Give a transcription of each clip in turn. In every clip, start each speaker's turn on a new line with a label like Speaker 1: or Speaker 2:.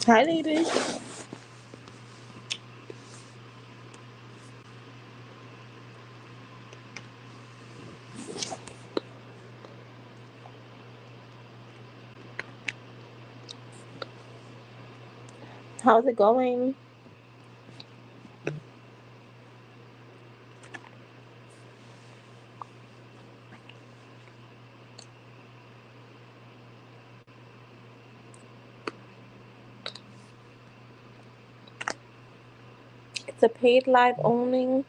Speaker 1: Hi, ladies. How's it going? It's a paid live only.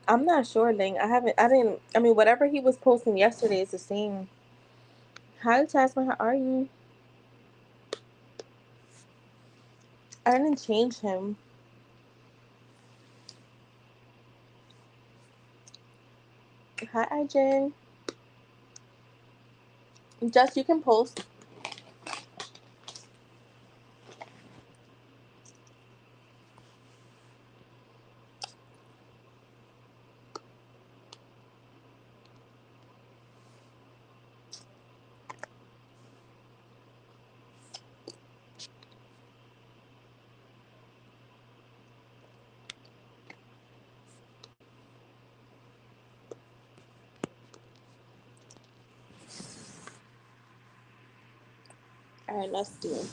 Speaker 1: I'm not sure, Ling. I mean, whatever he was posting yesterday is the same. Hi, Tasman. How are you? I didn't change him. Hi, IJ. Just you can post. All right, let's do it.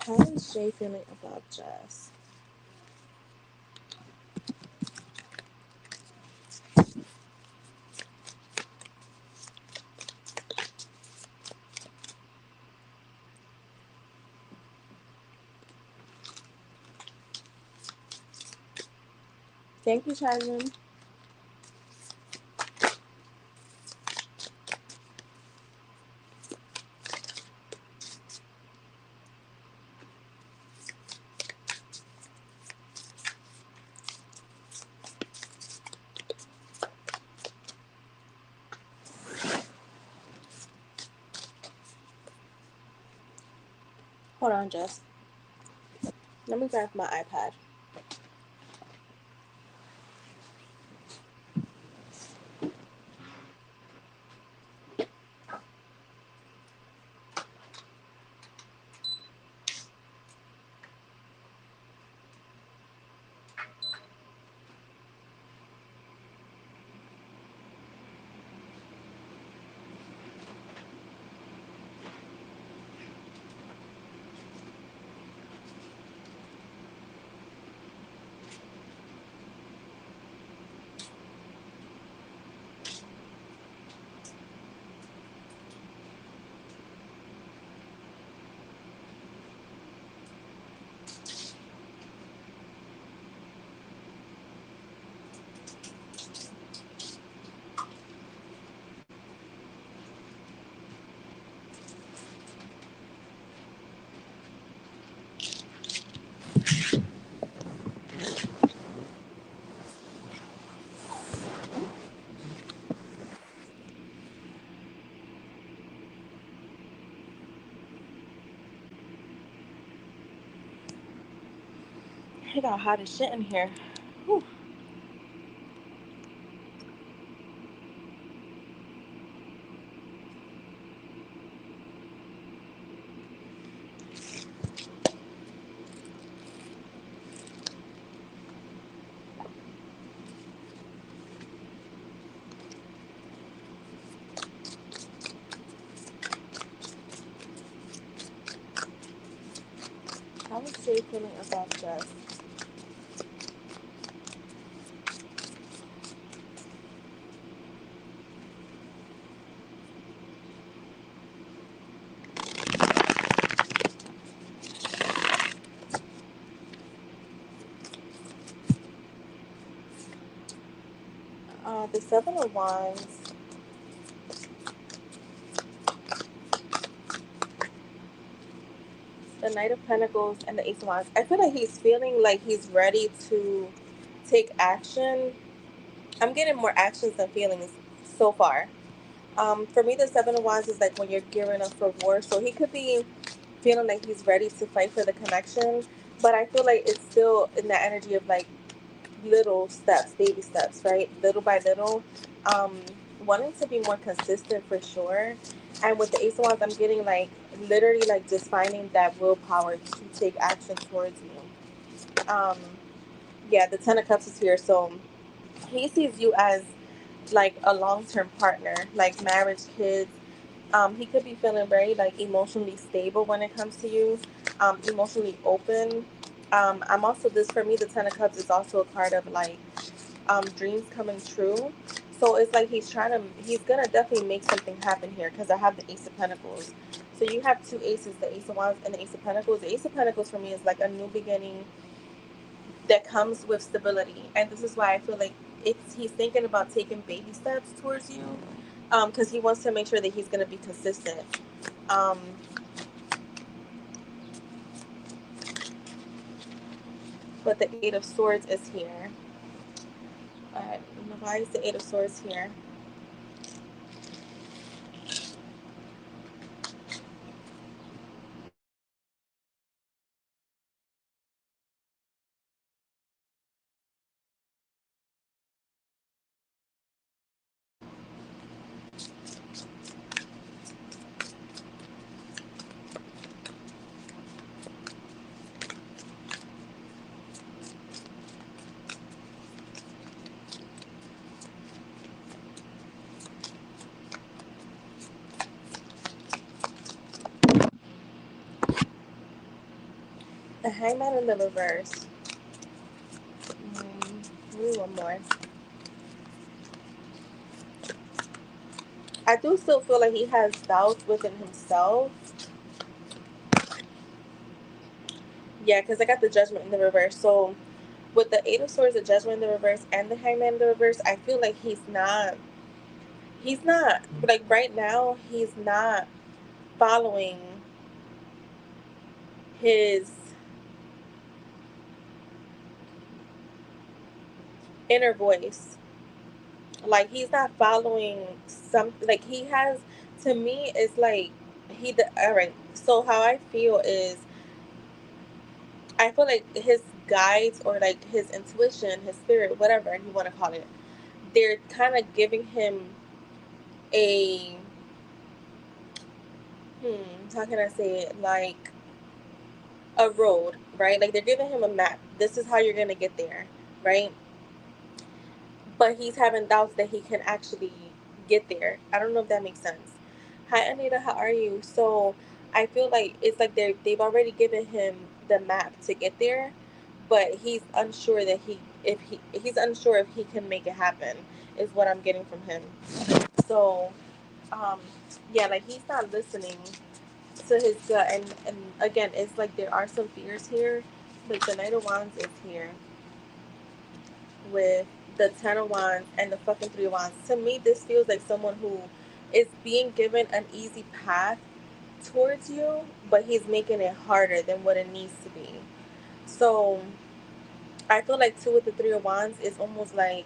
Speaker 1: How is Jay feeling about Jess? Thank you, Jasmine. Hold on, Jess. Let me grab my iPad. It got hot as shit in here. Whew. How was Shay feeling about Jess? The Seven of Wands, the Knight of Pentacles, and the Ace of Wands. I feel like he's feeling like he's ready to take action. I'm getting more actions than feelings so far. For me, the Seven of Wands is like when you're gearing up for war. So he could be feeling like he's ready to fight for the connection, but I feel like it's still in that energy of like little steps, baby steps, right? Little by little. Um, Wanting to be more consistent for sure. And with the Ace of Wands, I'm getting like literally like just finding that willpower to take action towards you. Um, yeah, the Ten of Cups is here, so he sees you as like a long-term partner, like marriage, kids. He could be feeling very like emotionally stable when it comes to you, emotionally open. I'm also this for me. The Ten of Cups is also a card of like dreams coming true. So it's like he's gonna definitely make something happen here because I have the Ace of Pentacles. So you have two aces, the Ace of Wands and the Ace of Pentacles. The Ace of Pentacles for me is like a new beginning that comes with stability, and this is why I feel like he's thinking about taking baby steps towards you, because he wants to make sure that he's gonna be consistent. Um, but the Eight of Swords is here. Alright, why is the Eight of Swords here? The Hangman in the reverse. Maybe one more. I do still feel like he has doubts within himself. Yeah, because I got the Judgment in the reverse. So with the Eight of Swords, the Judgment in the reverse, and the Hangman in the reverse, I feel like he's not like right now he's not following his inner voice. Like he's not following some like he has to me it's like all right. So how I feel is I feel like his guides or like his intuition, his spirit, whatever you want to call it, they're kind of giving him a how can I say it, like a road, right? Like they're giving him a map. This is how you're gonna get there, right? But he's having doubts that he can actually get there. I don't know if that makes sense. Hi Anita, how are you? So I feel like it's like they've already given him the map to get there, but he's unsure that he's unsure if he can make it happen. Is what I'm getting from him. So um, yeah, like he's not listening to his gut, and again, it's like there are some fears here. Like the Knight of Wands is here with the Ten of Wands and the fucking Three of Wands. To me, this feels like someone who is being given an easy path towards you, but he's making it harder than what it needs to be. So I feel like too with the Three of Wands, it's almost like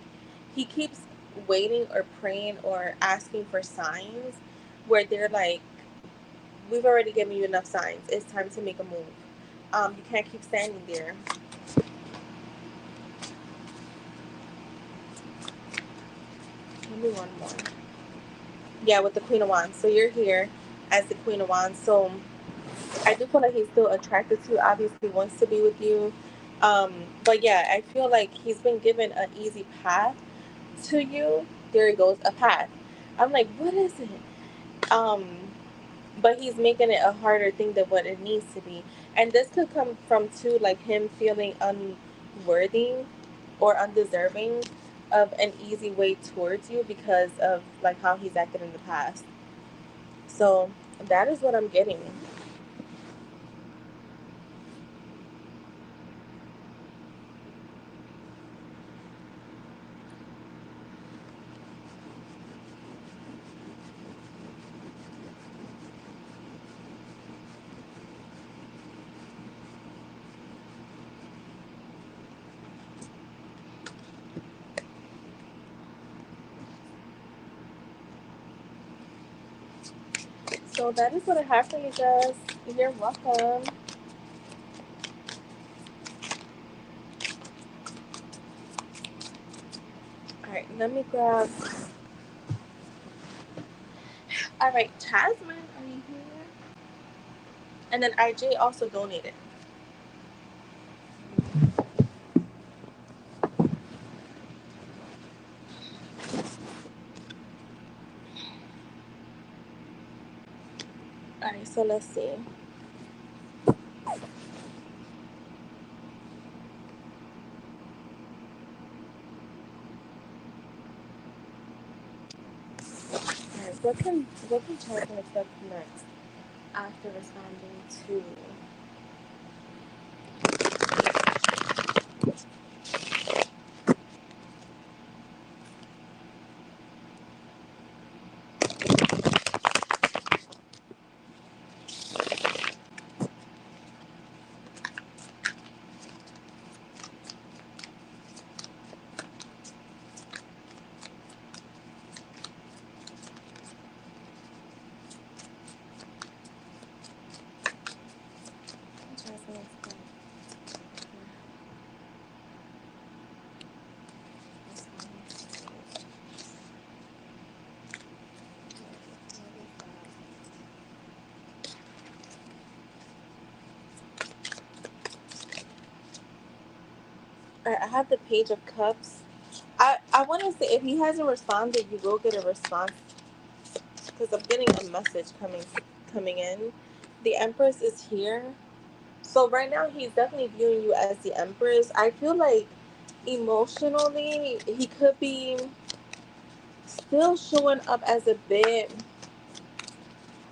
Speaker 1: he keeps waiting or praying or asking for signs where they're like, we've already given you enough signs. It's time to make a move. You can't keep standing there. Maybe one more. Yeah, with the Queen of Wands. So you're here as the Queen of Wands. So I do feel like he's still attracted to you, obviously wants to be with you. But yeah, I feel like he's been given an easy path to you. There he goes, a path. I'm like, what is it? But he's making it a harder thing than what it needs to be. And this could come from too, like him feeling unworthy or undeserving of an easy way towards you because of like how he's acted in the past. So that is what I'm getting. So that is what I have for you guys. You're welcome. All right, let me grab. All right, Jasmine, are you here? And then RJ also donated. All right, so let's see. All right, what can Jasmine expect next after responding to? Jasmine expect? All right, I have the Page of Cups. I want to say if he hasn't responded, you will get a response because I'm getting a message coming in. The Empress is here. So right now he's definitely viewing you as the Empress. I feel like emotionally he could be still showing up as a bit.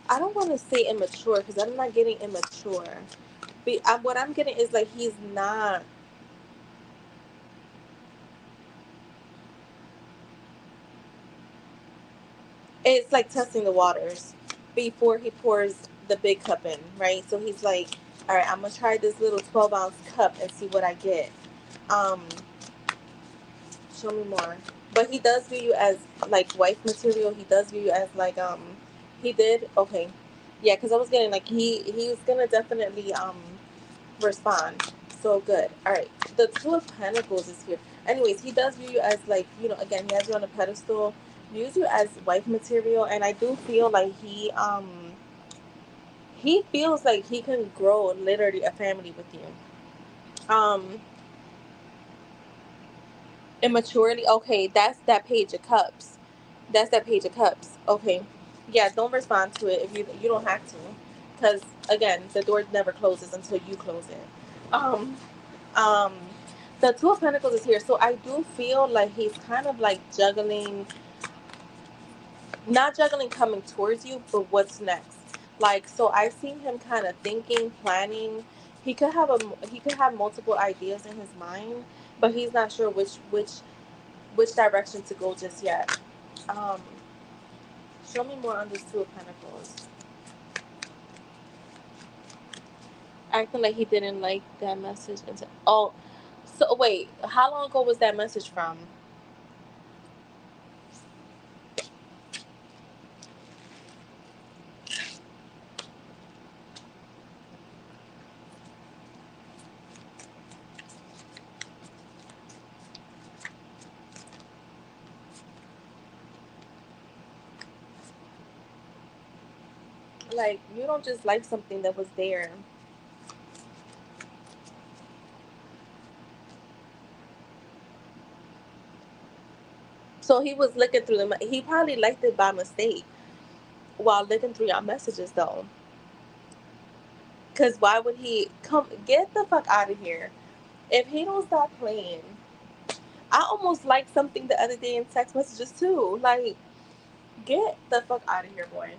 Speaker 1: I don't want to say immature because I'm not getting immature. But what I'm getting is like he's not. It's like testing the waters before he pours the big cup in, right? So he's like, all right, I'm gonna try this little 12-ounce cup and see what I get. Um, Show me more. But he does view you as like wife material. He does view you as like he did okay, yeah. Because I was getting like he was gonna definitely respond. So good. All right. The Two of Pentacles is here. Anyways, he does view you as like again he has you on a pedestal. Views you as wife material, and I do feel like he feels like he can grow literally a family with you. Um, Immaturity. Okay, that's that Page of Cups. That's that Page of Cups. Okay. Yeah, don't respond to it if you don't have to, because again, the door never closes until you close it. Um, um, the Two of Pentacles is here, so I do feel like he's kind of like juggling, not juggling coming towards you, but what's next. Like, so I see him kind of thinking, planning. He could have multiple ideas in his mind, but he's not sure which direction to go just yet. Um, Show me more on this Two of Pentacles. Acting like he didn't like that message. Oh, so wait, how long ago was that message from? like you don't just like something that was there. So he was looking through them. He probably liked it by mistake while looking through your messages though. Cause why would he come get the fuck out of here? If he don't stop playing, I almost liked something the other day in text messages too. Like, get the fuck out of here, boy.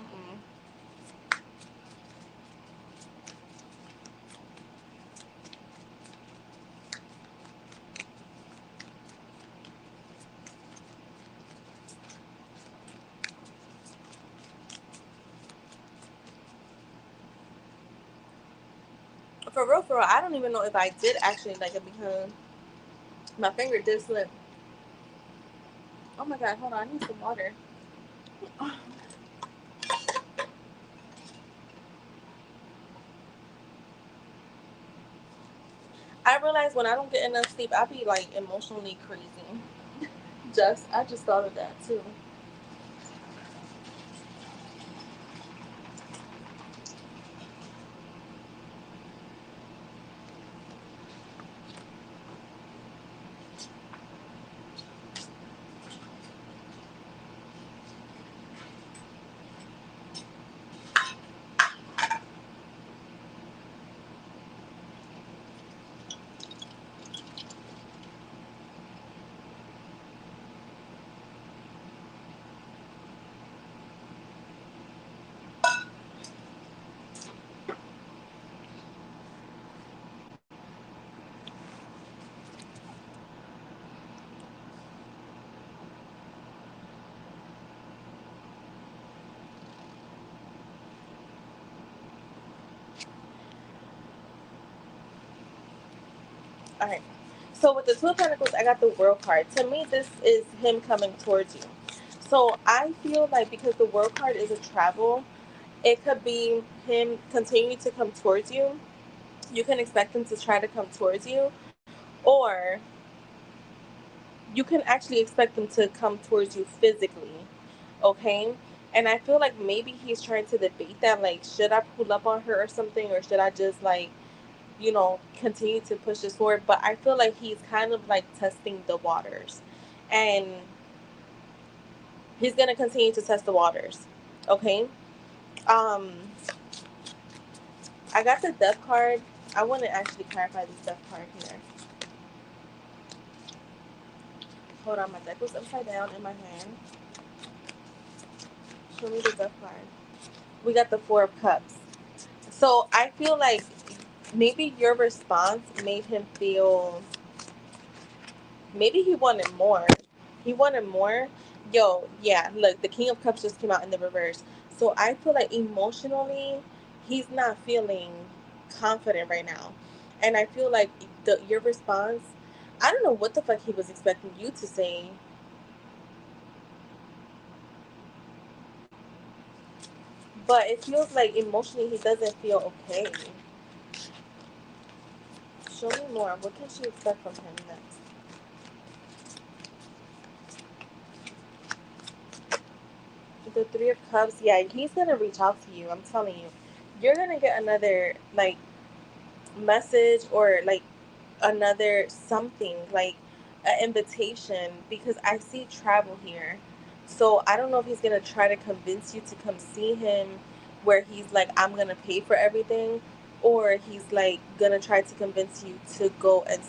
Speaker 1: Mm-mm. For real, I don't even know if I did actually like it because my finger did slip. Oh my god, hold on, I need some water. I realize when I don't get enough sleep, I be like emotionally crazy. I just thought of that too. All right. So with the Two of Pentacles, I got the World card. To me, this is him coming towards you. So I feel like because the World card is a travel, it could be him continuing to come towards you. You can expect him to try to come towards you, or you can actually expect him to come towards you physically. Okay? And I feel like maybe he's trying to debate that, like, should I pull up on her or something, or should I just, like, continue to push this forward? But I feel like he's kind of like testing the waters. And he's going to continue to test the waters. Okay? Um, I got the Death card. I want to actually clarify this Death card here. Hold on, my deck was upside down in my hand. Show me the Death card. We got the Four of Cups. So I feel like maybe your response made him feel, maybe he wanted more. He wanted more. Yo, yeah, look, the King of Cups just came out in the reverse. So I feel like emotionally, he's not feeling confident right now. And I feel like your response, I don't know what the fuck he was expecting you to say, but it feels like emotionally he doesn't feel okay. Show me more. What can she expect from him next? The Three of Cups, yeah, he's gonna reach out to you. I'm telling you, you're gonna get another like message or like another something like an invitation because I see travel here. So I don't know if he's gonna try to convince you to come see him, where he's like, I'm gonna pay for everything, or he's like gonna try to convince you to go and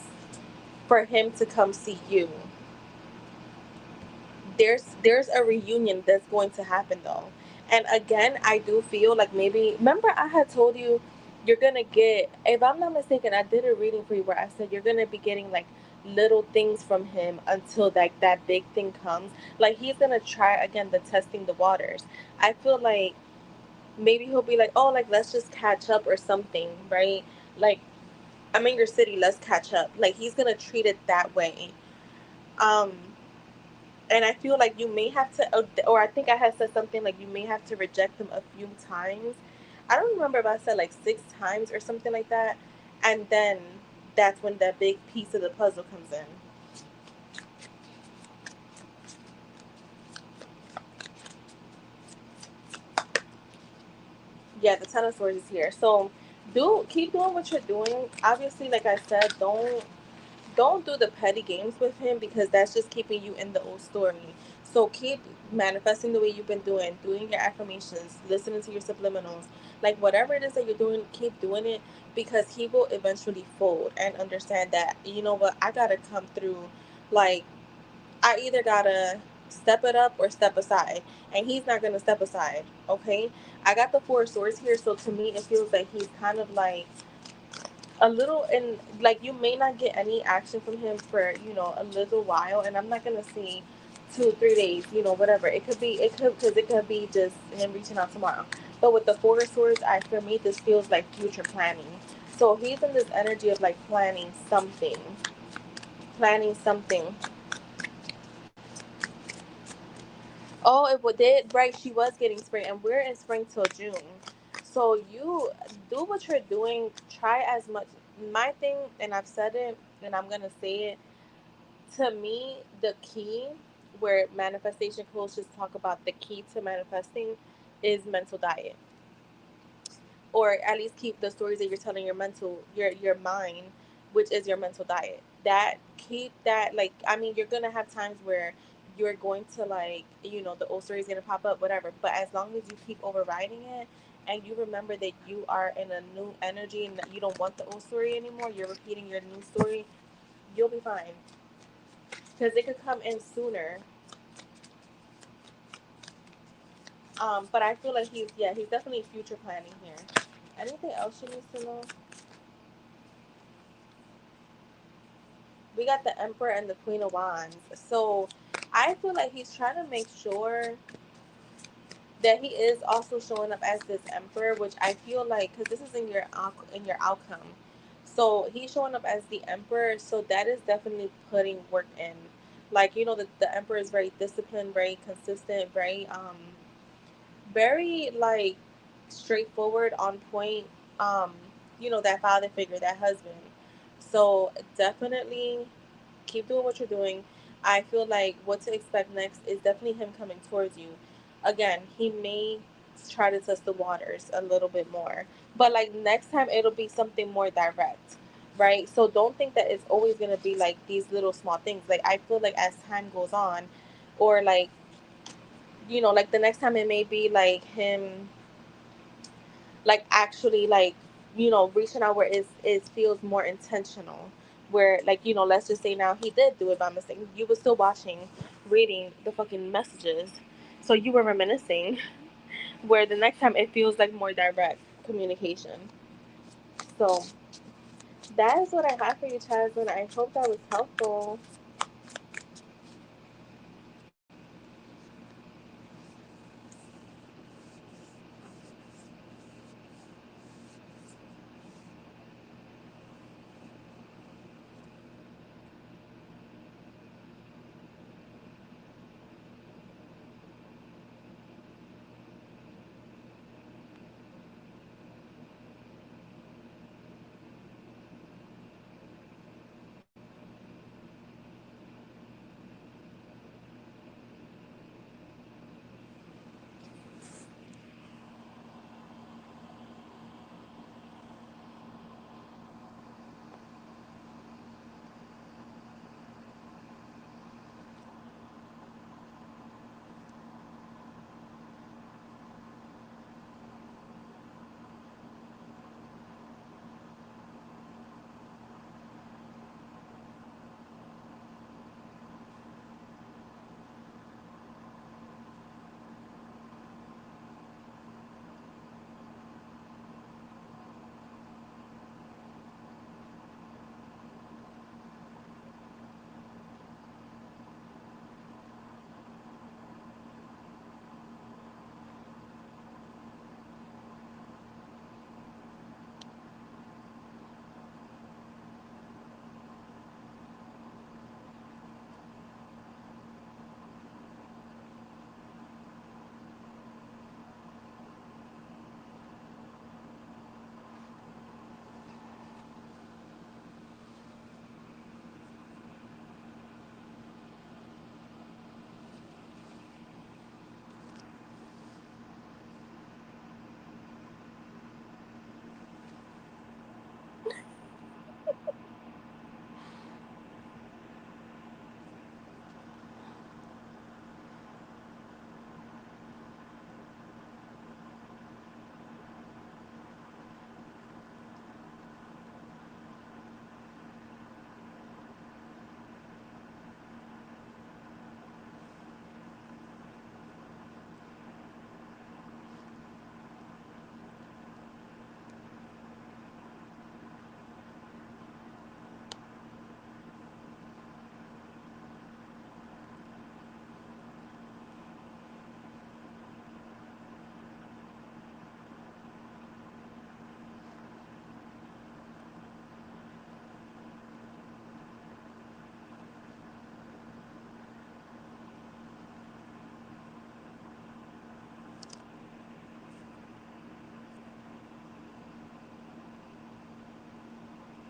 Speaker 1: for him to come see you. There's a reunion that's going to happen though. And again, I do feel like maybe, remember I had told you you're gonna get, if I'm not mistaken, I did a reading for you where I said you're gonna be getting like little things from him until like that big thing comes. Like he's gonna try again the testing the waters. I feel like maybe he'll be like, oh, like let's just catch up or something, right? Like, I'm in your city, let's catch up. Like he's gonna treat it that way. um and I feel like you may have to, or I think I had said something like you may have to reject them a few times. I don't remember if I said like 6 times or something like that. And then that's when that big piece of the puzzle comes in. Yeah, the Ten of Swords is here. So do keep doing what you're doing. Obviously, like I said, don't do the petty games with him because that's just keeping you in the old story. So keep manifesting the way you've been doing your affirmations, listening to your subliminals, like whatever it is that you're doing, keep doing it because he will eventually fold and understand that you know what, I gotta come through. Like I either gotta step it up or step aside, and he's not gonna step aside. Okay, I got the Four of Swords here, so to me it feels like he's kind of like a little, and like you may not get any action from him for a little while, and I'm not gonna say 2 3 days, whatever it could be. It could, because it could be just him reaching out tomorrow. But with the Four of Swords, for me this feels like future planning. So he's in this energy of like planning something. Oh, did, right. She was getting spring, and we're in spring till June. So you do what you're doing. Try as much. My thing, and I've said it, and I'm gonna say it. To me, the key, where manifestation coaches talk about the key to manifesting, is mental diet, or at least keep the stories that you're telling your mind, which is your mental diet. That keep that, like, I mean, you're gonna have times where you're going to, like, the old story is gonna pop up, whatever, but as long as you keep overriding it and you remember that you are in a new energy and that you don't want the old story anymore, you're repeating your new story, you'll be fine, because it could come in sooner. But I feel like he's definitely future planning here. Anything else you need to know? We got the Emperor and the Queen of Wands. So I feel like he's trying to make sure that he is also showing up as this Emperor, which I feel like, because this is in your outcome. So he's showing up as the Emperor. So that is definitely putting work in. Like, the Emperor is very disciplined, very consistent, very like straightforward, on point. Um, that father figure, that husband. So definitely keep doing what you're doing. I feel like what to expect next is definitely him coming towards you. Again, he may try to test the waters a little bit more, but like next time it'll be something more direct, right? So don't think that it's always gonna be like these little small things. Like I feel like as time goes on, or like like the next time it may be like him, like actually like reaching out where it feels more intentional, where like let's just say now he did do it by mistake, you were still watching, reading the fucking messages, so you were reminiscing, where the next time it feels like more direct communication. So that is what I have for you, Jasmine. I hope that was helpful.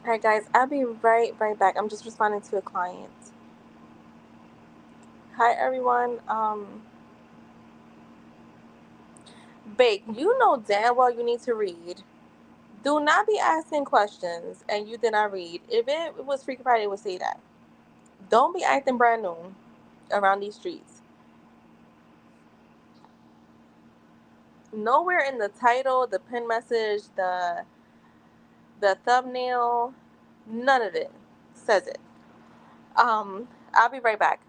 Speaker 1: All right, guys, I'll be right back. I'm just responding to a client. Hi, everyone. Bake, you know damn well you need to read. Do not be asking questions and you did not read. If it was Freaky Friday, it would say that. Don't be acting brand new around these streets. Nowhere in the title, the pin message, the thumbnail, none of it says it. I'll be right back.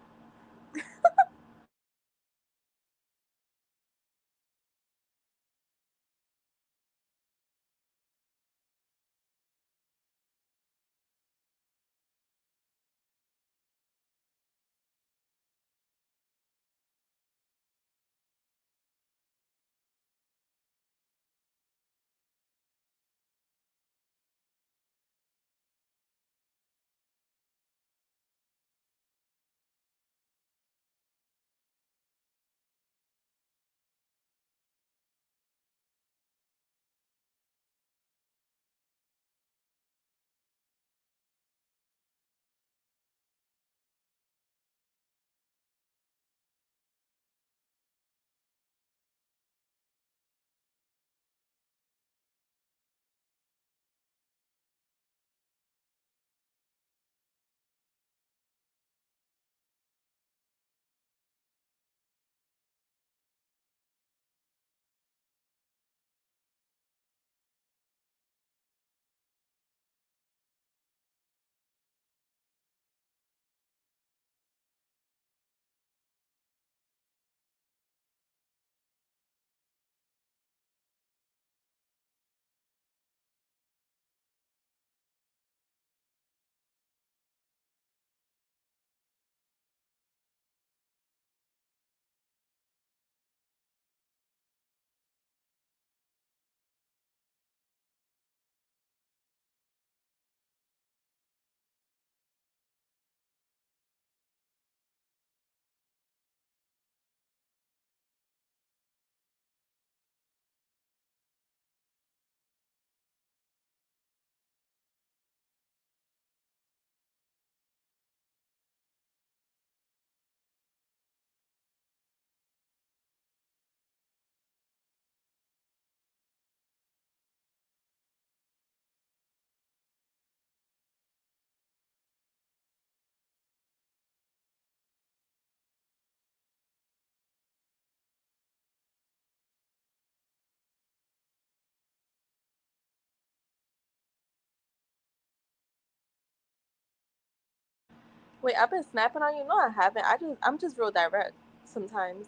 Speaker 1: Wait, I've been snapping on you? No, I haven't. I'm just real direct sometimes.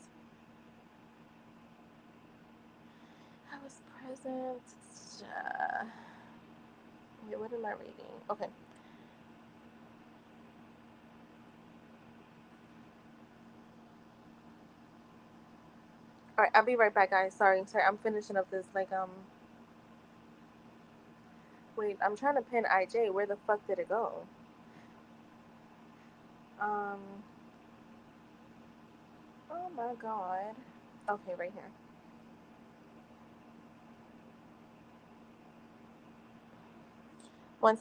Speaker 1: I was present. Uh, Wait, what am I reading? Okay. All right, I'll be right back, guys. Sorry. I'm finishing up this. Wait, I'm trying to pin IJ. Where the fuck did it go? Um. Oh my god. Okay, right here. One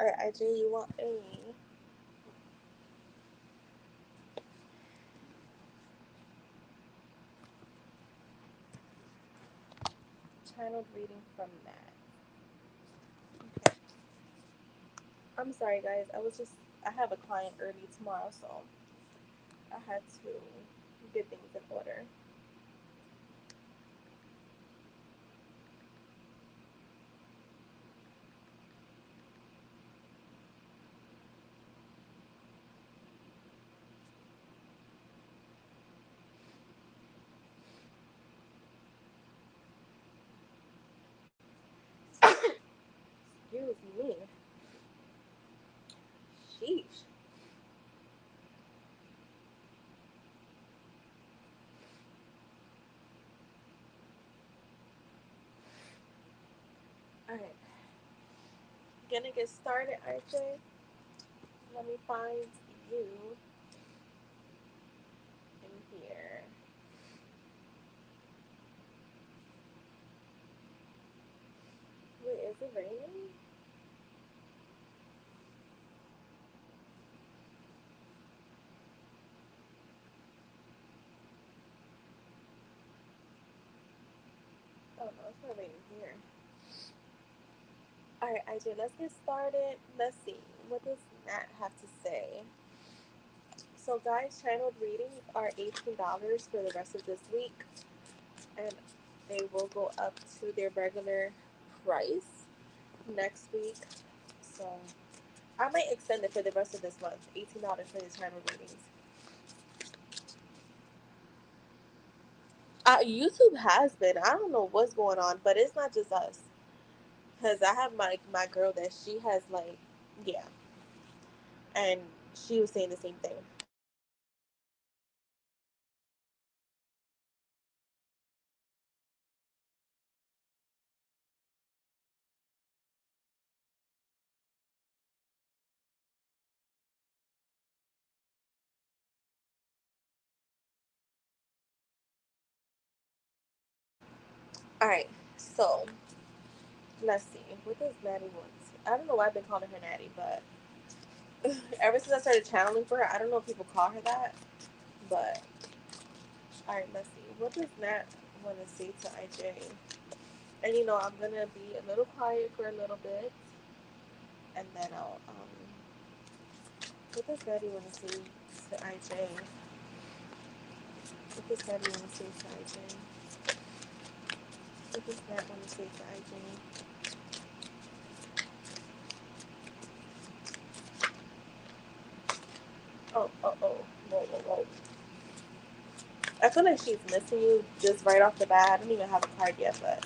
Speaker 1: All right, IJ, you want a channeled reading from that? Okay. I'm sorry, guys. I have a client early tomorrow, so I had to get things in order. Excuse me. Sheesh. All right. Gonna get started, RJ. Let me find you in here. Wait, is it raining? Oh no, it's not raining here. All right, IJ, let's get started. Let's see. What does Nat have to say? So, guys, channeled readings are $18 for the rest of this week, and they will go up to their regular price next week. So, I might extend it for the rest of this month. $18 for the channeled readings. YouTube has been. I don't know what's going on, but it's not just us. Cause I have my girl that she has like, yeah, and she was saying the same thing. All right, so let's see. What does Natty want? I don't know why I've been calling her Natty, but ever since I started channeling for her, I don't know if people call her that, but all right, let's see. What does Nat want to say to IJ? And I'm gonna be a little quiet for a little bit, and then I'll what does Natty want to say to IJ? What does Natty want to say to IJ? What does Nat want to say to IJ? Oh. Whoa, whoa, whoa. I feel like she's missing you just right off the bat. I don't even have a card yet, but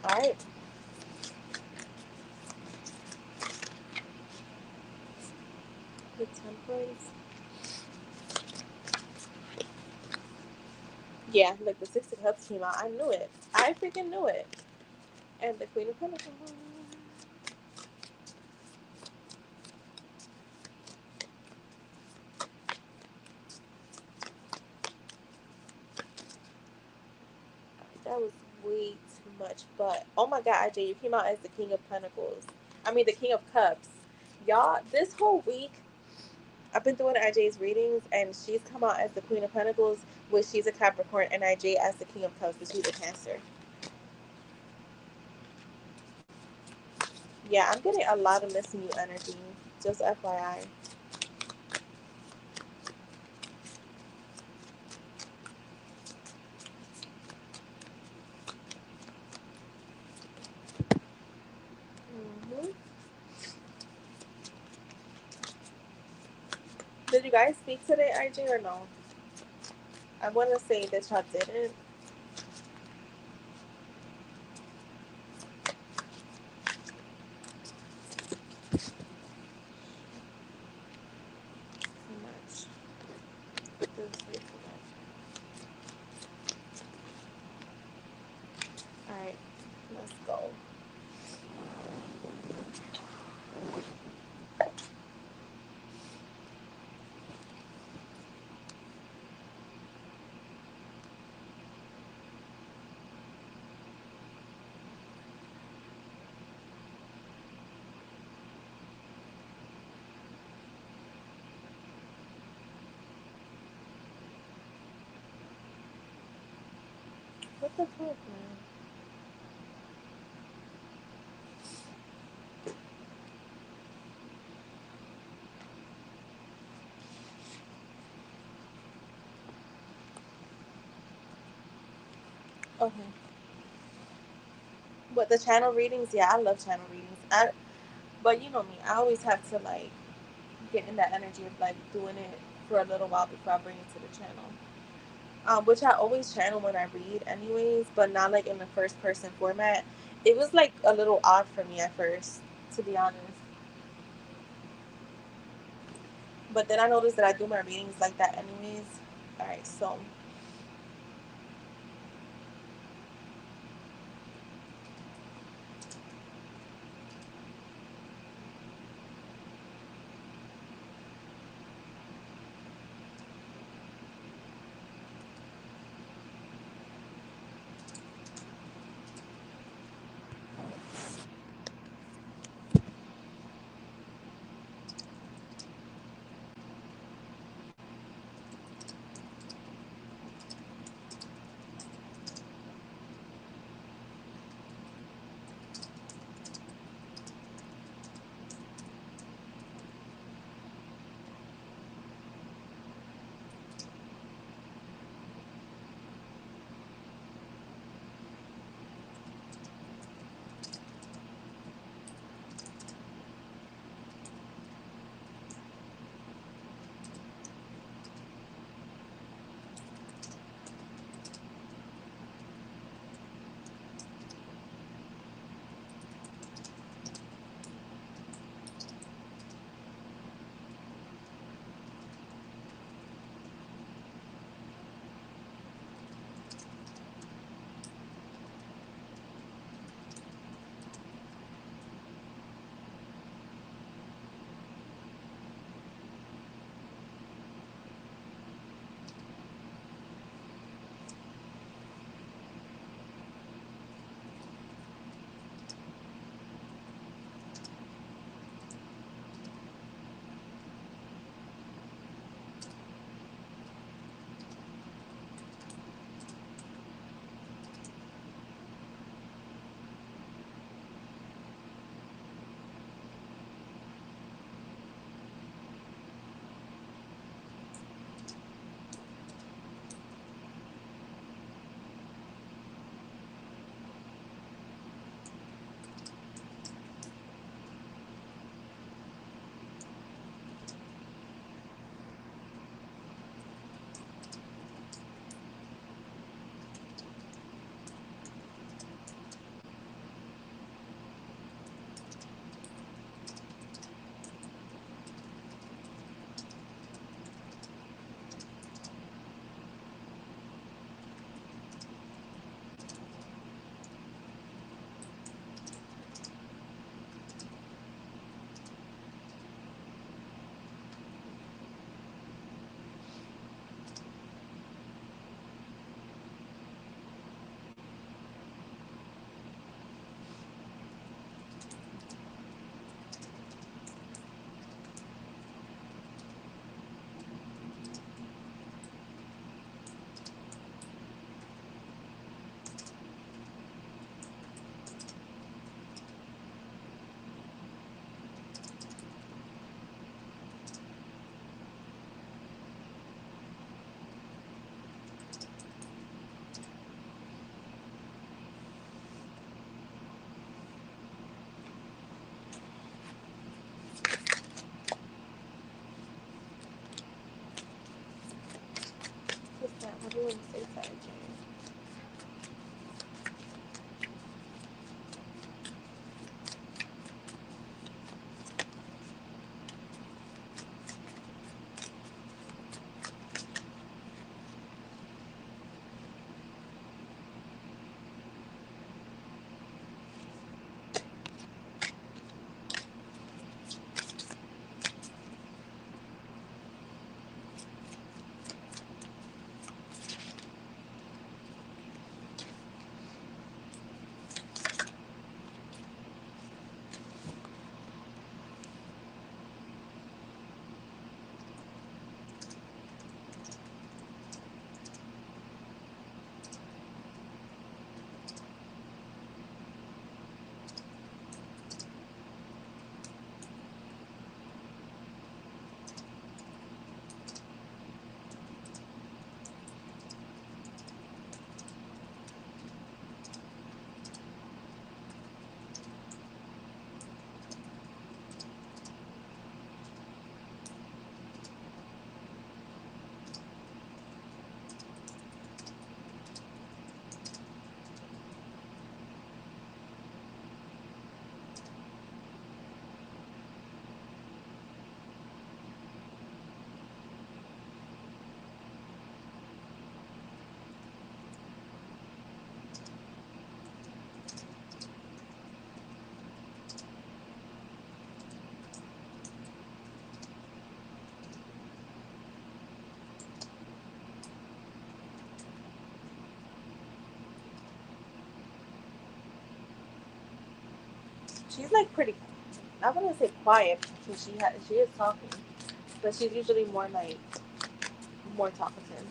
Speaker 1: all right. The Temperance. Yeah, like the Six of Cups came out. I knew it. I freaking knew it. And the Queen of Pentacles. That was way too much. But oh my God, IJ, you came out as the King of Pentacles. I mean, the King of Cups. Y'all, this whole week, I've been doing IJ's readings, and she's come out as the Queen of Pentacles, which she's a Capricorn, and IJ as the King of Cups, which she's a Cancer. Yeah, I'm getting a lot of missing you energy. Just FYI. Hmm. Did you guys speak today, IJ, or no? I want to say that y'all didn't. Too much. This way too much. All right, let's go. What the fuck, man? Okay. But the channel readings, yeah, I love channel readings. But you know me, I always have to like get in that energy of like doing it for a little while before I bring it to the channel. Which I always channel when I read, anyways, but not like in the first person format. It was like a little odd for me at first, to be honest. But then I noticed that I do my readings like that, anyways. All right, so what's that? What do you want to say, Sarah Jane? she's like pretty. I wouldn't say quiet because she is talking, but she's usually more talkative.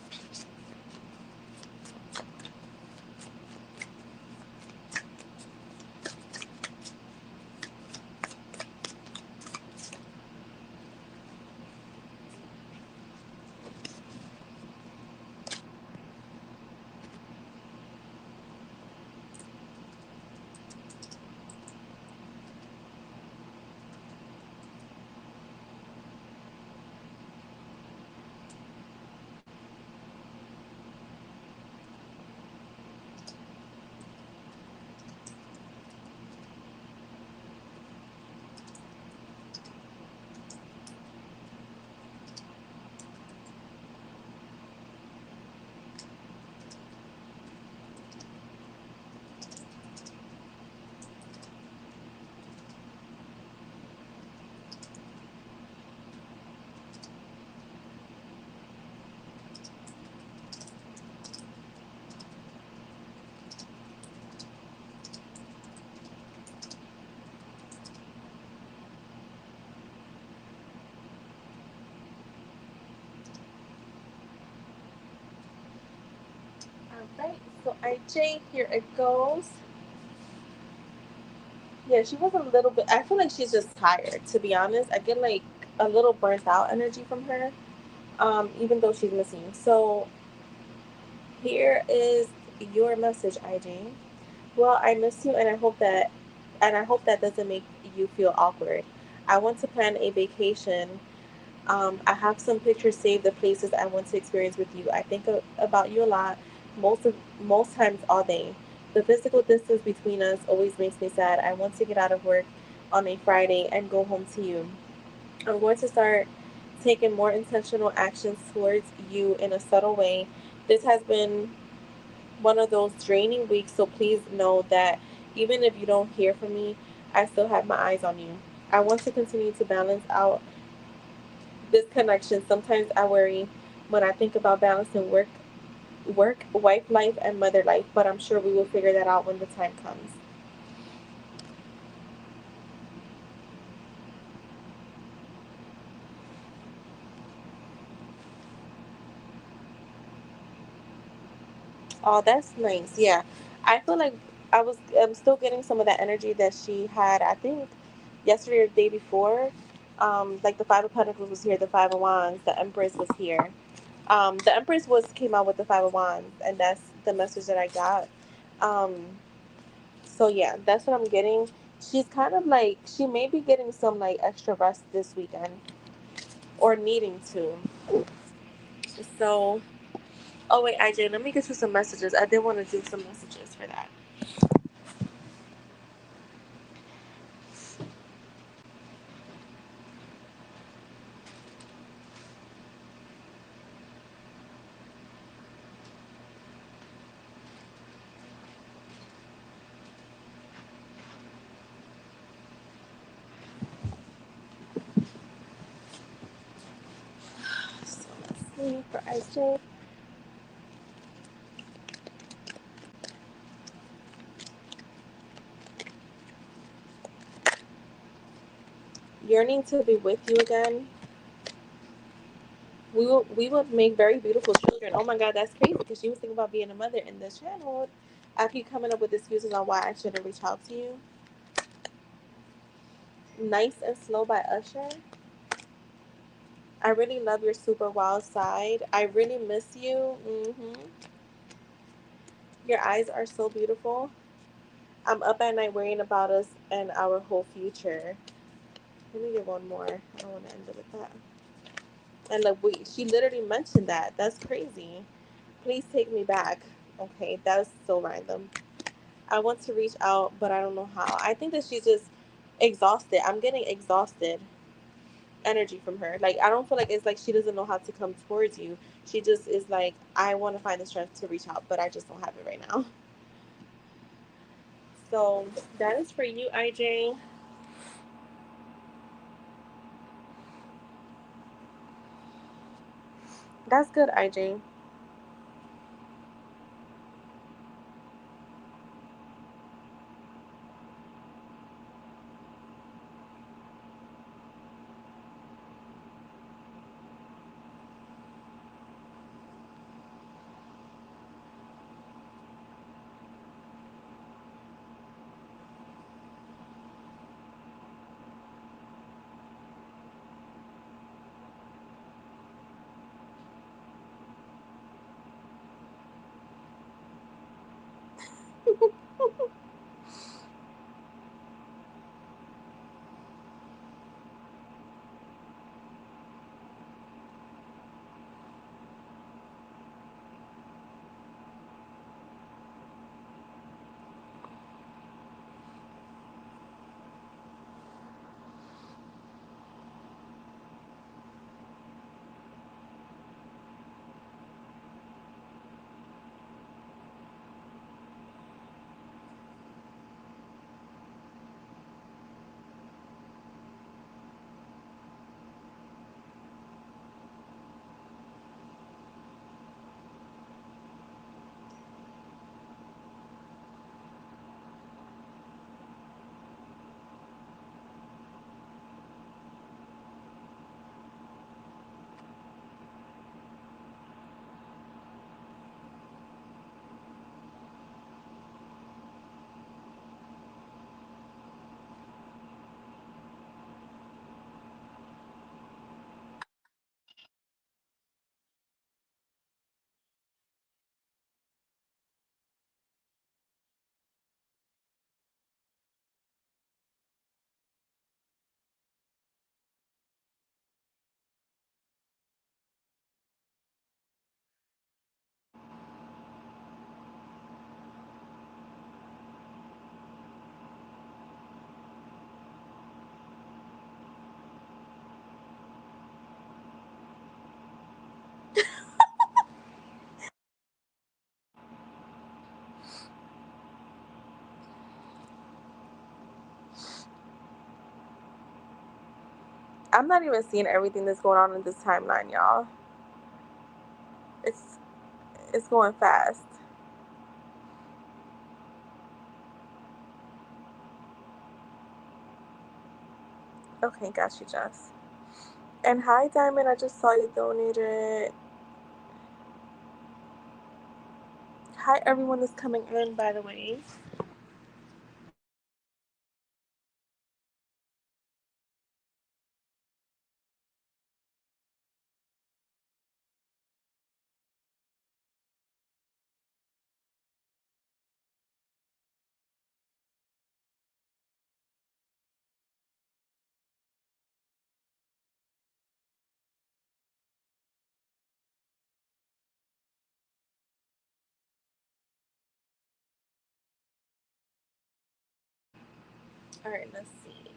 Speaker 1: All right, so IJ, here it goes. Yeah, she was a little bit. I feel like she's just tired. To be honest, I get like a little burnt out energy from her. Even though she's missing. So here is your message, IJ. Well, I miss you, and I hope that doesn't make you feel awkward. I want to plan a vacation. I have some pictures saved of places I want to experience with you. I think about you a lot, most times all day. The physical distance between us always makes me sad. I want to get out of work on a Friday and go home to you. I'm going to start taking more intentional actions towards you in a subtle way. This has been one of those draining weeks, so please know that even if you don't hear from me, I still have my eyes on you. I want to continue to balance out this connection. Sometimes I worry when I think about balancing wife life, and mother life, but I'm sure we will figure that out when the time comes. Oh, that's nice. Yeah. I feel like I'm still getting some of that energy that she had, I think, yesterday or the day before. Like the Five of Pentacles was here, the Five of Wands, the Empress was here. The Empress was came out with the Five of Wands, and that's the message that I got. Um, so yeah, that's what I'm getting. She's kind of like she may be getting some like extra rest this weekend or needing to. So, oh wait, IJ, let me get you some messages. I did want to do some messages for that. So let's see for IJ. Yearning to be with you again. We will make very beautiful children. Oh my God, that's crazy because she was thinking about being a mother in this channel. I keep coming up with excuses on why I shouldn't reach out to you. Nice and Slow by Usher. I really love your super wild side. I really miss you. Your eyes are so beautiful. I'm up at night worrying about us and our whole future. Let me get one more. I don't want to end it with that. And like, she literally mentioned that. That's crazy. Please take me back. Okay, that was so random. I want to reach out, but I don't know how. I think that she's just exhausted. I'm getting exhausted energy from her. Like, I don't feel like it's like she doesn't know how to come towards you. She just is like, I want to find the strength to reach out, but I just don't have it right now. So that is for you, IJ. That's good, IJ. I'm not even seeing everything that's going on in this timeline, y'all. It's it's going fast. Okay, got you, Jess. And hi, Diamond. I just saw you donated. Hi, everyone that's coming in, by the way. All right, let's see.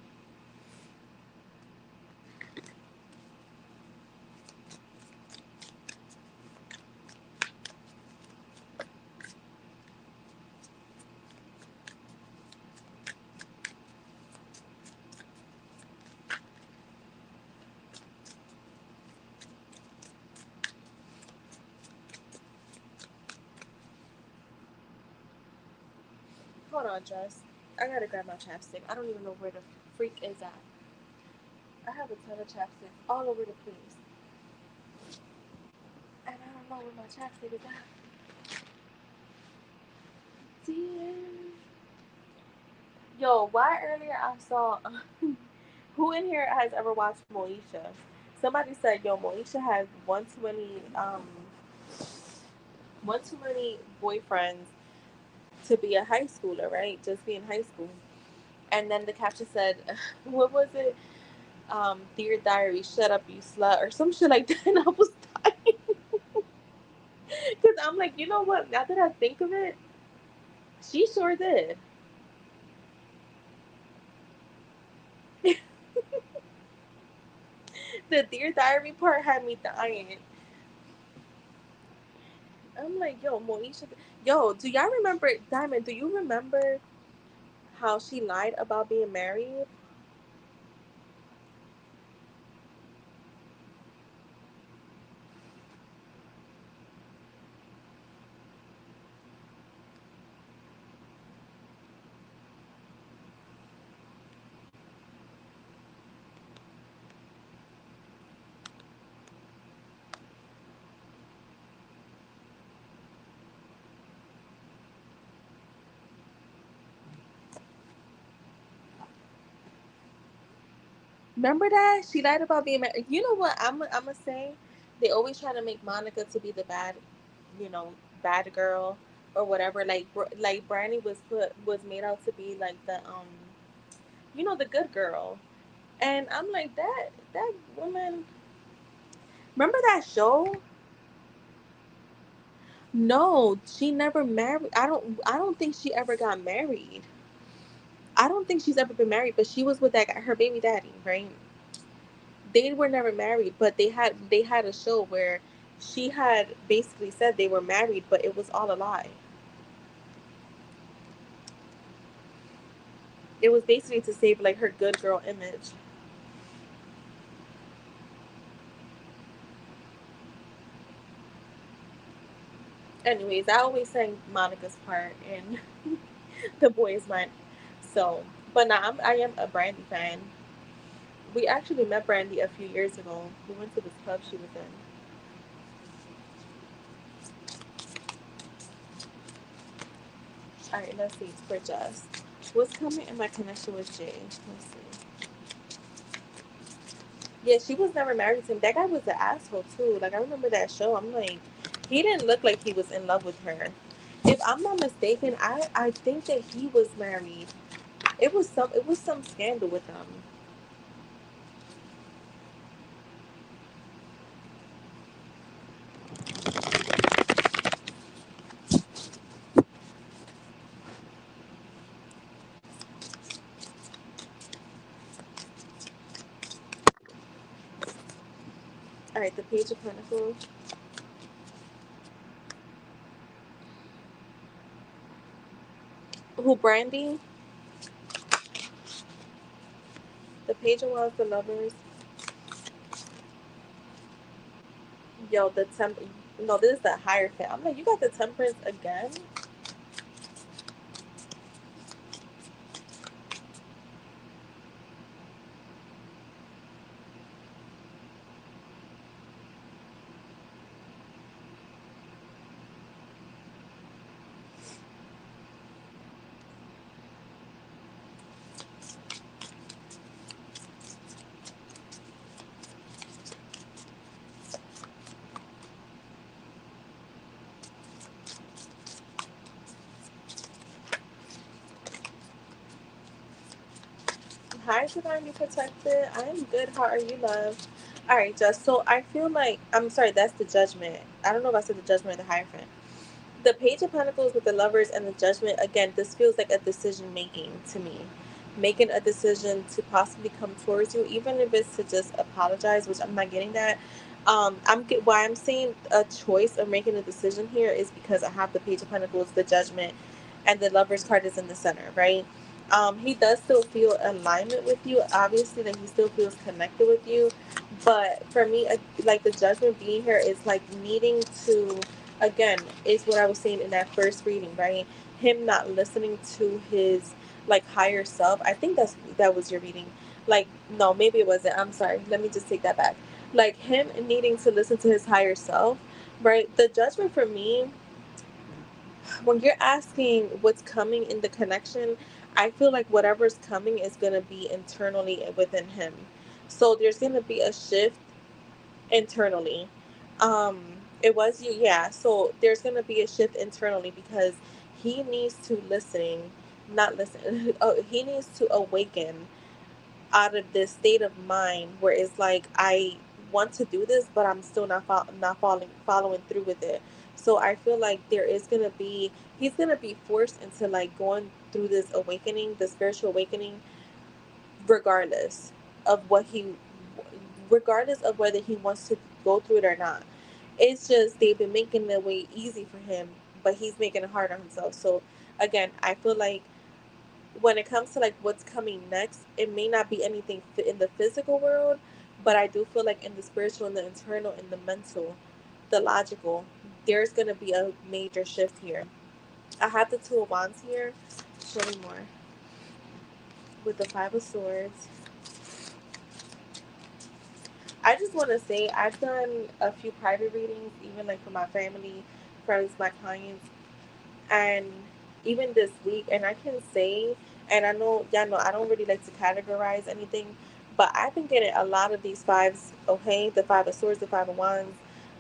Speaker 1: Hold on, Jess. I gotta grab my chapstick. I don't even know where the freak is at. I have a ton of chapstick all over the place. And I don't know where my chapstick is at. Damn. Yo, why earlier I saw who in here has ever watched Moesha? Somebody said, yo, Moesha has one too many boyfriends to be a high schooler, right? Just be in high school. And then the caption said, what was it? Dear diary, shut up, you slut, or some shit like that. And I was dying. Because I'm like, you know what? Now that I think of it, she sure did. The Dear Diary part had me dying. I'm like, yo, Moesha. Yo, do y'all remember, Diamond, do you remember how she lied about being married? Remember that? She lied about being married. You know what? I'm going to say? They always try to make Monica to be the bad, you know, bad girl or whatever. Like Brandy was made out to be like the, the good girl. And I'm like, that woman. Remember that show? No, she never married. I don't think she ever got married. I don't think she's ever been married, but she was with that guy, her baby daddy, right? They were never married, but they had a show where she had basically said they were married, but it was all a lie. It was basically to save like her good girl image. Anyways, I always sang Monica's part in The Boys Mind. So, but now I am a Brandy fan. We actually met Brandy a few years ago. We went to this club she was in. All right, let's see. For Jess, what's coming in my connection with Jay? Let's see. Yeah, she was never married to him. That guy was an asshole too. Like I remember that show. I'm like, he didn't look like he was in love with her. If I'm not mistaken, I think that he was married. It was some scandal with them. All right, the Page of Pentacles. Who Brandy? The Page of Wands, the Lovers. Yo, the temp. No, this is the Hierophant. I'm like, you got the Temperance again? Hi, Divinely Protected. I am good. How are you, love? All right, just so I feel like I'm sorry. That's the Judgment. I don't know if I said the Judgment or the Hierophant. The Page of Pentacles with the Lovers and the Judgment. Again, this feels like a decision making to me. Making a decision to possibly come towards you, even if it's to just apologize, which I'm not getting that. Why I'm saying a choice of making a decision here is because I have the Page of Pentacles, the Judgment, and the Lovers card is in the center, right? He does still feel alignment with you. Obviously, that he still feels connected with you, but for me, like the Judgment being here is like needing to, again, is what I was saying in that first reading, right? Him not listening to his like higher self. I think that was your reading. Like, no, maybe it wasn't. I'm sorry. Let me just take that back. Like him needing to listen to his higher self, right? The Judgment for me, when you're asking what's coming in the connection, I feel like whatever's coming is going to be internally within him. So there's going to be a shift internally. It was you, yeah. So there's going to be a shift internally because he needs to listen, not listen. Oh, he needs to awaken out of this state of mind where it's like I want to do this, but I'm still not following through with it. So I feel like there is gonna be he's gonna be forced into like going through this awakening, the spiritual awakening, regardless of regardless of whether he wants to go through it or not. It's just they've been making the way easy for him, but he's making it hard on himself. So again, I feel like when it comes to like what's coming next, it may not be anything in the physical world, but I do feel like in the spiritual and the internal and the mental, the logical, there's gonna be a major shift here. I have the Two of Wands here. Show me more. With the Five of Swords. I just want to say I've done a few private readings, even like for my family, friends, my clients, and even this week, and I can say, and I know y'all know I don't really like to categorize anything, but I've been getting a lot of these fives. Okay, the Five of Swords, the Five of Wands,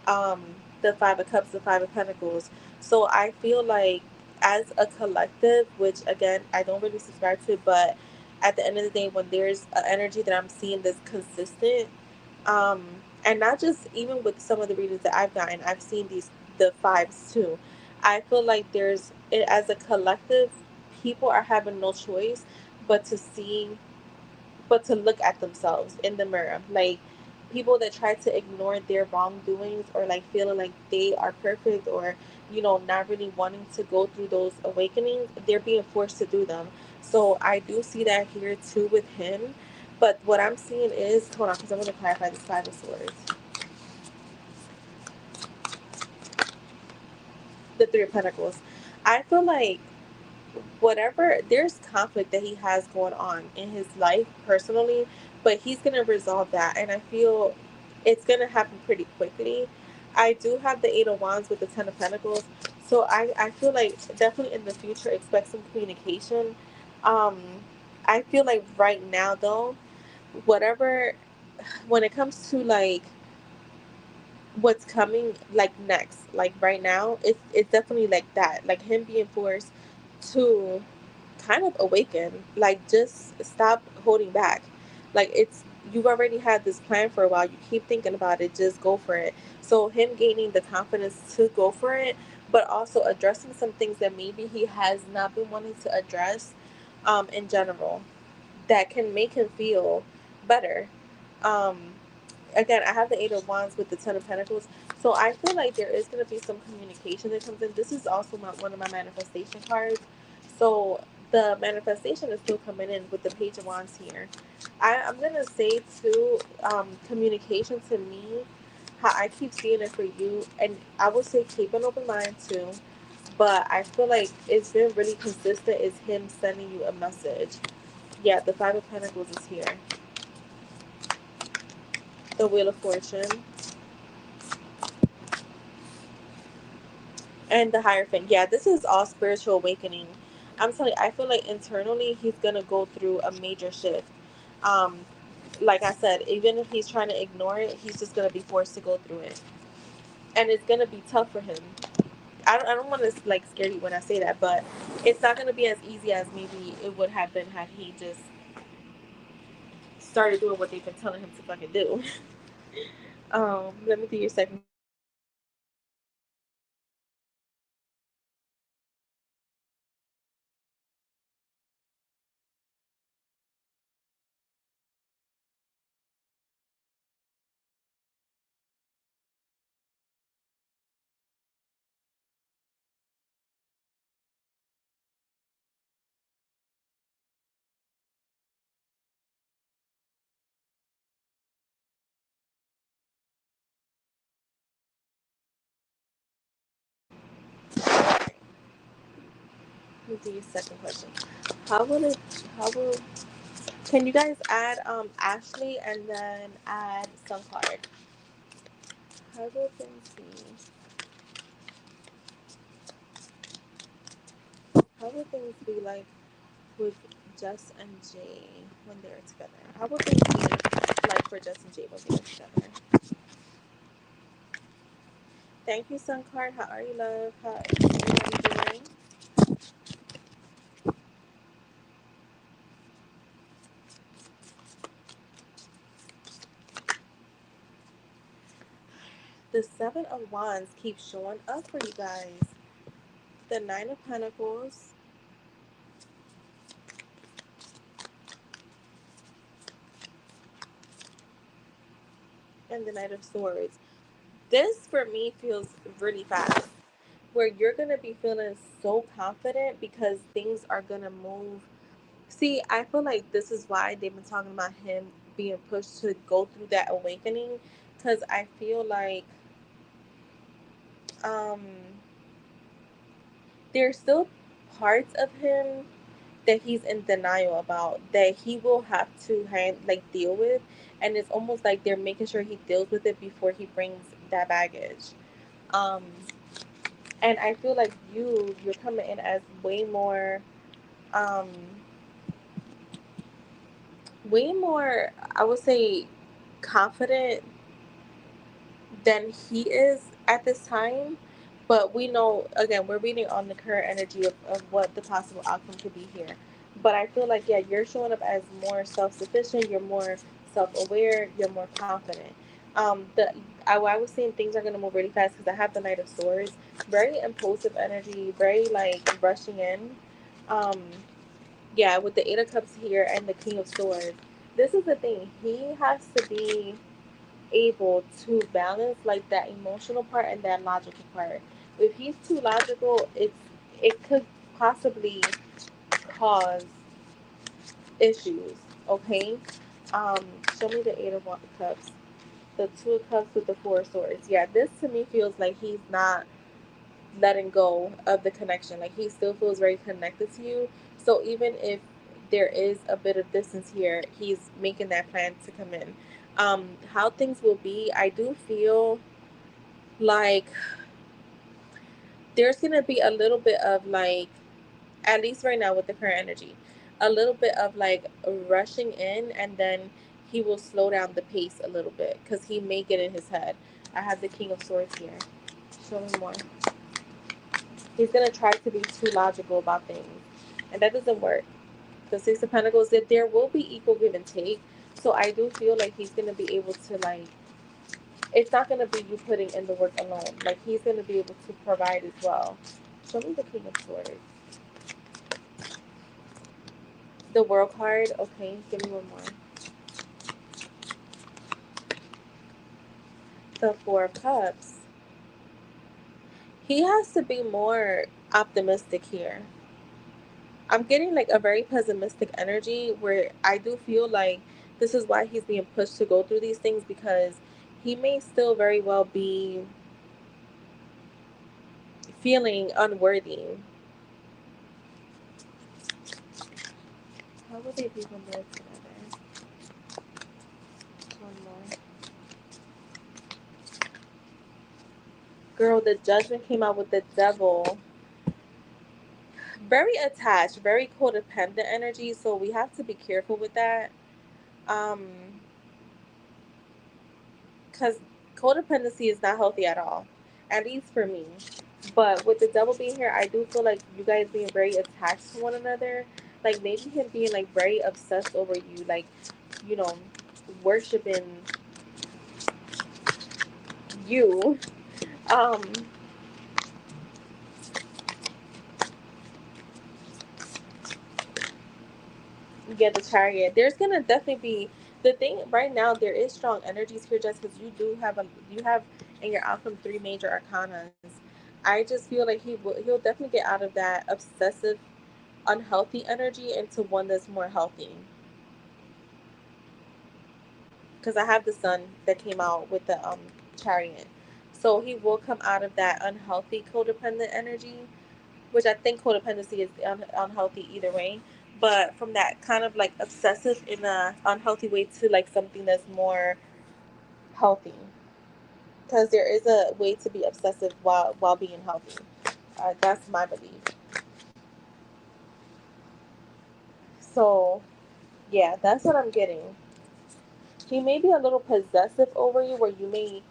Speaker 1: um the Five of Cups, the Five of Pentacles. So I feel like as a collective, which again I don't really subscribe to, but at the end of the day, when there's an energy that I'm seeing that's consistent, um and not just even with some of the readings that I've gotten, I've seen the fives too. I feel like there's as a collective, people are having no choice but to see, but to look at themselves in the mirror. Like people that try to ignore their wrongdoings or like feeling like they are perfect or not really wanting to go through those awakenings, they're being forced to do them. So I do see that here too with him. But what I'm seeing is, hold on, because I'm going to clarify this Five of Swords. The Three of Pentacles. I feel like whatever there's conflict that he has going on in his life personally, but he's gonna resolve that, and I feel it's gonna happen pretty quickly. I do have the Eight of Wands with the Ten of Pentacles, so I feel like definitely in the future expect some communication. um I feel like right now though, whatever, when it comes to like what's coming like next, like right now, it's definitely like that, like him being forced to kind of awaken, like just stop holding back. Like it's, you've already had this plan for a while, you keep thinking about it, just go for it. So him gaining the confidence to go for it, but also addressing some things that maybe he has not been wanting to address, in general, that can make him feel better. um Again, I have the Eight of Wands with the Ten of Pentacles. So I feel like there is going to be some communication that comes in. This is also one of my manifestation cards. So the manifestation is still coming in with the Page of Wands here. I'm going to say too, communication to me, how I keep seeing it for you, and I would say keep an open mind too. But I feel like it's been really consistent. Is him sending you a message? Yeah, the Five of Pentacles is here. The Wheel of Fortune and the Hierophant. Yeah, this is all spiritual awakening. I'm telling you, I feel like internally he's gonna go through a major shift. Um, like I said, even if he's trying to ignore it, he's just gonna be forced to go through it, and it's gonna be tough for him. I don't want to like scare you when I say that, but it's not gonna be as easy as maybe it would have been had he just started doing what they've been telling him to fucking do. Let me do your second question. Let me do your second question. How will it? How will? Can you guys add Ashley and then add some card? How will things be? How will things be like with Jess and Jay when they're together? How will things be like for Jess and Jay when they're together? Thank you, Sun Card. How are you, love? How is everybody doing? The Seven of Wands keeps showing up for you guys. The Nine of Pentacles and the Knight of Swords. This for me feels really fast, where you're gonna be feeling so confident because things are gonna move. See, I feel like this is why they've been talking about him being pushed to go through that awakening, because I feel like um there's still parts of him that he's in denial about, that he will have to deal with, and it's almost like they're making sure he deals with it before he brings that baggage. um and I feel like you're coming in as um way more, I would say, confident than he is at this time. But we know, again, we're reading on the current energy of what the possible outcome could be here. But I feel like, yeah, you're showing up as more self-sufficient, you're more self-aware, you're more confident. I was saying things are going to move really fast because I have the Knight of Swords. Very impulsive energy, very like rushing in. um yeah, with the Eight of Cups here and the King of Swords, this is the thing, he has to be able to balance like that emotional part and that logical part. If he's too logical, it could possibly cause issues. Okay. Um, Show me the Cups, the Two of Cups with the Four of Swords. Yeah, this to me feels like he's not letting go of the connection. Like he still feels very connected to you. So even if there is a bit of distance here, he's making that plan to come in. How things will be, I do feel like there's gonna be a little bit of like, at least right now with the current energy, a little bit of like rushing in, and then he will slow down the pace a little bit because he may get in his head. I have the King of Swords here. Show me more. He's gonna try to be too logical about things, and that doesn't work. The Six of Pentacles, that there will be equal give and take. So I do feel like he's gonna be able to like. It's not gonna be you putting in the work alone. Like he's gonna be able to provide as well. Show me the King of Swords. The World card. Okay, give me one more. The Four of Cups. He has to be more optimistic here. I'm getting like a very pessimistic energy where I do feel like this is why he's being pushed to go through these things, because He may still very well be feeling unworthy. How would they even live together? One more. Girl, the judgment came out with the devil. Very attached, very codependent energy, so we have to be careful with that. Um, because codependency is not healthy at all, at least for me. But with the devil being here, I do feel like you guys being very attached to one another. Like maybe him being like very obsessed over you, like, you know, worshiping you. Um, yeah, the chariot. There's gonna definitely be the thing right now. There is strong energies here, just because you have in your outcome three major arcanas. I just feel like he'll definitely get out of that obsessive, unhealthy energy into one that's more healthy. Because I have the sun that came out with the chariot, so he will come out of that unhealthy codependent energy, which I think codependency is unhealthy either way. But from that kind of like obsessive in a unhealthy way to like something that's more healthy, because there is a way to be obsessive while being healthy. That's my belief. So yeah, that's what I'm getting. He may be a little possessive over you, where you may.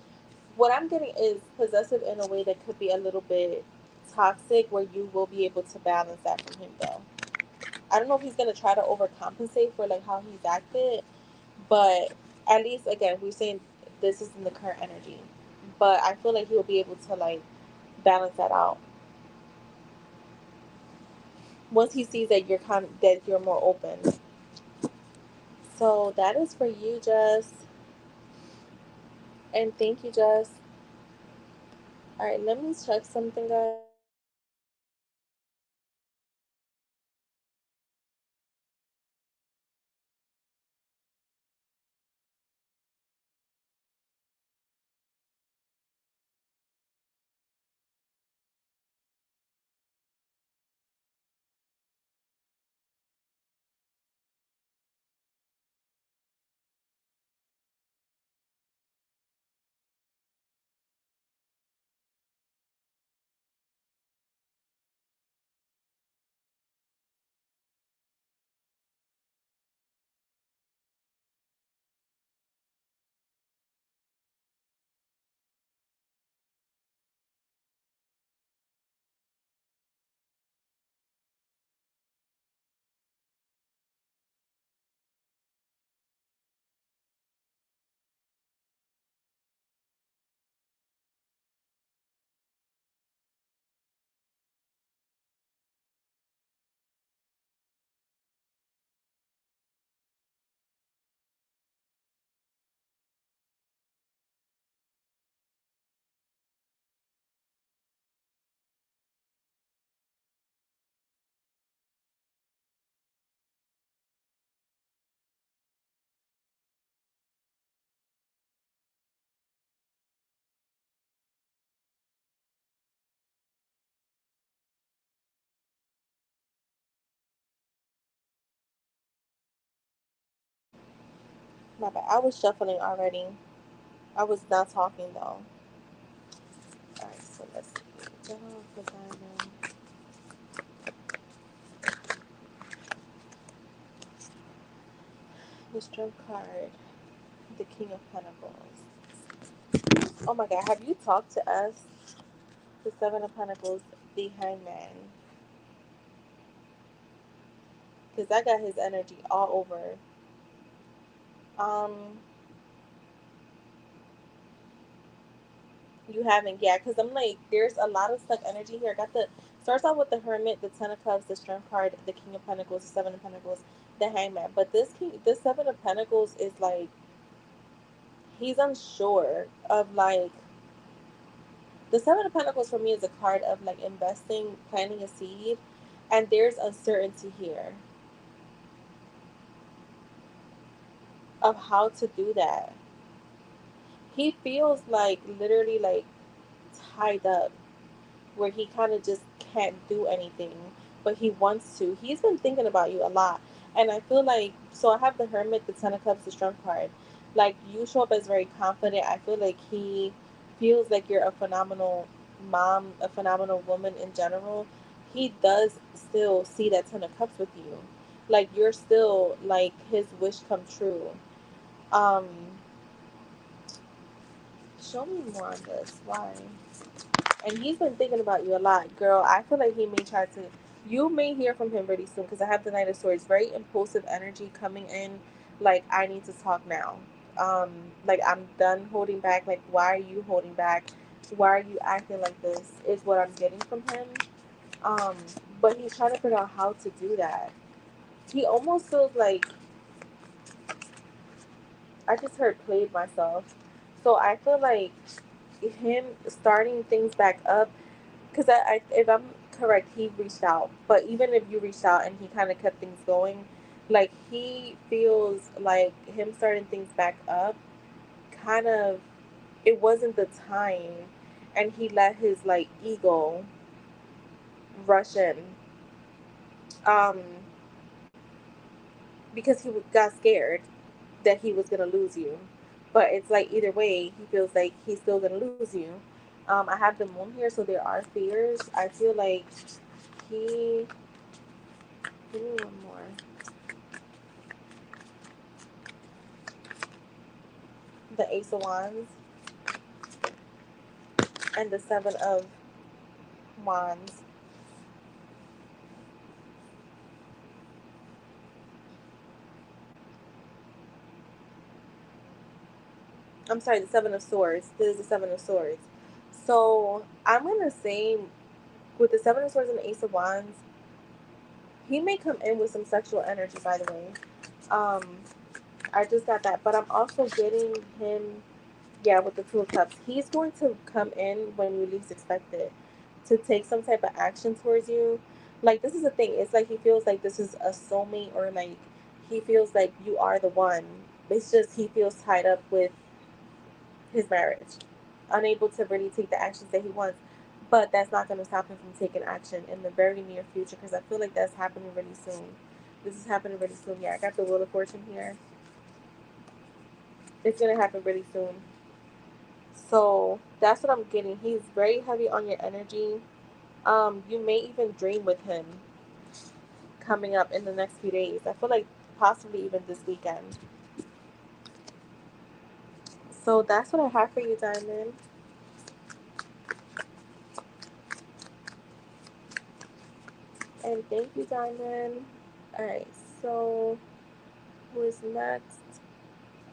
Speaker 1: What I'm getting is possessive in a way that could be a little bit toxic, where you will be able to balance that from him though. I don't know if he's gonna try to overcompensate for like how he's acted, but at least again we're saying this is in the current energy. But I feel like he'll be able to like balance that out once he sees that that you're more open. So that is for you, Jess, and thank you, Jess. All right, let me check something, guys. My bad. I was shuffling already. I was not talking though. All right, so let's see. General of the diamond, the strength card, the king of pentacles. Oh my god, have you talked to us? The seven of pentacles, the hangman. Because I got his energy all over. Um, you haven't, yeah, because I'm like, there's a lot of stuck energy here. I got the, starts out with the hermit, the ten of cups, the strength card, the king of pentacles, the seven of pentacles, the hangman. But this seven of pentacles is like, he's unsure of like, the seven of pentacles for me is a card of like investing, planting a seed, and there's uncertainty here of how to do that. he feels like literally like tied up, where he kind of just can't do anything, but he wants to. He's been thinking about you a lot. And I feel like, so I have the Hermit, the Ten of Cups, the Strength card. Like, you show up as very confident. I feel like he feels like you're a phenomenal mom, a phenomenal woman in general. He does still see that Ten of Cups with you. Like, you're still, like, his wish come true. Um, Show me more on this. Why? And he's been thinking about you a lot, girl. I feel like he may try to. You may hear from him really soon because I have the Knight of Swords. Very impulsive energy coming in. Like, I need to talk now. Like, I'm done holding back. Like, why are you holding back? Why are you acting like this? Is what I'm getting from him. Um, but he's trying to figure out how to do that. He almost feels like, I just heard played myself. So I feel like him starting things back up, because if I'm correct, he reached out. But even if you reached out and he kind of kept things going, like, he feels like him starting things back up, kind of, it wasn't the time, and he let his like ego rush in, um, because he got scared that he was gonna lose you. But it's like either way, he feels like he's still gonna lose you. I have the moon here, so there are fears. I feel like he. Give me one more. The Ace of Wands and the Seven of Wands. I'm sorry, the Seven of Swords. This is the Seven of Swords. So I'm gonna say, with the Seven of Swords and the Ace of Wands, he may come in with some sexual energy. By the way, um, I just got that, but I'm also getting him. Yeah, with the Two of Cups, he's going to come in when you least expect it, to take some type of action towards you. Like, this is the thing. It's like he feels like this is a soulmate, or like he feels like you are the one. It's just he feels tied up with his marriage, unable to really take the actions that he wants. But that's not going to stop him from taking action in the very near future, because I feel like that's happening really soon. This is happening really soon. Yeah, I got the Wheel of Fortune here. It's going to happen really soon. So that's what I'm getting. He's very heavy on your energy. You may even dream with him coming up in the next few days. I feel like possibly even this weekend. So that's what I have for you, Diamond. And thank you, Diamond. Alright, so who is next?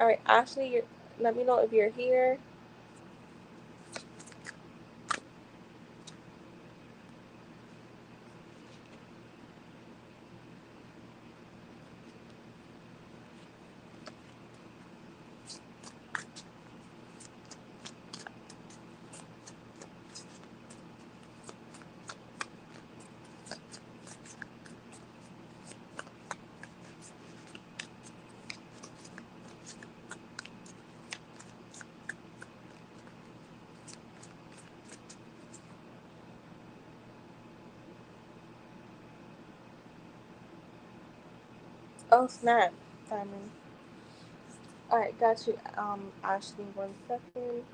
Speaker 1: Alright, Ashley, let me know if you're here. Oh, snap, Diamond. Alright, got you. Ashley, 1 second.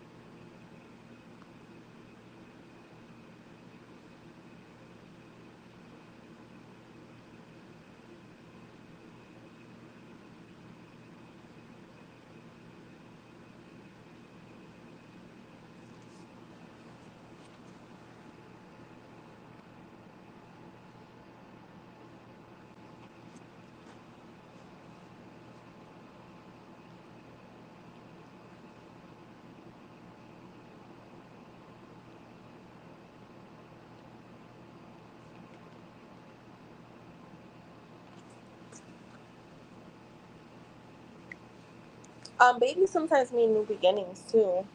Speaker 1: Babies sometimes mean new beginnings too.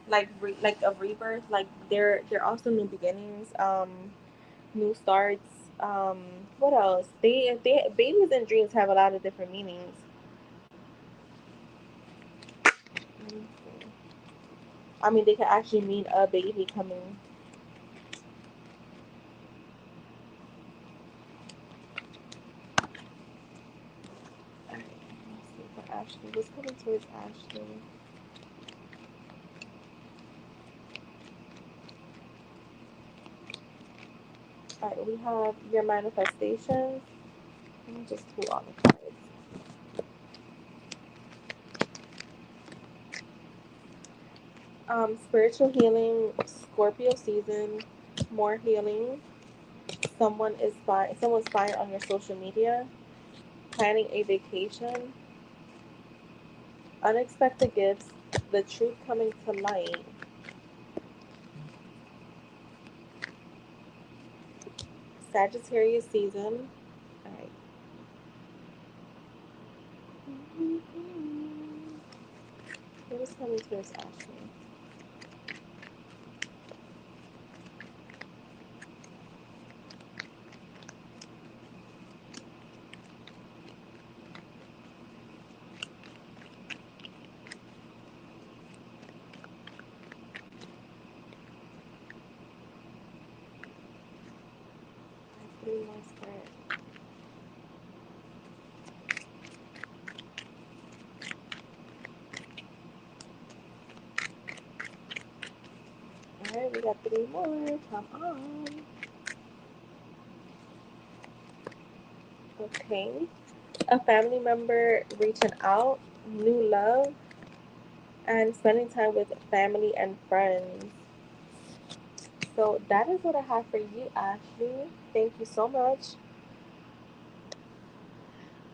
Speaker 1: Like a rebirth. Like, they're also new beginnings. New starts. Um, what else? They babies and dreams have a lot of different meanings. Let me see. I mean, they could actually mean a baby coming. Alright, let's see for Ashley. What's coming towards Ashley? Alright, we have your manifestations. Let me just pull all the cards. Spiritual healing, Scorpio season, more healing. Someone's spying on your social media, planning a vacation, unexpected gifts, the truth coming to light, Sagittarius season. All right. What is coming towards Ashley? Three more spirit. All right, we got three more. Come on. Okay. A family member reaching out, new love, and spending time with family and friends. So that is what I have for you, Ashley. Thank you so much.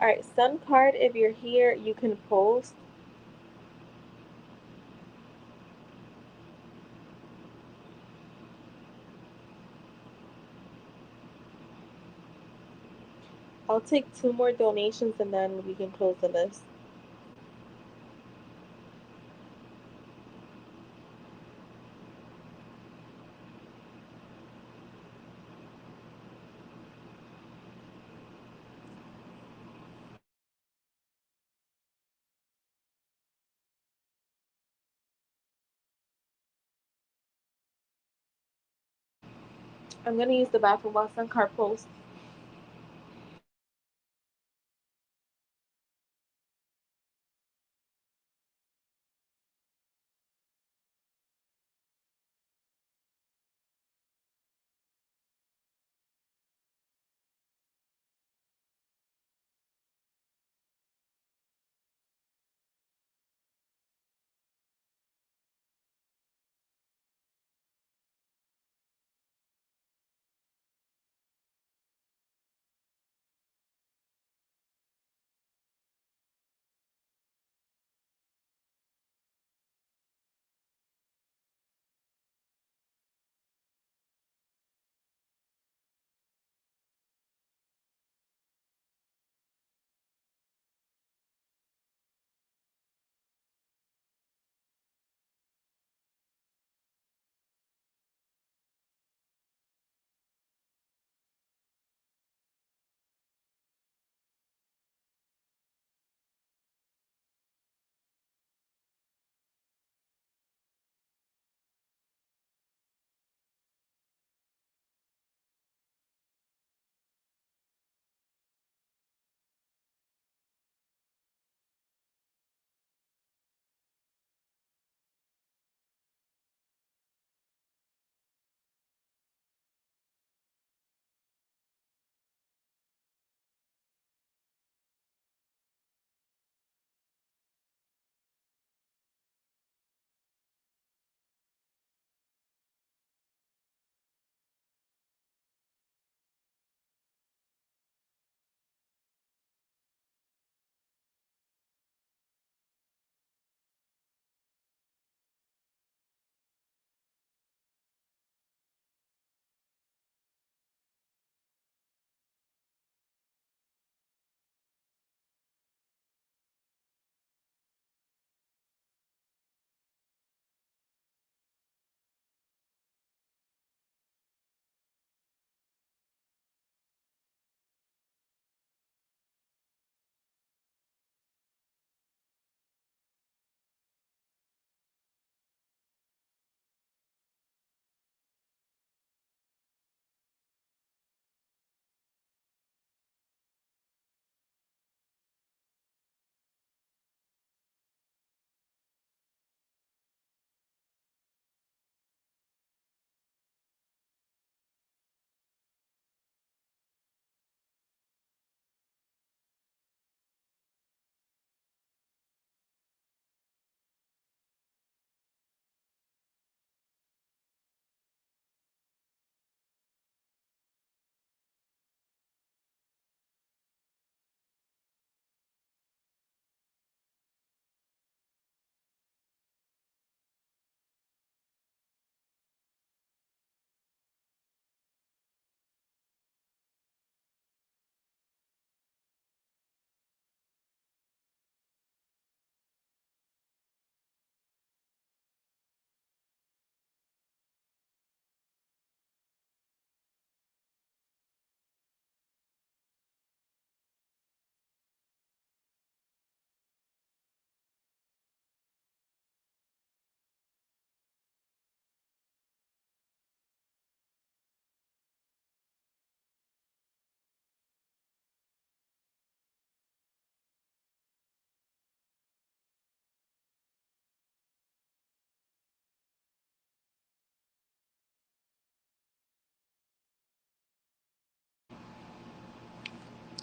Speaker 1: All right, Sun card, if you're here, you can post. I'll take two more donations and then we can close the list. I'm going to use the bathroom while Sun card posts.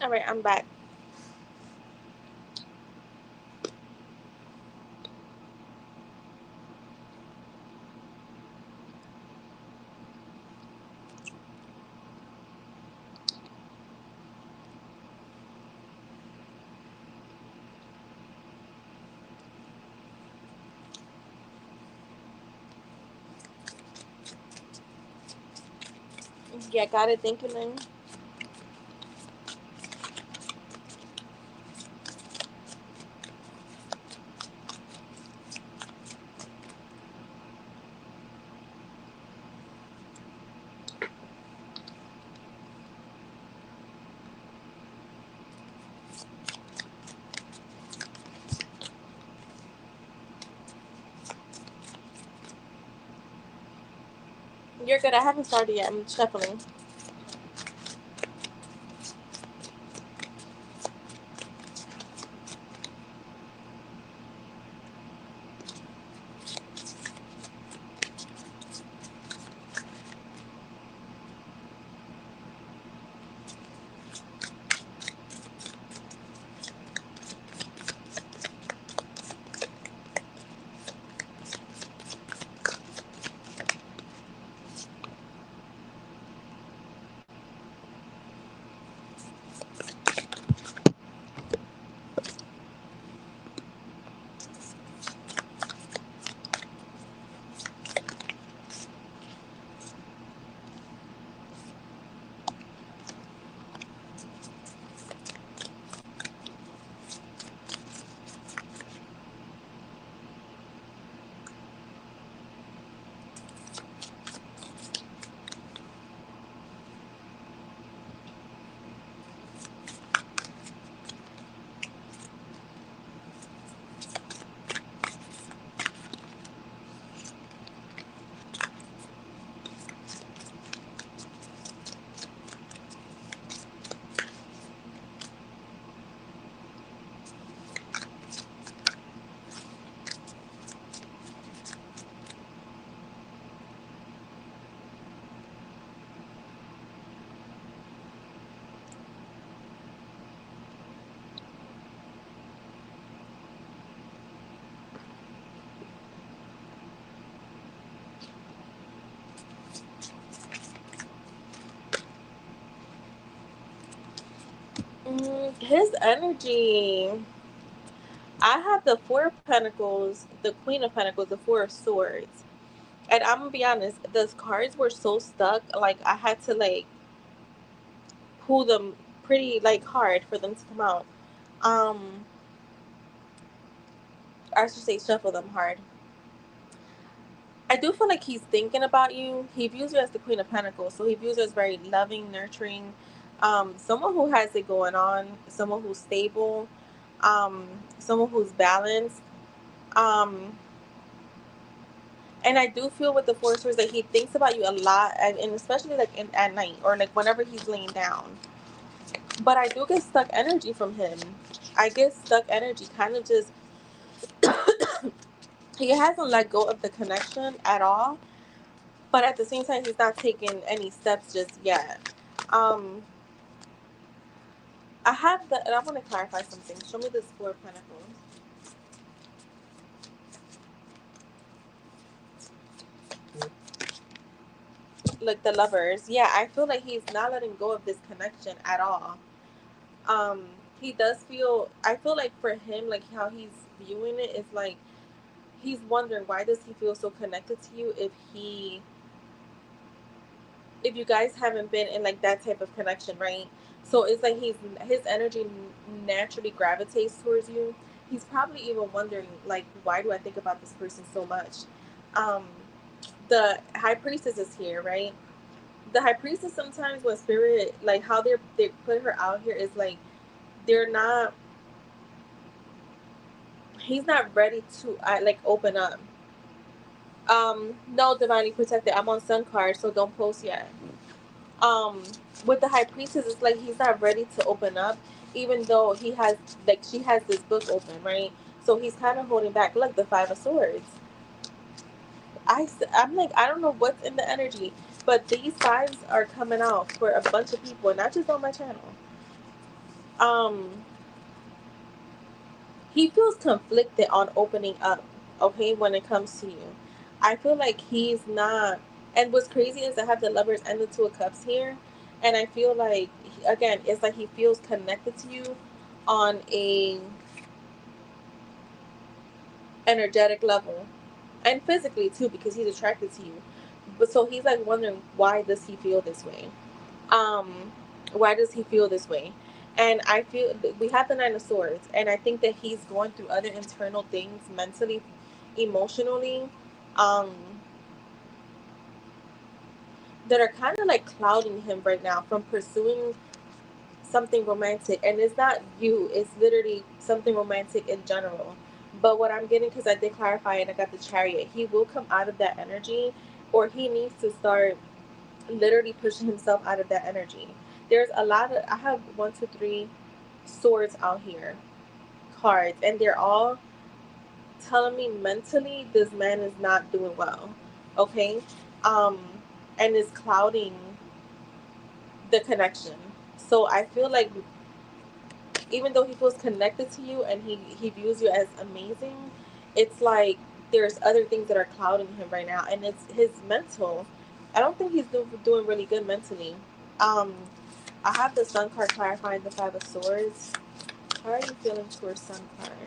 Speaker 1: All right, I'm back. Yeah, got it. Thank you, Lynn. You're good. I haven't started yet. I'm shuffling. His energy. I have the Four of Pentacles, the Queen of Pentacles, the Four of Swords. And I'm gonna be honest, the cards were so stuck, like I had to like pull them pretty like hard for them to come out. Um, I should say shuffle them hard. I do feel like he's thinking about you. He views you as the Queen of Pentacles, so he views you as very loving, nurturing, someone who has it going on, someone who's stable, um, someone who's balanced. Um, and I do feel with the Four of Swords that he thinks about you a lot, and especially like at night or like whenever he's laying down. But I do get stuck energy from him. I get stuck energy, kind of just he hasn't let go of the connection at all. But at the same time, he's not taking any steps just yet. Um, I have the, and I want to clarify something. Show me this Four of Pentacles, like the Lovers. Yeah, I feel like he's not letting go of this connection at all. Um, he does feel. I feel like for him, like how he's viewing it is like he's wondering why does he feel so connected to you if you guys haven't been in like that type of connection, right? So it's like his energy naturally gravitates towards you. He's probably even wondering like, why do I think about this person so much? Um, the High Priestess is here, right? The High Priestess sometimes when spirit like how they put her out here is like they're not. He's not ready to like open up. No, divinely protected. I'm on Sun card, so don't post yet. um with the High Priestess, it's like he's not ready to open up, even though he has like she has this book open, right? So he's kind of holding back. Look, the Five of Swords. I'm like, I don't know what's in the energy, but these fives are coming out for a bunch of people, not just on my channel. Um, he feels conflicted on opening up, okay, when it comes to you. I feel like he's not, and what's crazy is I have the lovers and the two of cups here, and I feel like, again, it's like he feels connected to you on a energetic level, and physically too, because he's attracted to you. But so he's like wondering, why does he feel this way? um why does he feel this way? And I feel we have the Nine of Swords, and I think that he's going through other internal things mentally, emotionally, um that are kind of like clouding him right now from pursuing something romantic. And it's not you, it's literally something romantic in general. But what I'm getting, because I did clarify and I got the Chariot, he will come out of that energy, or he needs to start literally pushing himself out of that energy. There's a lot of, I have one, two, three swords out here, cards, and they're all telling me mentally this man is not doing well. Okay? Um, and it's clouding the connection. So I feel like even though he feels connected to you and he views you as amazing, it's like there's other things that are clouding him right now, and it's his mental. I don't think he's doing really good mentally. Um, I have the Sun card clarifying the Five of Swords. How are you feeling towards Sun card?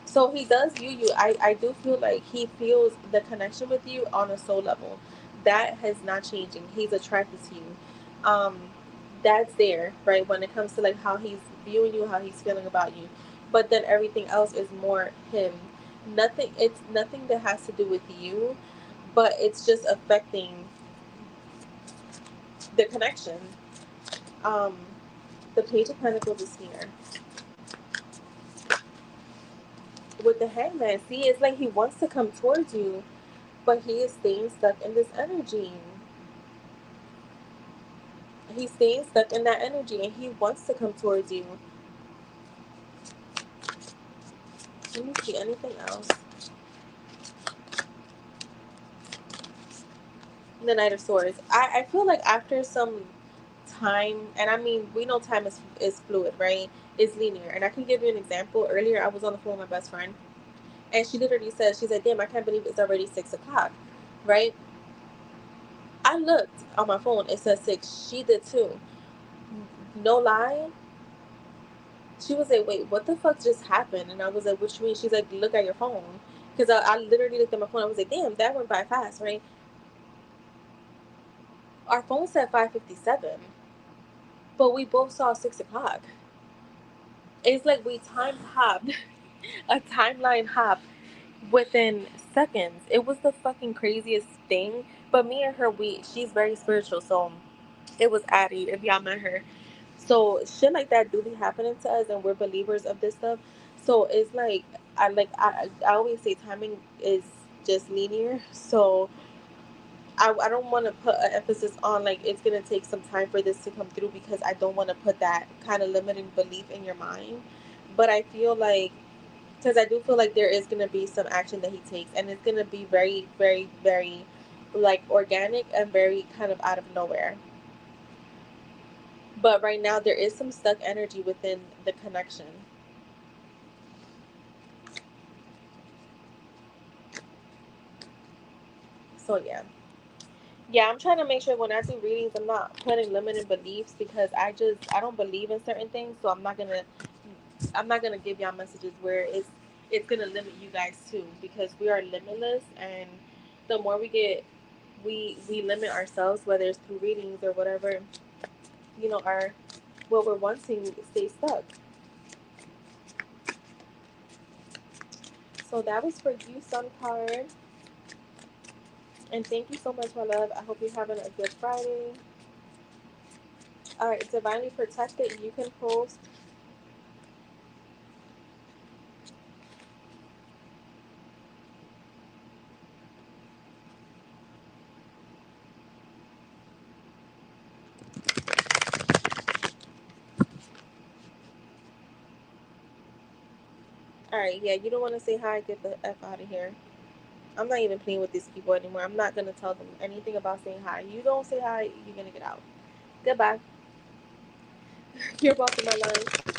Speaker 1: So he does view you. I do feel like he feels the connection with you on a soul level. That has not changing. He's attracted to you. Um, that's there, right? When it comes to like how he's viewing you, how he's feeling about you. But then everything else is more him. Nothing, it's nothing that has to do with you, but it's just affecting the connection. Um, the Page of Pentacles is here. With the Hangman, see, it's like he wants to come towards you, but he is staying stuck in this energy. He's staying stuck in that energy, and he wants to come towards you. Let me see anything else. The Knight of Swords. I feel like after some time, and I mean, we know time is fluid, right? It's linear. And I can give you an example. Earlier, I was on the phone with my best friend, and she literally said, she's like, damn, I can't believe it's already 6 o'clock, right? I looked on my phone, it said 6. She did too. No lie. She was like, wait, what the fuck just happened? And I was like, what you mean? She's like, look at your phone. Because I literally looked at my phone. I was like, damn, that went by fast, right? Our phone said 5:57, but we both saw 6 o'clock. It's like we time hopped, a timeline hop within seconds. It was the fucking craziest thing. But me and her, she's very spiritual, so it was Addie, if y'all met her. So shit like that do be happening to us, and we're believers of this stuff. So it's like I always say timing is just linear. So I don't want to put an emphasis on like it's gonna take some time for this to come through, because I don't want to put that kind of limiting belief in your mind. But I feel like, because I do feel like there is gonna be some action that he takes, and it's gonna be very, very, very like organic and very kind of out of nowhere. But right now there is some stuck energy within the connection. So yeah, I'm trying to make sure when I do readings, I'm not putting limited beliefs, because I don't believe in certain things. So I'm not gonna give y'all messages where it's gonna limit you guys too, because we are limitless, and the more we limit ourselves, whether it's through readings or whatever, our what we're wanting stays stuck. So that was for you, Sun card. And thank you so much, my love. I hope you're having a good Friday. All right, divinely protected. You can post. All right, yeah, you don't want to say hi. Get the f out of here. I'm not even playing with these people anymore. I'm not gonna tell them anything about saying hi. You don't say hi, you're gonna get out. Goodbye. You're welcome, my love.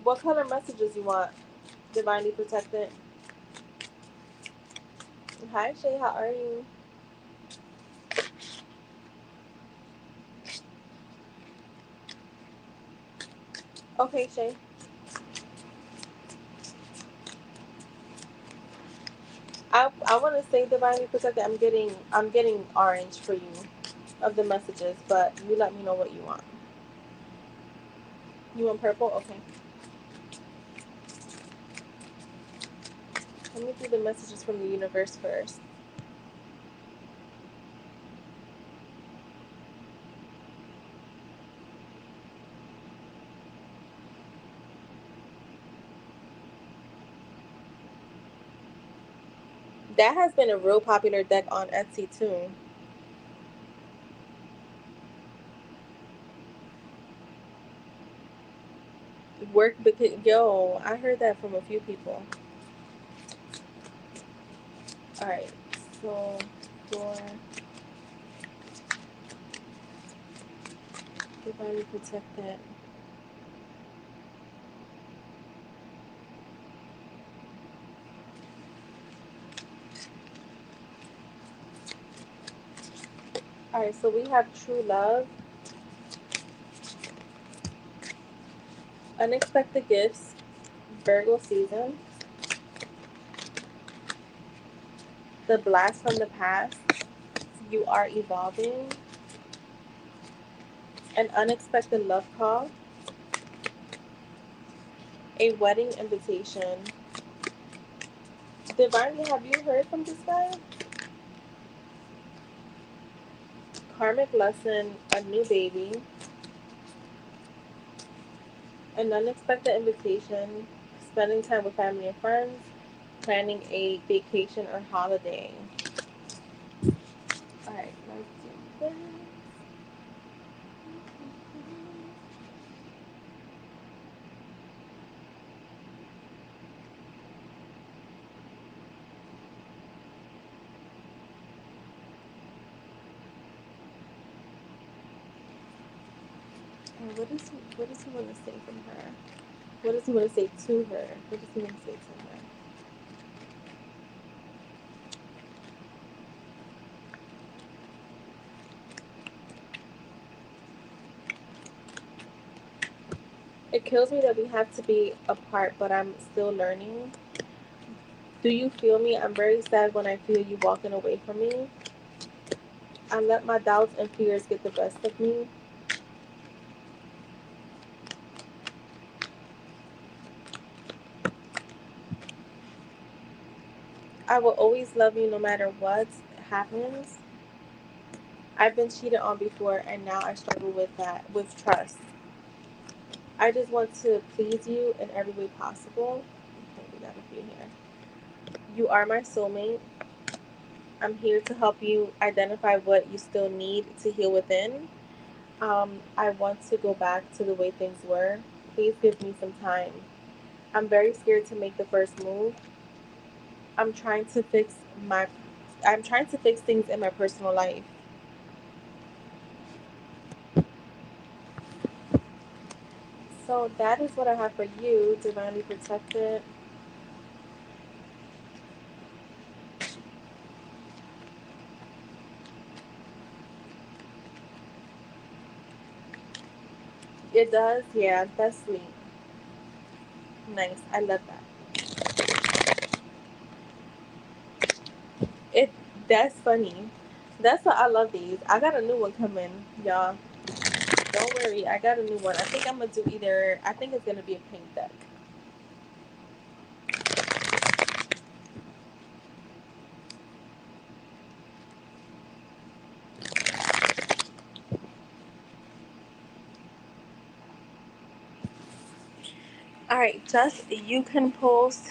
Speaker 1: What color messages you want? Divinely protected. Hi Shay, how are you? Okay, Shay. I want to say divinely protected. I'm getting orange for you of the messages, but you let me know what you want. You want purple? Okay. Let me do the messages from the universe first. That has been a real popular deck on Etsy too. Work because yo, I heard that from a few people. All right, so for divinely protected. All right, so we have true love, unexpected gifts, Virgo season, the blast from the past, you are evolving, an unexpected love call, a wedding invitation. Divinely, have you heard from this guy? Karmic lesson, a new baby, an unexpected invitation, spending time with family and friends, planning a vacation or holiday. All right, let's do this. What does he want to say from her? What does he want to say to her? What does he want to say to her? It kills me that we have to be apart, but I'm still learning. Do you feel me? I'm very sad when I feel you walking away from me. I let my doubts and fears get the best of me. I will always love you no matter what happens. I've been cheated on before and now I struggle with that, with trust. I just want to please you in every way possible. Okay, we got a few here. You are my soulmate. I'm here to help you identify what you still need to heal within. I want to go back to the way things were. Please give me some time. I'm very scared to make the first move. I'm trying to fix my I'm trying to fix things in my personal life. So that is what I have for you, divinely protected. It does, yeah, that's sweet. Nice. I love that. It that's funny. That's what I love these. I got a new one coming, y'all. Don't worry, I got a new one. I think I'm gonna do either I think it's gonna be a pink deck. Alright, just you can post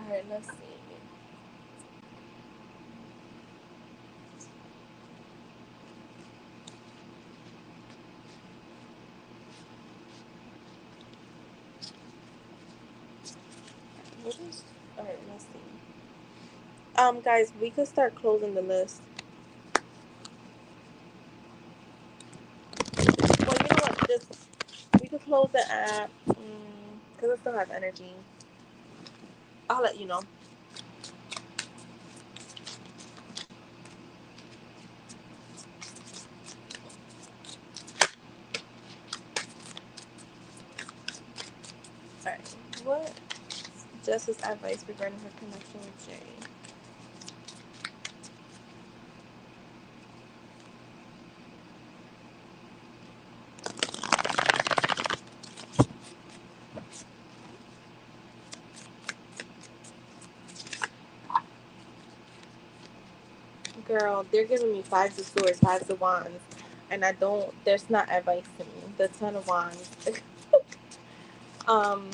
Speaker 1: All right, let's see. What is? All right, let's see. Guys, we could start closing the list. Well, you know what? Just we could close the app because I still have energy. I'll let you know. All right. What? Jess's advice regarding her connection with Jay. Girl, they're giving me fives of swords, fives of wands, and I don't. There's not advice to me. The ten of wands. um,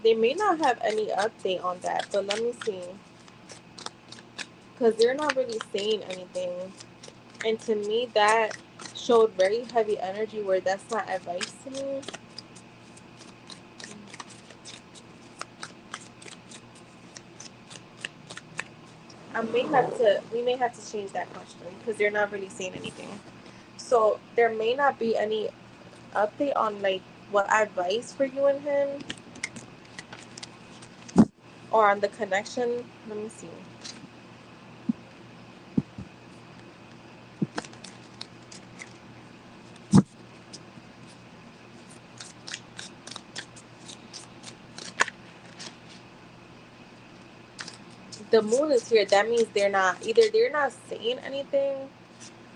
Speaker 1: they may not have any update on that, but let me see, because they're not really saying anything. And to me, that showed very heavy energy. Where that's not advice to me. I may have to. We may have to change that question because they're not really saying anything. So there may not be any update on like what advice for you and him or on the connection. Let me see. The moon is here. That means they're not saying anything.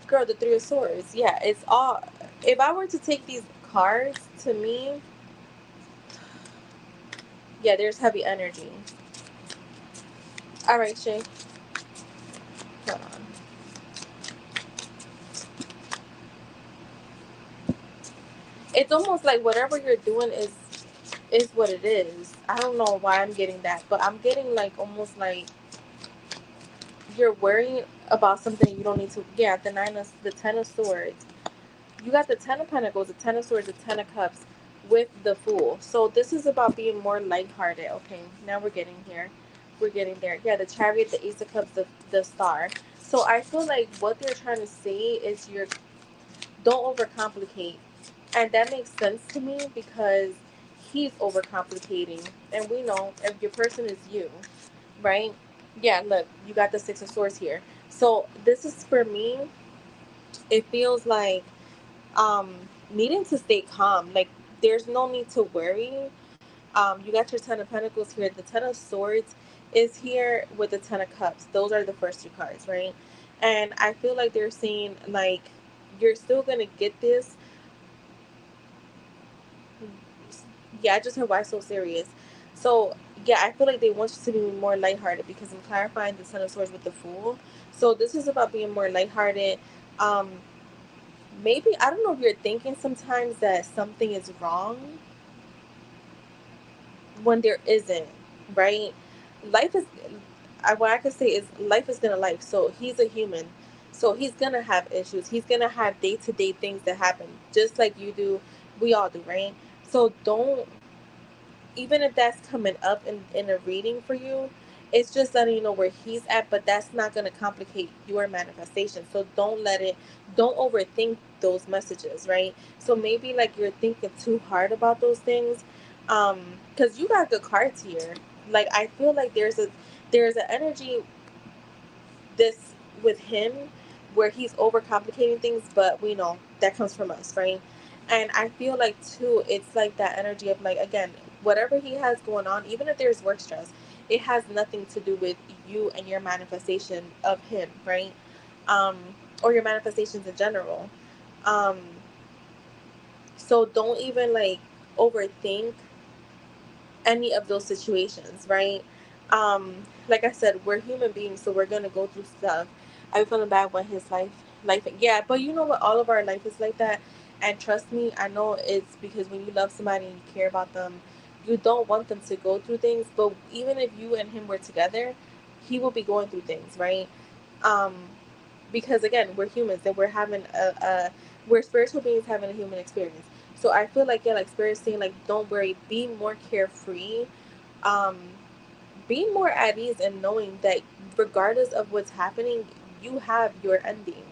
Speaker 1: Girl, the three of swords. Yeah, it's all. If I were to take these cards, to me, yeah, there's heavy energy. All right, Shay. Hold on. It's almost like whatever you're doing is what it is. I don't know why I'm getting that, but I'm getting like almost like you're worrying about something you don't need to. Yeah, the ten of swords. You got the ten of pentacles, the ten of swords, the ten of cups with the fool. So this is about being more lighthearted. Okay, now we're getting here. We're getting there. Yeah, the chariot, the ace of cups, the star. So I feel like what they're trying to say is you're don't overcomplicate. And that makes sense to me because he's overcomplicating. And we know if your person is you, right? Yeah, look, you got the six of swords here. So this is for me, it feels like um needing to stay calm. Like there's no need to worry. You got your ten of pentacles here. The ten of swords is here with the ten of cups. Those are the first two cards, right? And I feel like they're saying like you're still gonna get this. Yeah, I just heard why so serious. So yeah, I feel like they want you to be more lighthearted because I'm clarifying the ten of swords with the fool. So this is about being more lighthearted. Um, maybe I don't know if you're thinking sometimes that something is wrong when there isn't, right? Life is, what I could say is life is gonna life. So he's a human, so he's gonna have issues. He's gonna have day to day things that happen, just like you do. We all do, right? So don't, even if that's coming up in a reading for you, it's just letting you know where he's at, but that's not going to complicate your manifestation. So don't overthink those messages, right? So maybe like you're thinking too hard about those things, because you got good cards here. Like I feel like there's an energy this with him where he's overcomplicating things, but we know that comes from us, right? And I feel like too, it's like that energy of like again, whatever he has going on, even if there's work stress, it has nothing to do with you and your manifestation of him, right? Um, or your manifestations in general. Um, so don't even like overthink any of those situations, right? Like I said, we're human beings, so we're gonna go through stuff. I'm feeling bad when his life, yeah, but you know what? All of our life is like that, and trust me, I know it's because when you love somebody and you care about them, You don't want them to go through things, but even if you and him were together, he will be going through things, right? Um, because again, we're humans and we're having we're spiritual beings having a human experience. So I feel like, yeah, like Spirit saying, like, don't worry, be more carefree, um, be more at ease, and knowing that regardless of what's happening, you have your ending,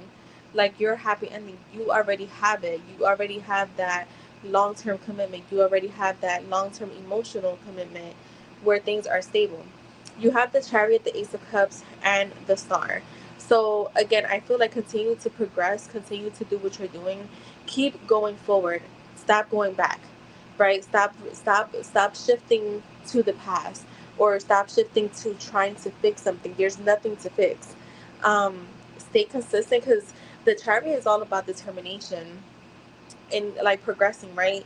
Speaker 1: like your happy ending. You already have it. You already have that long term commitment. You already have that long term emotional commitment where things are stable. You have the Chariot, the Ace of Cups, and the Star. So again, I feel like continue to progress, continue to do what you're doing, keep going forward, stop going back, right? Stop shifting to the past, or stop shifting to trying to fix something. There's nothing to fix. Stay consistent, because the Chariot is all about determination and like progressing, right?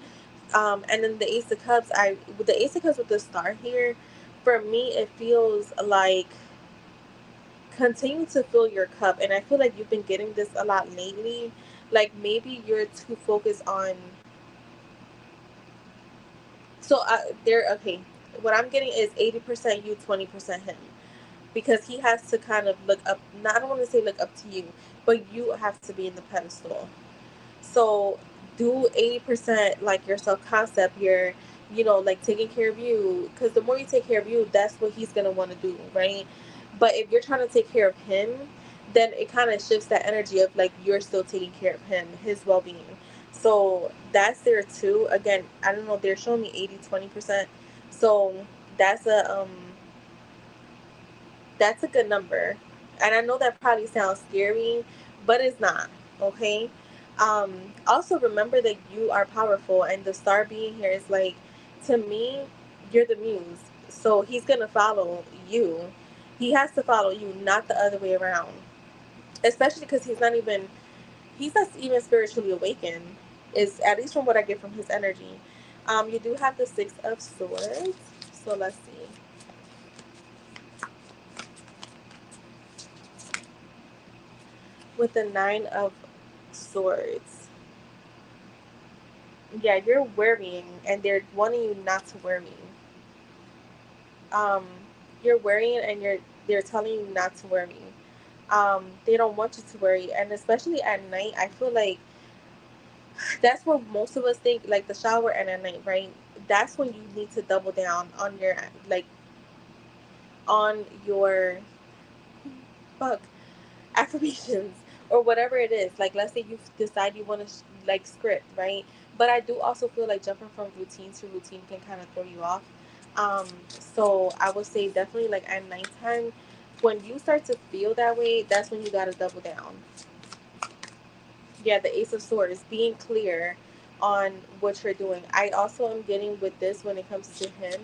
Speaker 1: And then the Ace of Cups, I with the Ace of Cups with the Star here, for me it feels like continue to fill your cup. And I feel like you've been getting this a lot lately. Like maybe you're too focused on. So there, okay. What I'm getting is 80% you, 20% him, because he has to kind of look up. Not, I don't want to say look up to you, but you have to be in the pedestal. So do 80% like your self concept, your, like taking care of you. Because the more you take care of you, that's what he's going to want to do, right? But if you're trying to take care of him, then it kind of shifts that energy of like you're still taking care of him, his well being. So that's there too. Again, I don't know, they're showing me 80-20%. So that's a good number. And I know that probably sounds scary, but it's not. Okay. Also remember that you are powerful, and the Star being here is like, to me, you're the muse. So he's gonna follow you. He has to follow you, not the other way around. Especially because he's not even spiritually awakened. Is at least from what I get from his energy. You do have the Six of Swords. So let's see. With the Nine of Swords, yeah, you're worrying, and they're wanting you not to worry. Um, you're worrying, and they're telling you not to worry. They don't want you to worry, and especially at night, I feel like that's what most of us think, like the shower and at night, right? That's when you need to double down on your, like, on your fuck affirmations, or whatever it is. Like, let's say you decide you want to like script, right? But I do also feel like jumping from routine to routine can kind of throw you off. So I would say definitely like at nighttime, when you start to feel that way, that's when you got to double down. Yeah, the Ace of Swords, being clear on what you're doing. I also am getting with this when it comes to him.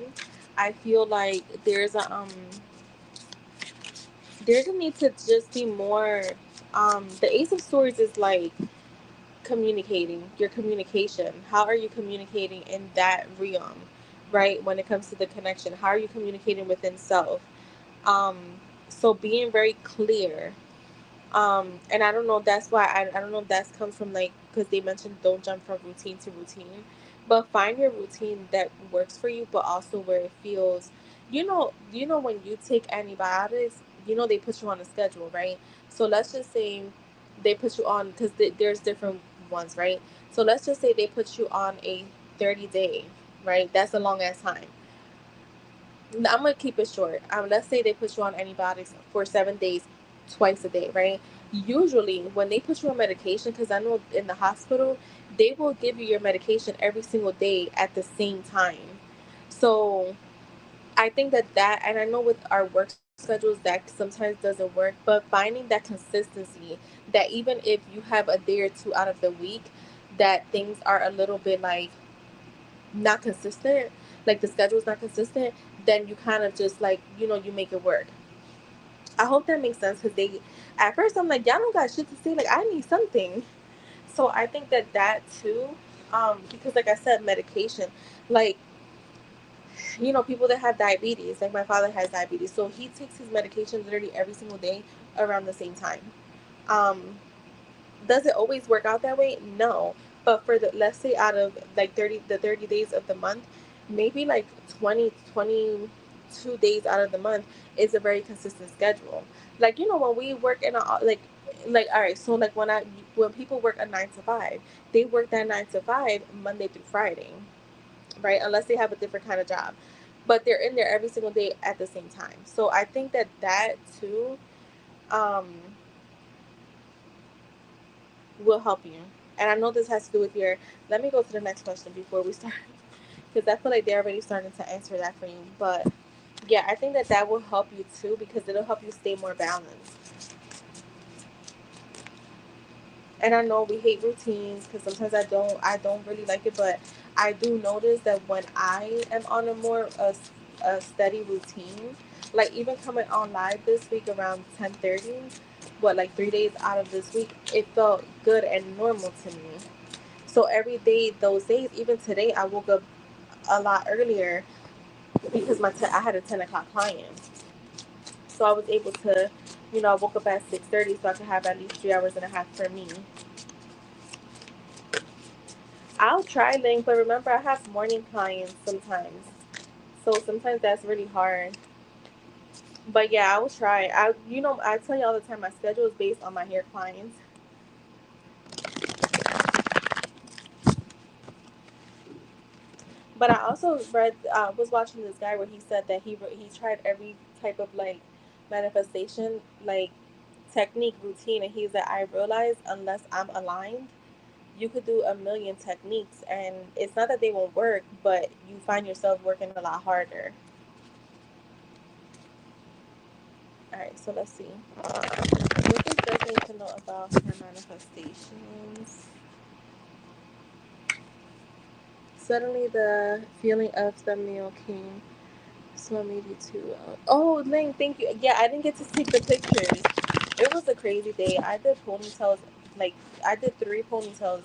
Speaker 1: I feel like there's a need to just be more. The Ace of Swords is like communicating, your communication. How are you communicating in that realm, right? When it comes to the connection, how are you communicating within self? Um, so being very clear. And I don't know, that's why I don't know if that's comes from like, because they mentioned don't jump from routine to routine, but find your routine that works for you, but also where it feels, when you take antibiotics, they put you on a schedule, right? So let's just say they put you on, because there's different ones, right? So let's just say they put you on a 30-day, right? That's a long ass time. I'm gonna keep it short. Let's say they put you on antibiotics for 7 days, twice a day, right? Usually, when they put you on medication, because I know in the hospital they will give you your medication every single day at the same time. So I think and I know with our work schedules that sometimes doesn't work, but finding that consistency, that even if you have a day or two out of the week, that things are a little bit like not consistent, like the schedule's not consistent, then you kind of just like, you make it work. I hope that makes sense, because at first I'm like, y'all don't got shit to say, like I need something. So I think that too, because like I said, medication, like, people that have diabetes, like my father has diabetes, so he takes his medication literally every single day around the same time. Um, does it always work out that way? No. But for the, let's say out of like 30 days of the month, maybe like 22 days out of the month is a very consistent schedule. Like, when we work in a, all right, so like when people work a 9 to 5, they work that 9 to 5 Monday through Friday, right? Unless they have a different kind of job, but they're in there every single day at the same time. So I think that too, um, will help you. And I know this has to do with your. Let me go to the next question before we start, because I feel like they're already starting to answer that for you. But yeah, I think that will help you too, because it'll help you stay more balanced. And I know we hate routines, because sometimes I don't really like it, but I do notice that when I am on a steady routine, like even coming on live this week around 10:30, like 3 days out of this week, it felt good and normal to me. So every day, those days, even today, I woke up a lot earlier because I had a 10 o'clock client. So I was able to, I woke up at 6:30 so I could have at least 3 hours and a half for me. I'll try Link, but remember I have morning clients sometimes. So sometimes that's really hard. But yeah, I will try. I tell you all the time, my schedule is based on my hair clients. But I also was watching this guy where he said that he tried every type of like manifestation like technique routine, and he's that I realized unless I'm aligned, you could do a million techniques, and it's not that they won't work, but you find yourself working a lot harder. All right, so let's see. What does Beth need to know about her manifestations? Suddenly, the feeling of the meal came. So maybe two. Oh, Ling, thank you. Yeah, I didn't get to take the pictures. It was a crazy day. I did ponytails, like I did 3 ponytails,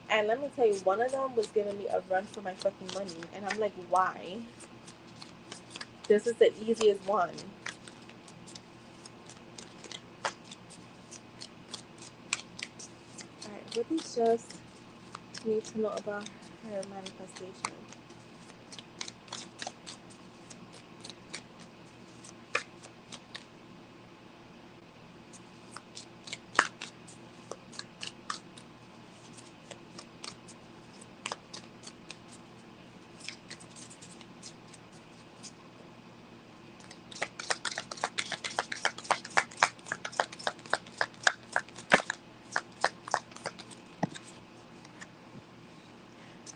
Speaker 1: and let me tell you, one of them was giving me a run for my fucking money, and I'm like, why? This is the easiest one. All right, what is just need to know about her manifestation?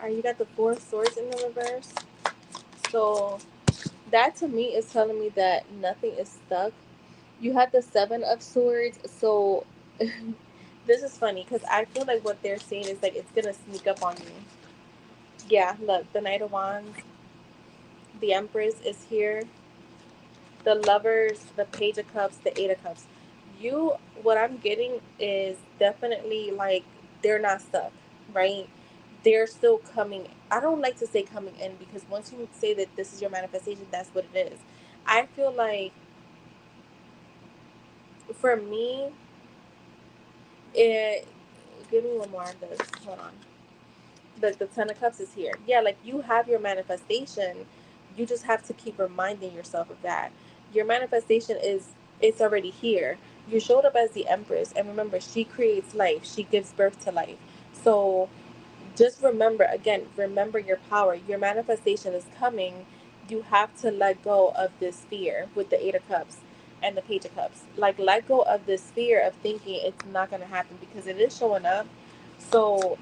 Speaker 1: All right, you got the 4 of Swords in the reverse. So that to me is telling me that nothing is stuck. You had the 7 of Swords, so this is funny because I feel like what they're saying is like it's gonna sneak up on you. Yeah, look, the Knight of Wands, the Empress is here, the Lovers, the Page of Cups, the 8 of Cups. What I'm getting is definitely like they're not stuck, right? They're still coming. I don't like to say coming in, because once you say that this is your manifestation, that's what it is. I feel like for me, it. Give me one more of this. Hold on. The 10 of Cups is here. Yeah, like you have your manifestation. You just have to keep reminding yourself of that. Your manifestation is it's already here. You showed up as the Empress, and remember, she creates life. She gives birth to life. So just remember your power. Your manifestation is coming. You have to let go of this fear with the 8 of Cups and the Page of Cups. Like, let go of this fear of thinking it's not going to happen, because it is showing up. So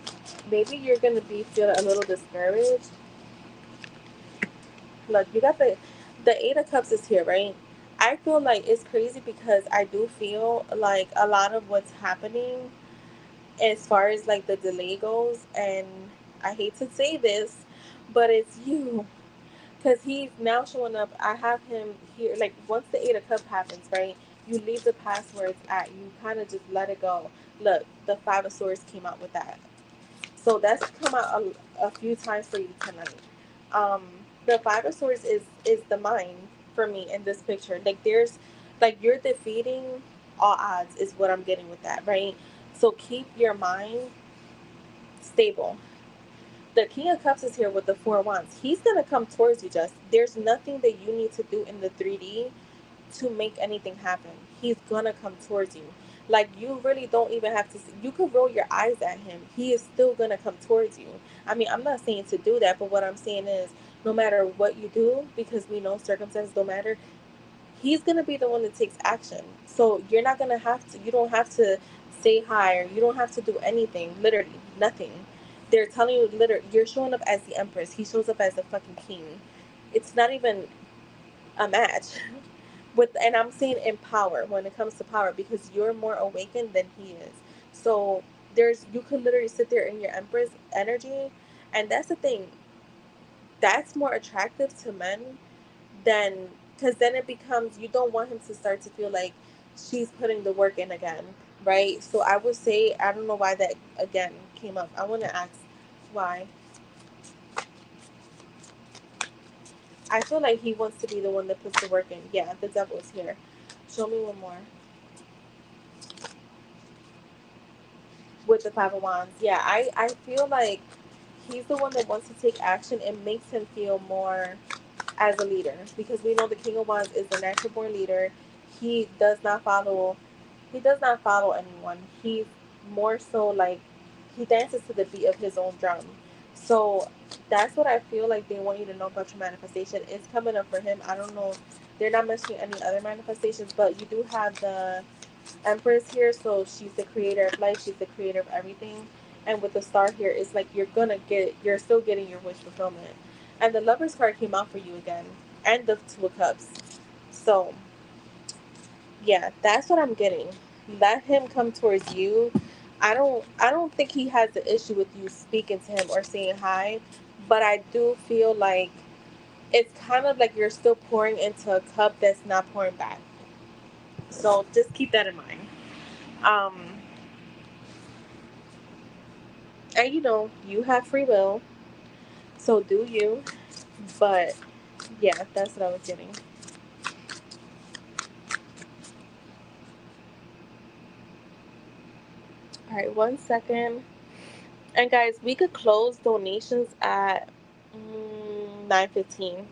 Speaker 1: maybe you're going to be feeling a little discouraged. Look, you got the 8 of Cups is here, right? I feel like it's crazy, because I do feel like a lot of what's happening as far as like the delay goes, and I hate to say this, but it's you, because he's now showing up. I have him here. Like, once the 8 of Cups happens, right? You leave the past where it's at. You kind of just let it go. Look, the 5 of Swords came out with that. So that's come out a few times for you tonight. Um, the 5 of Swords is the mind for me in this picture. Like, there's like you're defeating all odds is what I'm getting with that, right? So keep your mind stable. The King of Cups is here with the Four Wands. He's gonna come towards you. Just there's nothing that you need to do in the 3D to make anything happen. He's gonna come towards you. Like you really don't even have to. You could roll your eyes at him. He is still gonna come towards you. I mean, I'm not saying to do that, but what I'm saying is, no matter what you do, because we know circumstances don't matter, he's gonna be the one that takes action. So you're not gonna have to. You don't have to say hi, or you don't have to do anything. Literally nothing. They're telling you, literally, you're showing up as the Empress. He shows up as the fucking king. It's not even a match. With, and I'm seeing in power, when it comes to power, because you're more awakened than he is. So there's, you could literally sit there in your Empress energy, and that's the thing. That's more attractive to men than, because then it becomes, you don't want him to start to feel like she's putting the work in again, right? So I would say, I don't know why that again came up. I want to ask why. I feel like he wants to be the one that puts the work in. Yeah, the devil is here. Show me one more. With the Five of Wands. Yeah, I feel like he's the one that wants to take action. It makes him feel more as a leader, because we know the King of Wands is the natural born leader. He does not follow, he does not follow anyone. He's more so like, he dances to the beat of his own drum. So that's what I feel like they want you to know about your manifestation. It's coming up for him. I don't know. They're not mentioning any other manifestations, but you do have the Empress here, so she's the creator of life. She's the creator of everything. And with the star here, it's like you're still getting your wish fulfillment. And the Lovers card came out for you again, and the Two of Cups. So yeah, that's what I'm getting. Let him come towards you. I don't think he has an issue with you speaking to him or saying hi, but I do feel like it's kind of like you're still pouring into a cup that's not pouring back. So just keep that in mind. Um, and you have free will, so do you. But yeah, that's what I was getting. All right, 1 second. And guys, we could close donations at 9:15.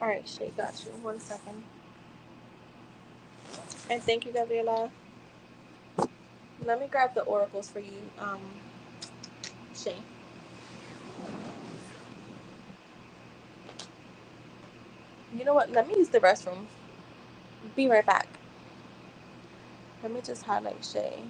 Speaker 1: All right, Shay, got you. 1 second. And thank you, Gabriela. Let me grab the oracles for you, Shay. You know what? Let me use the restroom. Be right back. Let me just highlight Shay.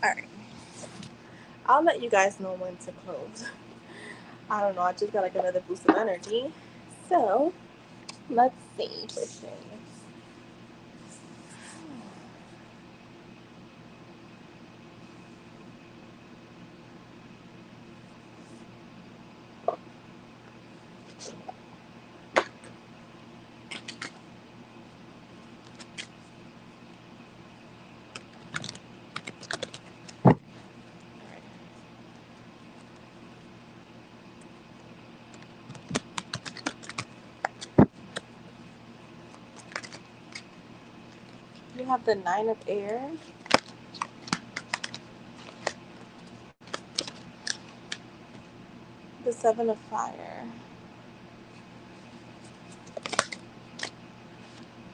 Speaker 1: All right, I'll let you guys know when to close. I don't know. I just got like another boost of energy. So let's see for sure. You have the Nine of Air, the Seven of Fire,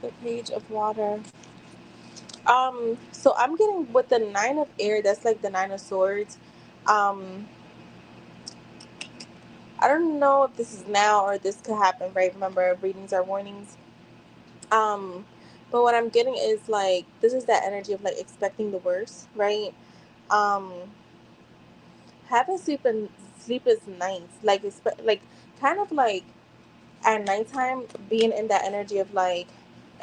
Speaker 1: the Page of Water. So I'm getting with the Nine of Air, that's like the Nine of Swords. Um, I don't know if this is now or this could happen, right? Remember, readings are warnings. Um, but what I'm getting is like this is that energy of like expecting the worst, right? Um, having sleepless nights, like like kind of like at nighttime being in that energy of like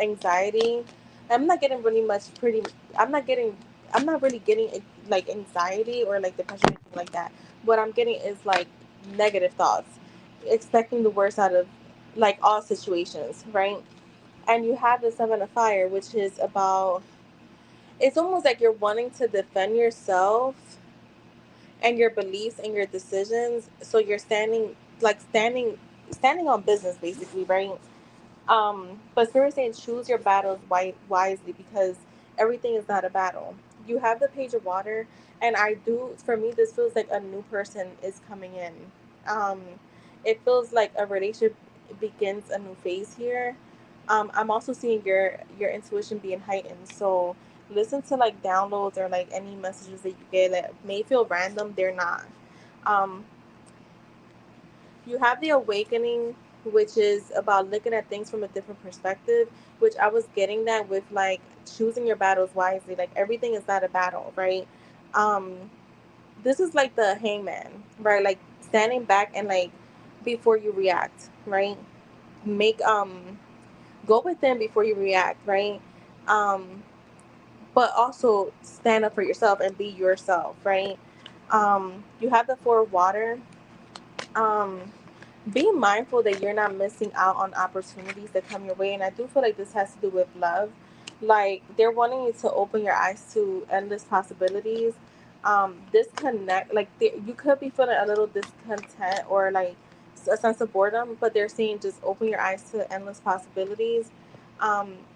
Speaker 1: anxiety. I'm not getting really much pretty. I'm not getting. I'm not really getting like anxiety or like depression or anything like that. What I'm getting is like negative thoughts, expecting the worst out of like all situations, right? And you have the Seven of Fire, which is about. It's almost like you're wanting to defend yourself and your beliefs and your decisions. So you're standing on business, basically, right? But Spirit saying choose your battles wisely because everything is not a battle. You have the Page of Water, and I do. For me, this feels like a new person is coming in. Um, it feels like a relationship begins a new phase here. I'm also seeing your intuition being heightened. So listen to like downloads or like any messages that you get that may feel random. They're not. Um, you have the awakening, which is about looking at things from a different perspective, which I was getting that with like choosing your battles wisely. Like everything is not a battle, right? Um, this is like the hangman, right? Like standing back and like before you react, right? Make go within before you react, right? Um, but also stand up for yourself and be yourself, right? You have the Four of Water. Um, be mindful that you're not missing out on opportunities that come your way. And I do feel like this has to do with love. Like they're wanting you to open your eyes to endless possibilities. Disconnect, like you could be feeling a little discontent or like a sense of boredom, but they're saying just open your eyes to endless possibilities.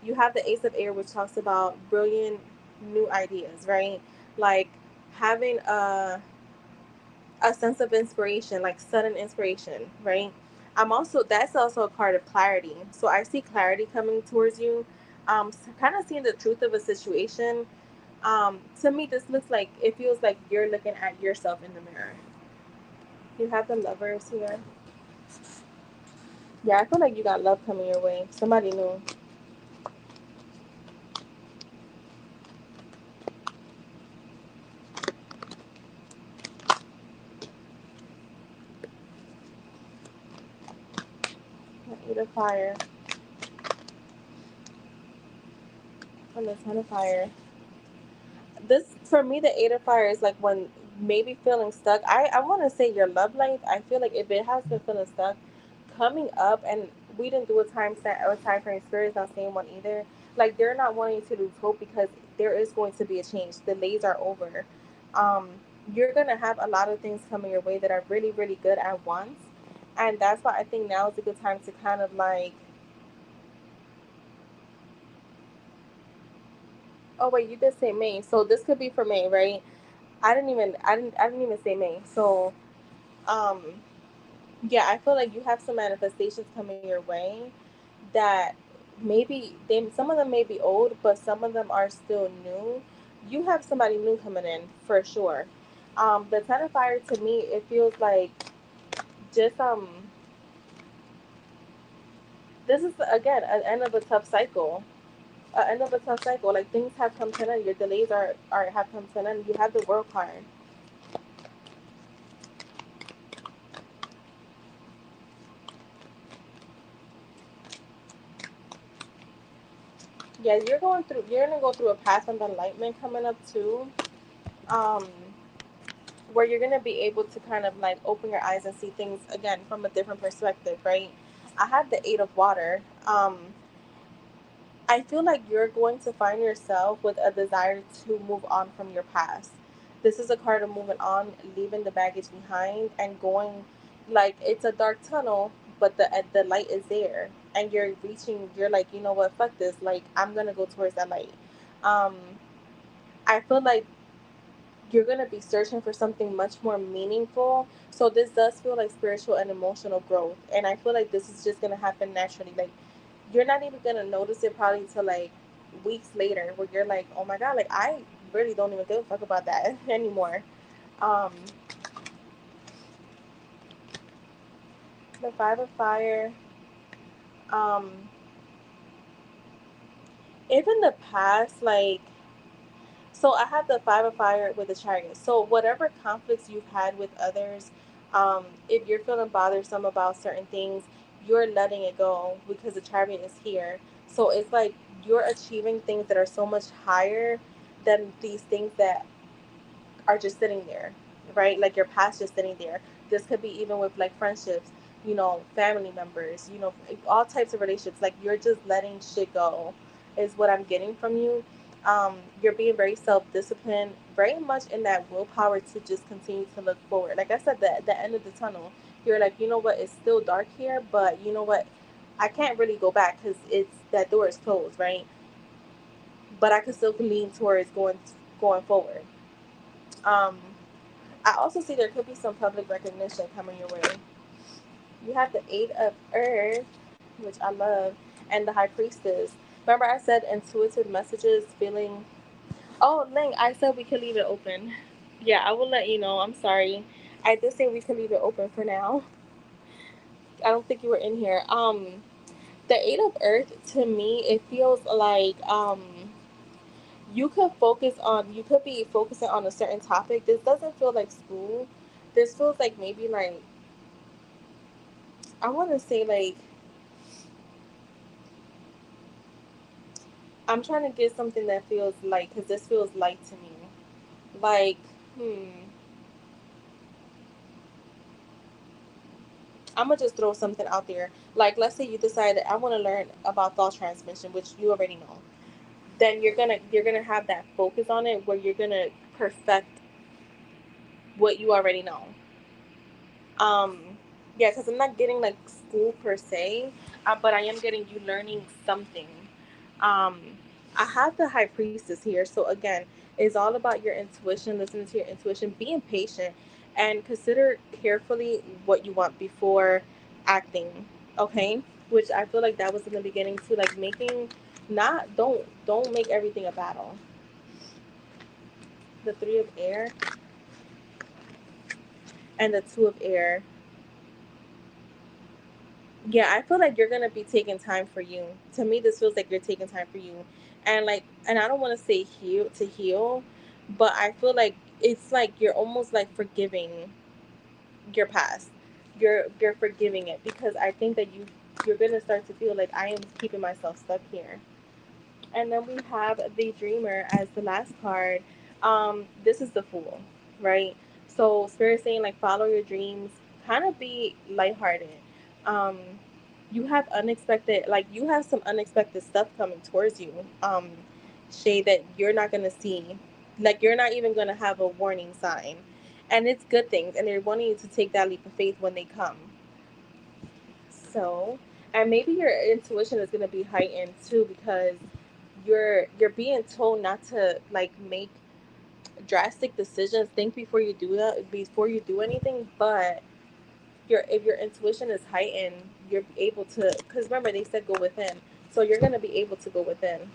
Speaker 1: You have the Ace of Air, which talks about brilliant new ideas, right? Like having a sense of inspiration, like sudden inspiration, right? I'm also that's also a card of clarity. So I see clarity coming towards you. Kind of seeing the truth of a situation. To me, this looks like it feels like you're looking at yourself in the mirror. You have the Lovers here. Yeah, I feel like you got love coming your way. Somebody new. The Eight of Fire and the Ten of Fire. This for me, the Eight of Fire is like when maybe feeling stuck. I want to say your love life. I feel like if it has been feeling stuck, coming up, and we didn't do a time set or a time frame. Spirit is not saying one either. Like they're not wanting to lose hope because there is going to be a change. The days are over. Um, you're gonna have a lot of things coming your way that are really really good at once, and that's why I think now is a good time to kind of like. Oh wait, you did say May, so this could be for May, right? I didn't even say May. So um yeah, I feel like you have some manifestations coming your way that maybe they some of them may be old, but some of them are still new. You have somebody new coming in for sure. The Ten of Fire to me, it feels like just this is again an end of a tough cycle. End of a tough cycle. Like things have come to an end. Your delays are have come to an end. You have the world card. Yeah, you're going through. You're gonna go through a path of enlightenment coming up too. Um, where you're gonna be able to kind of like open your eyes and see things again from a different perspective, right? I had the Eight of Water. I feel like you're going to find yourself with a desire to move on from your past. This is a card of moving on, leaving the baggage behind, and going like it's a dark tunnel, but the light is there, and you're reaching. You're like, you know what, fuck this. Like I'm gonna go towards that light. Um, I feel like you're going to be searching for something much more meaningful. So this does feel like spiritual and emotional growth. And I feel like this is just going to happen naturally. Like you're not even going to notice it probably till like weeks later where you're like, oh my God, like I really don't even give a fuck about that anymore. Um, the Five of Fire, um, even the past, like, so I have the Five of Fire with the Chariot. So whatever conflicts you've had with others, if you're feeling bothersome about certain things, you're letting it go because the Chariot is here. So it's like you're achieving things that are so much higher than these things that are just sitting there, right? Like your past just sitting there. This could be even with like friendships, family members, all types of relationships. Like you're just letting shit go, is what I'm getting from you. You're being very self disciplined, very much in that willpower to just continue to look forward. Like I said, the end of the tunnel, you're like, you know what, it's still dark here, but you know what, I can't really go back because it's that door is closed, right? But I can still lean towards going forward. Um, I also see there could be some public recognition coming your way. You have the Eight of Earth, which I love, and the High Priestess. Remember, I said intuitive messages, feeling. Oh, Ling, I said we could leave it open. Yeah, I will let you know. I'm sorry. I did say we could leave it open for now. I don't think you were in here. The Eight of Earth to me, it feels like you could be focusing on a certain topic. This doesn't feel like school. This feels like maybe like I want to say like I'm trying to get something that feels light because this feels light to me. Like, I'm gonna just throw something out there. Like, let's say you decided I want to learn about thought transmission, which you already know. Then you're gonna have that focus on it where you're gonna perfect what you already know. Um, yeah, because I'm not getting like school per se, but I am getting you learning something. Um, I have the High Priestess here, so again, it's all about your intuition. Listening to your intuition, being patient, and consider carefully what you want before acting. Okay, which I feel like that was in the beginning too, like making not don't make everything a battle. The Three of Air and the Two of Air. Yeah, I feel like you're gonna be taking time for you. To me, this feels like you're taking time for you, and I don't want to say heal, but I feel like it's like you're almost like forgiving your past. You're forgiving it because I think that you're gonna start to feel like I am keeping myself stuck here. And then we have the Dreamer as the last card. This is the Fool, right? So Spirit saying like follow your dreams, kind of be lighthearted. Um, you have you have some unexpected stuff coming towards you. Shay, that you're not gonna see, like you're not even gonna have a warning sign, and it's good things, and they're wanting you to take that leap of faith when they come. So, and maybe your intuition is gonna be heightened too because you're being told not to like make drastic decisions. Think before you do that, before you do anything. But if your intuition is heightened, you're able to. Because remember, they said go within, so you're gonna be able to go within.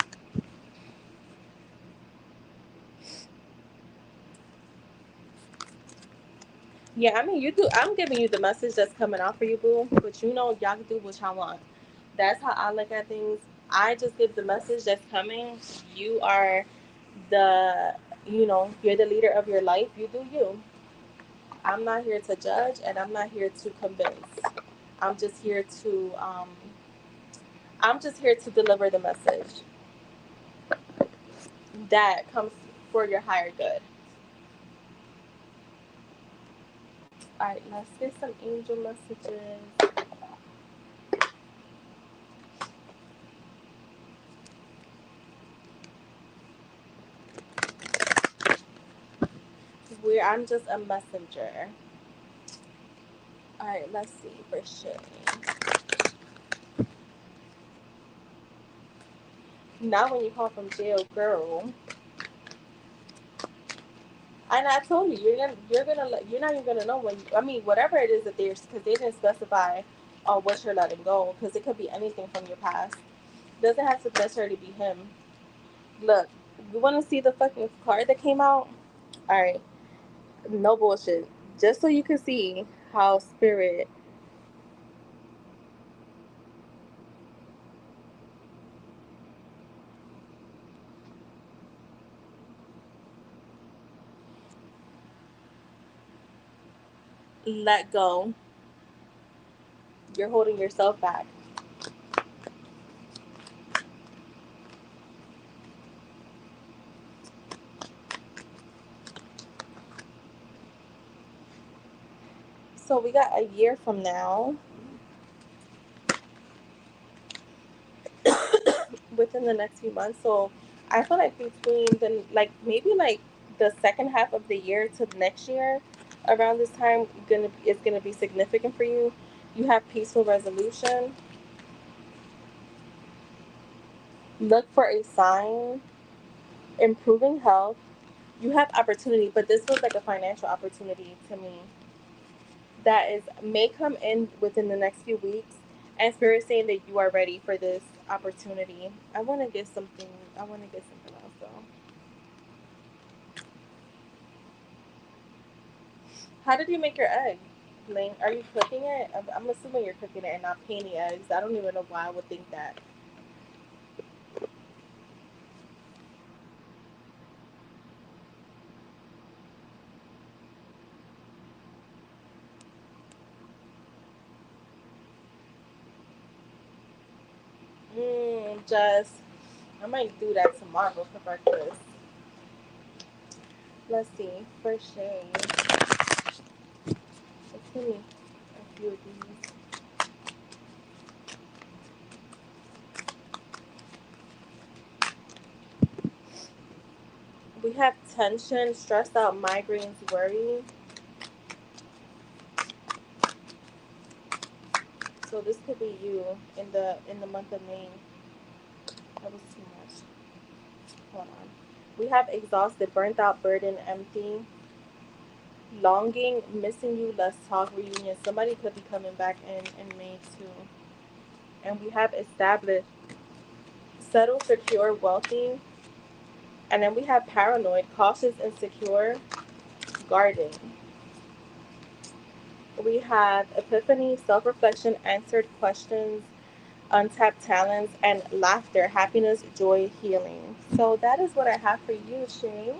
Speaker 1: Yeah, I mean, you do. I'm giving you the message that's coming out for you, boo. But y'all can do what y'all want. That's how I look at things. I just give the message that's coming. You are the, you're the leader of your life. You do you. I'm not here to judge, and I'm not here to convince. I'm just here to, I'm just here to deliver the message that comes for your higher good. All right, let's get some angel messages. Where I'm just a messenger. All right, let's see for sure. Not when you call from jail, girl. And I told you, you're not even gonna know when. I mean, whatever it is that there's, because they didn't specify what you're letting go, because it could be anything from your past. It doesn't have to necessarily be him. Look, you want to see the fucking card that came out? All right, no bullshit. Just so you can see how spirit let go. You're holding yourself back. So we got a year from now. Within the next few months. So I feel like between the, like, maybe like the second half of the year to next year, around this time, gonna be significant for you. You have peaceful resolution. Look for a sign. Improving health. You have opportunity, but this feels like a financial opportunity to me that is may come in within the next few weeks. And spirit saying that you are ready for this opportunity. I want to get something. I want to get something else though. How did you make your egg? Lane, are you cooking it? I'm assuming you're cooking it and not painting eggs. I don't even know why I would think that. Just, I might do that tomorrow for breakfast. Let's see. For shade. Let's give me a few of these. We have tension, stressed out, migraines, worry. So this could be you in the month of May. That was too much. Hold on. We have exhausted, burnt out, burdened, empty, longing, missing you, let's talk, reunion. Somebody could be coming back in May too. And we have established, settled, secure, wealthy. And then we have paranoid, cautious, insecure, guarding. We have epiphany, self reflection, answered questions, untapped talents, and laughter, happiness, joy, healing. So that is what I have for you, Shane.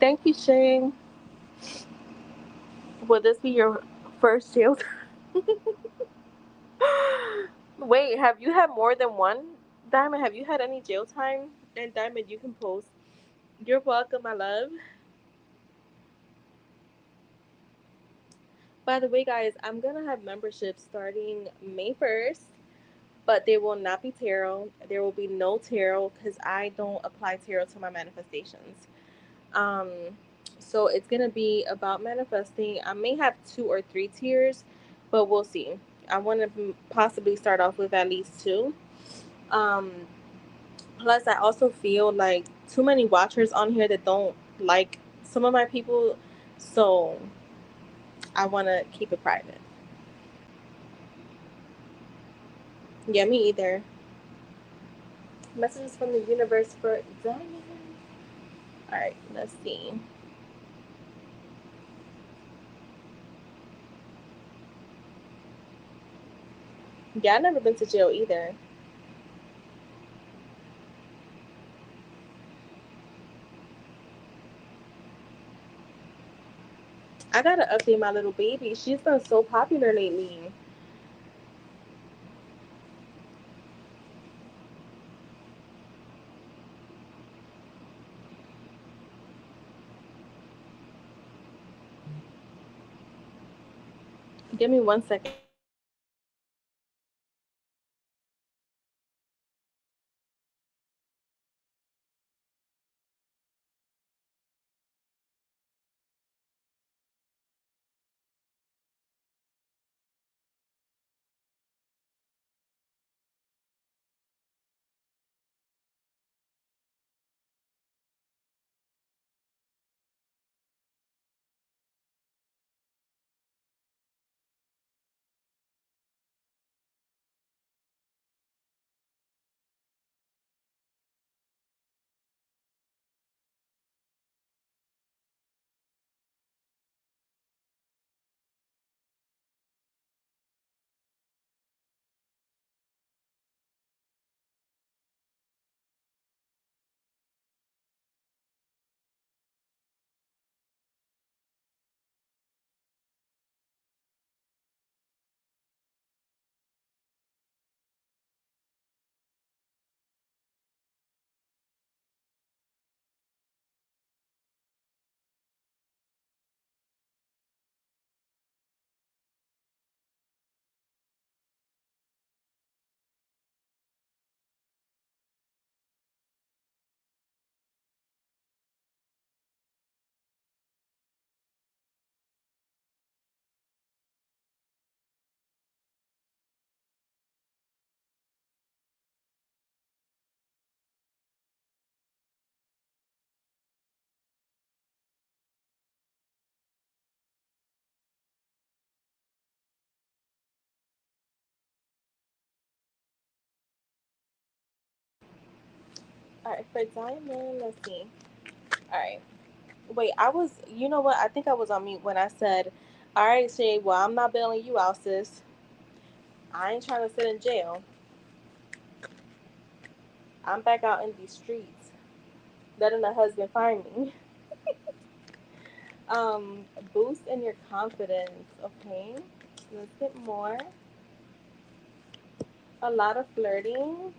Speaker 1: Thank you, Shane. Will this be your first jail? Wait, have you had more than one? Diamond, have you had any jail time? And Diamond, you can post. You're welcome, my love. By the way, guys, I'm gonna have memberships starting May 1st, but they will not be tarot. There will be no tarot because I don't apply tarot to my manifestations. Um, so it's gonna be about manifesting. I may have 2 or 3 tiers, but we'll see. I want to possibly start off with at least two. Um, Plus, I also feel like too many watchers on here that don't like some of my people. So I want to keep it private. Yeah, me either. Messages from the universe for Diamond. All right, let's see. Yeah, I've never been to jail either. I gotta update my little baby. She's been so popular lately. Give me 1 second. All right, for Diamond, let's see. All right. Wait, you know what? I think I was on mute when I said, all right, Shay, well, I'm not bailing you out, sis. I ain't trying to sit in jail. I'm back out in these streets, letting the husband find me. Boost in your confidence. Okay, let's get more. A lot of flirting.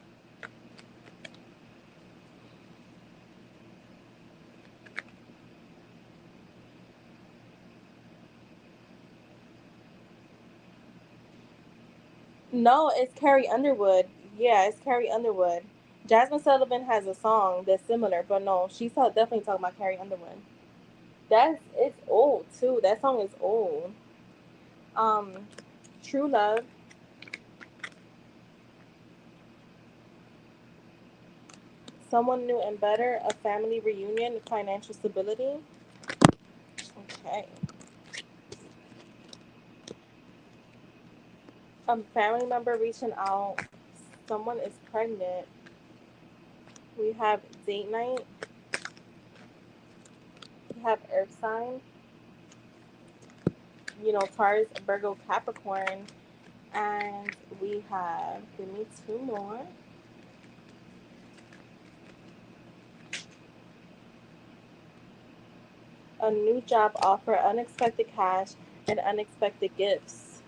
Speaker 1: No, it's Carrie Underwood. Yeah, it's Carrie Underwood. Jasmine Sullivan has a song that's similar, but no, definitely talking about Carrie Underwood. It's old too. That song is old. Um, True Love, Someone New and Better, A Family Reunion, Financial Stability. Okay. A family member reaching out. Someone is pregnant. We have Date Night. We have Earth Sign. Taurus, Virgo, Capricorn. And we have, give me two more. A new job offer, unexpected cash, and unexpected gifts.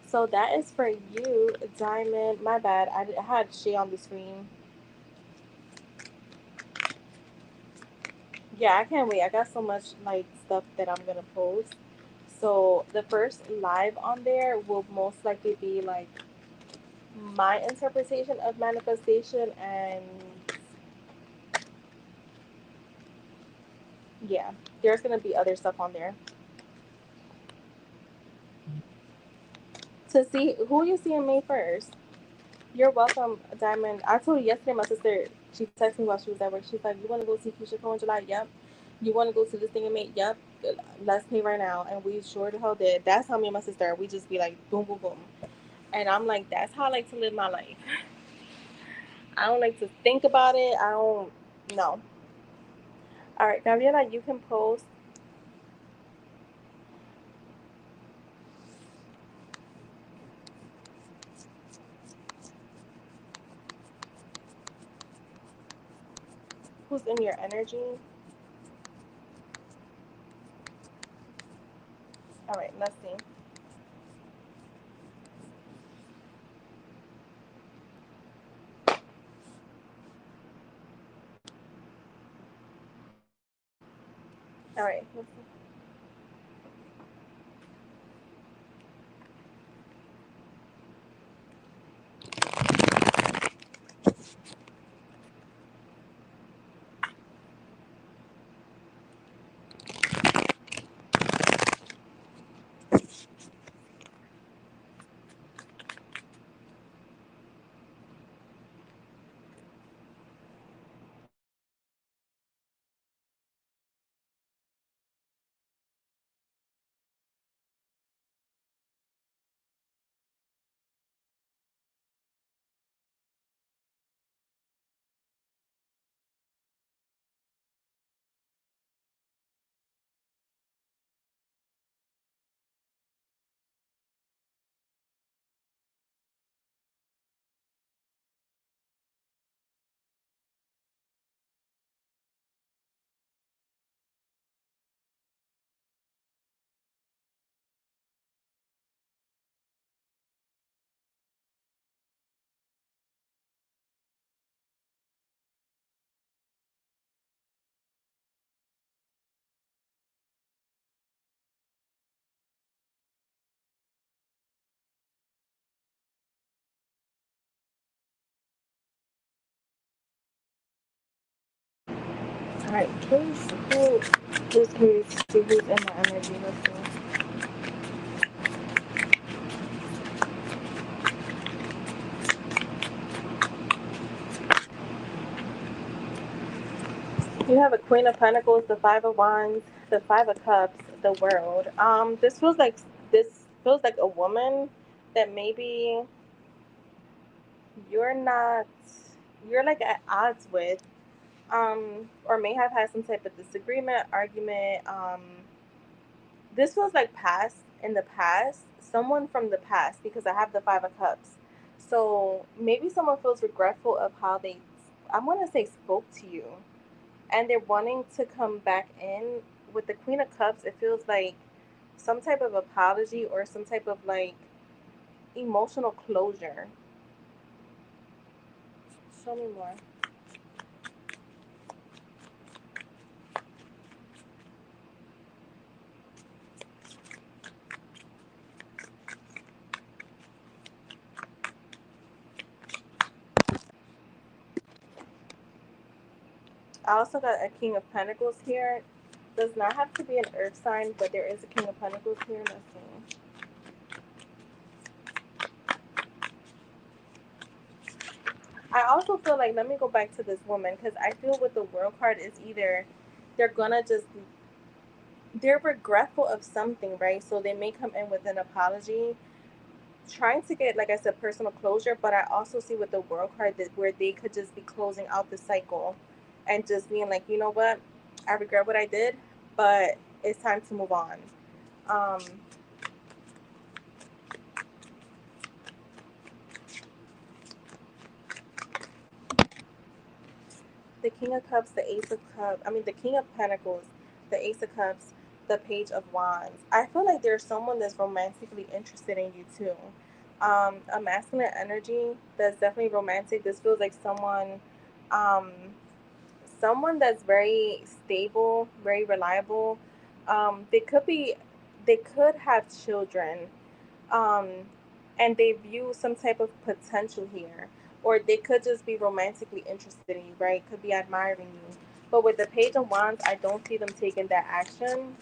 Speaker 1: So that is for you, Diamond. My bad. I had Shay on the screen. Yeah, I can't wait. I got so much like stuff that I'm gonna post. So the first live on there will most likely be like my interpretation of manifestation, and yeah, there's gonna be other stuff on there. To see who you see in May 1st. You're welcome, Diamond. I told you yesterday, my sister, she texted me while she was at work. She's like, "You want to go see Keisha Cole in July?" Yep. You want to go to this thing and make? Yep, let's pay right now. And we sure the hell did. That's how me and my sister, we just be like, boom, boom, boom. And I'm like, that's how I like to live my life. I don't like to think about it. I don't, no. All right, Gabriela, you can post who's in your energy. All right, let's see. All right, let's see. All right, who's here to see who's in the energy? Let's see. You have a Queen of Pentacles, the Five of Wands, the Five of Cups, the World. This feels like a woman that maybe you're not, you're like at odds with, or may have had some type of disagreement, argument. This feels like past, in the past, someone from the past, because I have the Five of Cups. So maybe someone feels regretful of how they, I want to say, spoke to you, and they're wanting to come back in. With the Queen of Cups, it feels like some type of apology or some type of like emotional closure. Show me more. I also got a King of Pentacles here. Does not have to be an earth sign, but there is a King of Pentacles here. Let's see. I also feel like, let me go back to this woman, because I feel with the World card is either they're gonna just, they're regretful of something, right? So they may come in with an apology, trying to get, like I said, personal closure. But I also see with the World card that where they could just be closing out the cycle and just being like, you know what, I regret what I did, but it's time to move on. Um, the King of Cups, the Ace of Cups, I mean, the King of Pentacles, the Ace of Cups, the Page of Wands. I feel like there's someone that's romantically interested in you too. A masculine energy that's definitely romantic. This feels like um, someone that's very stable, very reliable. They could be, they could have children, um, and they view some type of potential here, or they could just be romantically interested in you, right? Could be admiring you. But with the Page of Wands, I don't see them taking that action,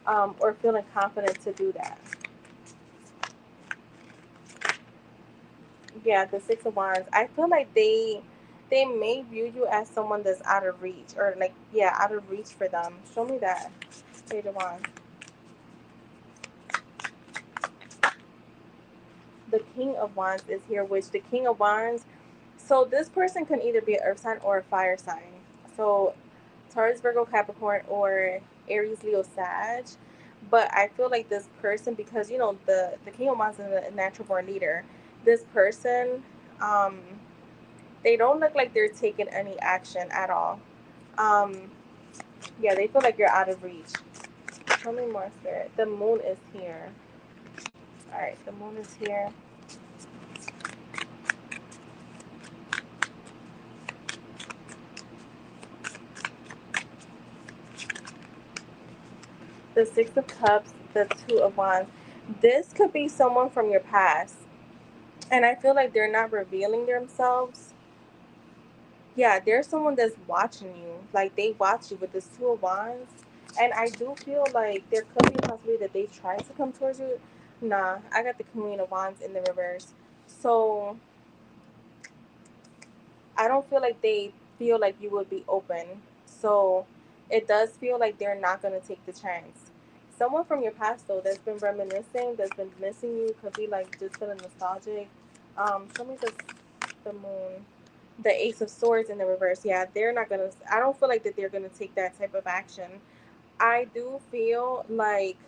Speaker 1: or feeling confident to do that. Yeah, the Six of Wands. I feel like they, They may view you as someone that's out of reach, or like, yeah, out of reach for them. Show me that. Page of Wands. The King of Wands is here, which the King of Wands, so this person can either be an earth sign or a fire sign. So Taurus, Virgo, Capricorn, or Aries, Leo, Sag. But I feel like this person, because the King of Wands is a natural born leader. This person, um, they don't look like they're taking any action at all. Um, yeah, they feel like you're out of reach. Tell me more, Spirit. The moon is here. All right, the moon is here. The Six of Cups, the Two of Wands. This could be someone from your past. And I feel like they're not revealing themselves. Yeah, there's someone that's watching you. Like, they watch you with this Two of Wands. And I do feel like there could be a possibility that they try to come towards you. Nah, I got the Queen of Wands in the reverse. So I don't feel like they feel like you would be open. So it does feel like they're not going to take the chance. Someone from your past, though, that's been reminiscing, that's been missing you, could be like just feeling nostalgic. Show me the moon. The Ace of Swords in the reverse. Yeah, they're not going to, I don't feel like that they're going to take that type of action. I do feel like,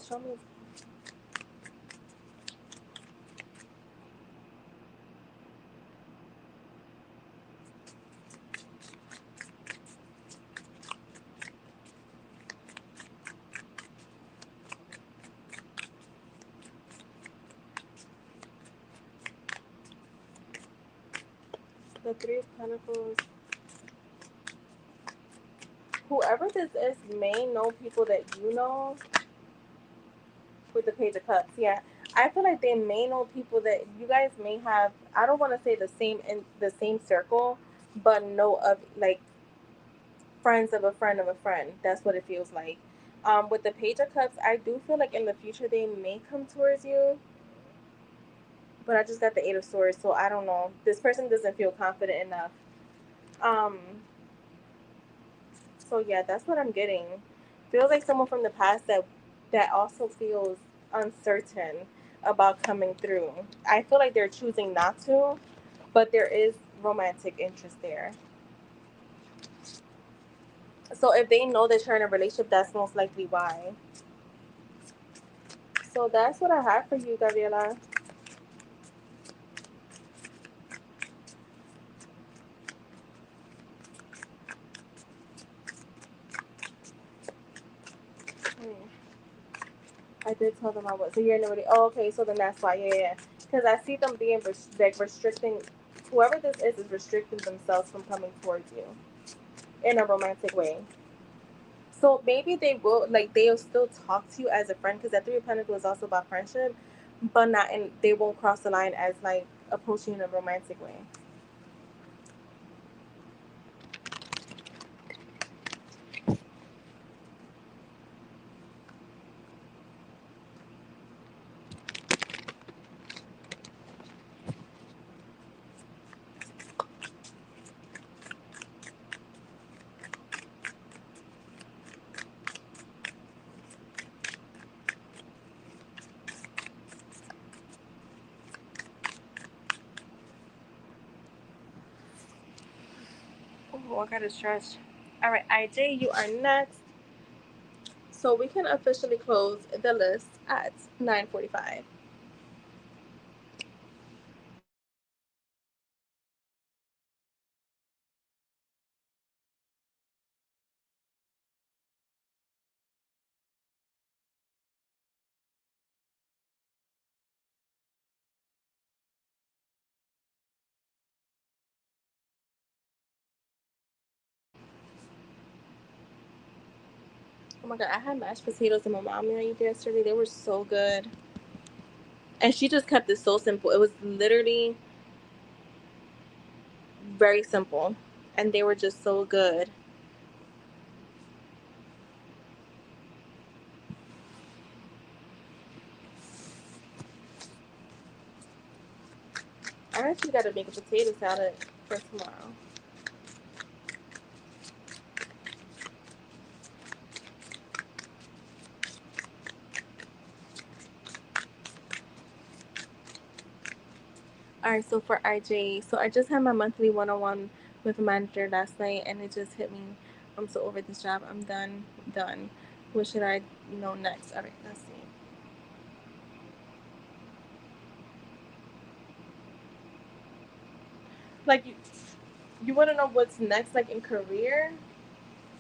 Speaker 1: show me the Three of Pentacles. Whoever this is may know people that you know. With the Page of Cups, yeah, I feel like they may know people that you guys may have. I don't want to say the same in the same circle, but know of, like, friends of a friend of a friend. That's what it feels like. With the Page of Cups, I do feel like in the future they may come towards you, but I just got the Eight of Swords, so I don't know. This person doesn't feel confident enough. Um, So yeah, that's what I'm getting. Feels like someone from the past that also feels uncertain about coming through. I feel like they're choosing not to, but there is romantic interest there. So if they know that you're in a relationship, that's most likely why. So that's what I have for you, Gabriela. Hmm. I did tell them I was. So you're in a really. Oh, okay. So then that's why. Yeah, yeah. Because I see them being like restricting. Whoever this is restricting themselves from coming towards you in a romantic way. So maybe they will, like, they'll still talk to you as a friend, because that Three of Pentacles is also about friendship, but not in, they won't cross the line as like approaching in a romantic way. Oh, I gotta stretch. All right, IJ, you are next. So we can officially close the list at 9:45. Oh my god, I had mashed potatoes and my mom made yesterday. They were so good. And she just kept it so simple. It was literally very simple. And they were just so good. actually got to make a potato salad for tomorrow. All right, so for RJ, so I just had my monthly one-on-one with a manager last night, and it just hit me. I'm so over this job. I'm done. Done. What should I know next? All right, let's see. Like you want to know what's next, like in career,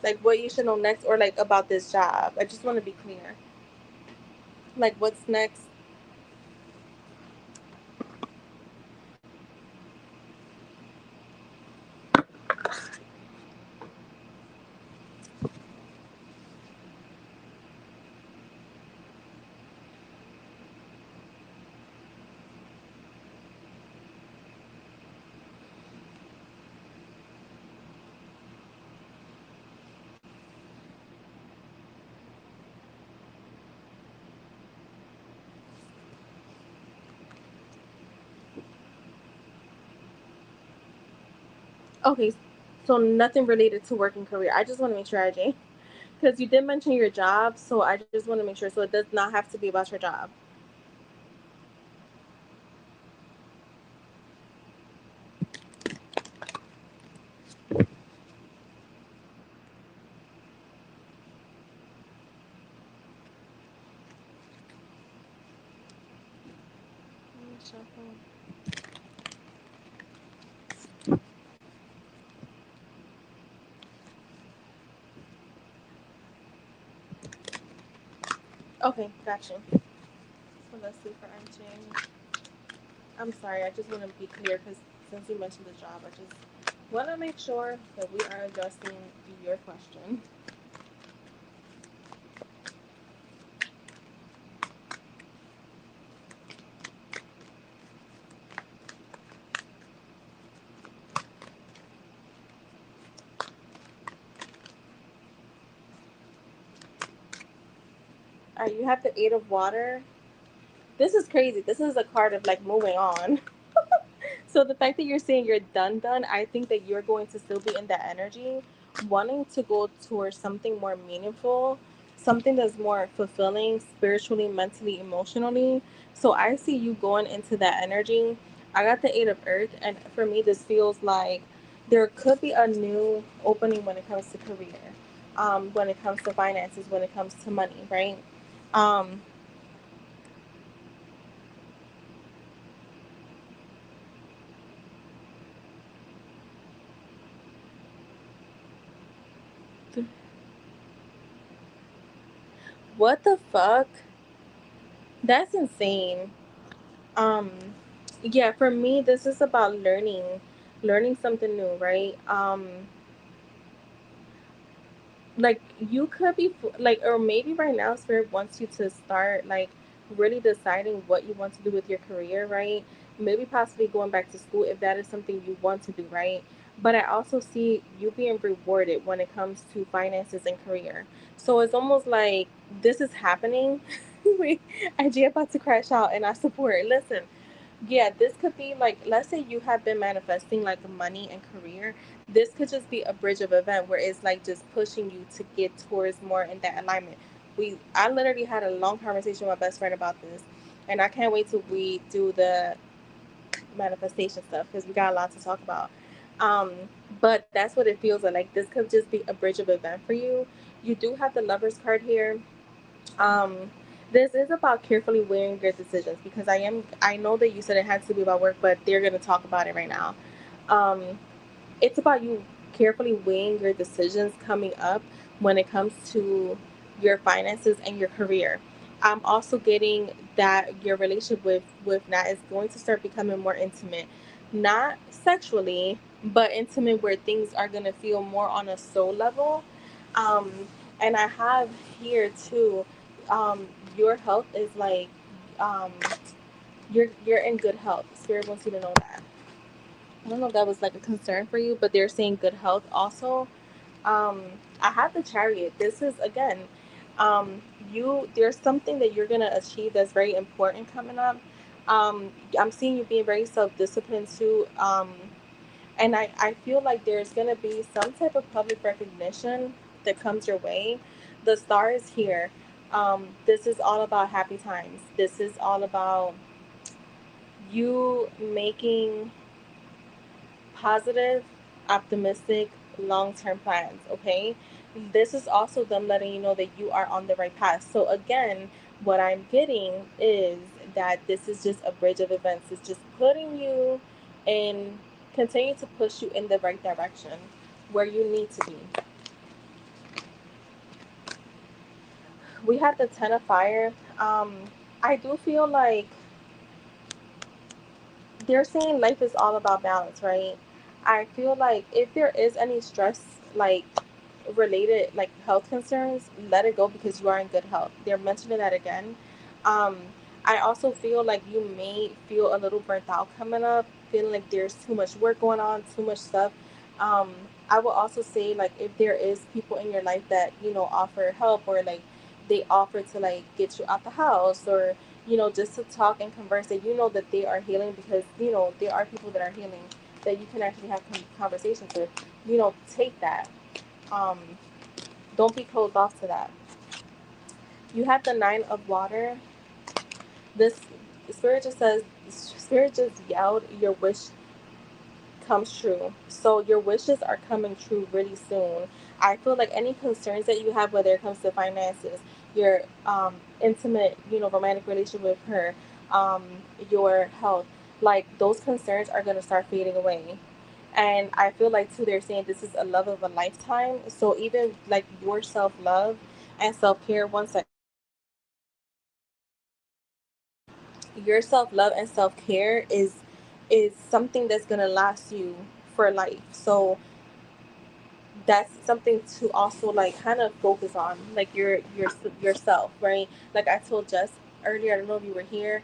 Speaker 1: like what you should know next, or like about this job. I just want to be clear. Like what's next. Okay, so nothing related to work and career. I just want to make sure, RJ, because you did mention your job, so I just want to make sure. So it does not have to be about your job. Let me shuffle. Okay, gotcha. So let's see for RJ. I'm sorry, I just want to be clear because since you mentioned the job, I just want to make sure that we are addressing your question. All right, you have the Eight of Water. This is crazy. This is a card of like moving on. So the fact that you're saying you're done, I think that you're going to still be in that energy, wanting to go towards something more meaningful, something that's more fulfilling spiritually, mentally, emotionally. So I see you going into that energy. I got the Eight of Earth, and for me, this feels like there could be a new opening when it comes to career, when it comes to finances, when it comes to money, right? Um, what the fuck? That's insane. Um, yeah, for me, this is about learning something new, right? Like you could be like, or maybe right now Spirit wants you to start like really deciding what you want to do with your career, right? Maybe possibly going back to school if that is something you want to do, right? But I also see you being rewarded when it comes to finances and career. So it's almost like this is happening. Wait, IG about to crash out, and I support it. Listen, yeah, this could be like, let's say you have been manifesting like money and career. This could just be a bridge of event where it's like just pushing you to get towards more in that alignment. I literally had a long conversation with my best friend about this, and I can't wait till we do the manifestation stuff because we got a lot to talk about. Um, but that's what it feels like. Like this could just be a bridge of event for you. You do have the Lovers card here. um, this is about carefully weighing your decisions because I know that you said it had to be about work, but they're gonna talk about it right now. Um, it's about you carefully weighing your decisions coming up when it comes to your finances and your career. I'm also getting that your relationship with Nat is going to start becoming more intimate, not sexually, but intimate where things are going to feel more on a soul level. um, and I have here too, your health is like, um, you're in good health. Spirit wants you to know that. I don't know if that was like a concern for you, but they're saying good health also. Um, I have the Chariot. This is again, um, you there's something that you're gonna achieve that's very important coming up. I'm seeing you being very self-disciplined too. And I feel like there's going to be some type of public recognition that comes your way. The star is here. This is all about happy times. This is all about you making positive, optimistic, long term plans, okay? This is also them letting you know that you are on the right path. So, again, what I'm getting is that this is just a bridge of events. It's just putting you in, continue to push you in the right direction where you need to be. We had the 10 of fire. I do feel like they're saying life is all about balance, right? I feel like if there is any stress, like related, like health concerns, let it go because you are in good health. They're mentioning that again. Um, I also feel like you may feel a little burnt out coming up, feeling like there's too much work going on, too much stuff. Um, I will also say like if there is people in your life that offer help or like they offer to like get you out the house or just to talk and converse, that that they are healing because there are people that are healing that you can actually have conversations with. Take that. Um, don't be closed off to that. You have the nine of water. This spirit just says, spirit just yelled, your wish comes true. So your wishes are coming true really soon. I feel like any concerns that you have, whether it comes to finances, your intimate, romantic relationship with her, um, your health, like those concerns are going to start fading away. And I feel like too, they're saying this is a love of a lifetime. So even like your self love and self care, your self love and self care is something that's gonna last you for life. So that's something to also like kind of focus on, like yourself, right? Like I told Jess earlier, I don't know if you were here.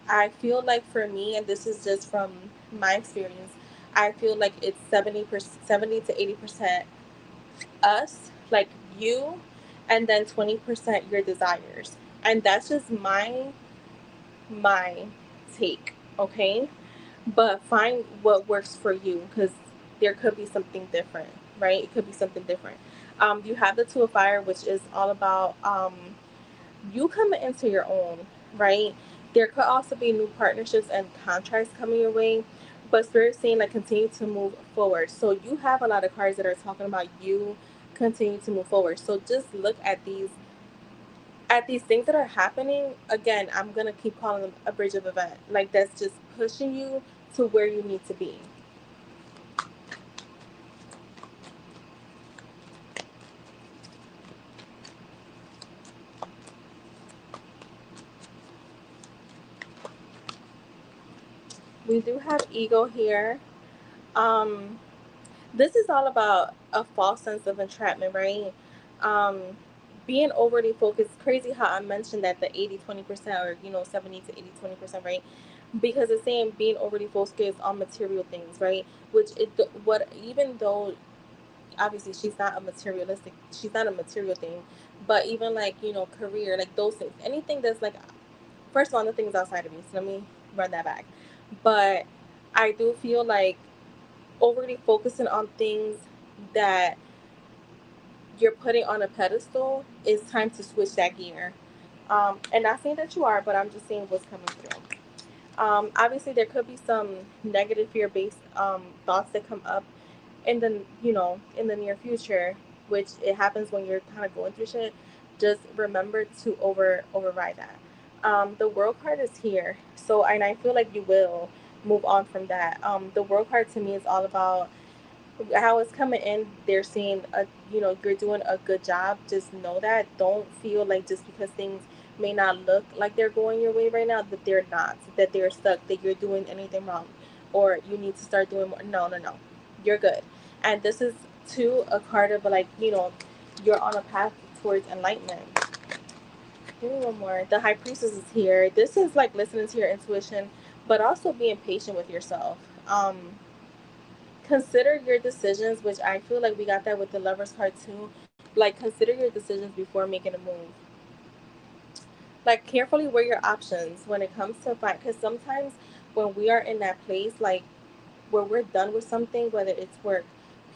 Speaker 1: I feel like for me, and this is just from my experience, I feel like it's 70%, 70 to 80% us, like you, and then 20% your desires. And that's just my take, okay? But find what works for you because there could be something different, right? It could be something different. You have the two of fire, which is all about you coming into your own, right? There could also be new partnerships and contracts coming your way, but spirit saying like continue to move forward. So you have a lot of cards that are talking about you continue to move forward. So just look at these things that are happening. Again, I'm gonna keep calling them a bridge of event. Like that's just pushing you to where you need to be. We do have ego here. Um, this is all about a false sense of entrapment, right? Um, being overly focused. Crazy how I mentioned that the 80-20% or 70 to 80-20%, right? Because it's saying being overly focused on material things, right? Which it what even though obviously she's not a material thing, but even like career, like those things, anything that's like, first of all, nothing's outside of me, so let me run that back. But I do feel like overly focusing on things that you're putting on a pedestal, it's time to switch that gear. And not saying that you are, but I'm just saying what's coming through. Obviously, there could be some negative fear-based thoughts that come up in the in the near future, which it happens when you're kind of going through shit. Just remember to override that. The world card is here, so and I feel like you will move on from that. The world card to me is all about how it's coming in. They're seeing you're doing a good job. Just know that. Don't feel like just because things may not look like they're going your way right now that they're not, that they're stuck, that you're doing anything wrong, or you need to start doing more. No, no, no, you're good. And this is too a card of like you're on a path towards enlightenment. Give me one more. The high priestess is here. This is like listening to your intuition, but also being patient with yourself. Consider your decisions, which I feel like we got that with the lovers card too. Like consider your decisions before making a move. Like, carefully weigh your options when it comes to find, because sometimes when we are in that place, like where we're done with something, whether it's work,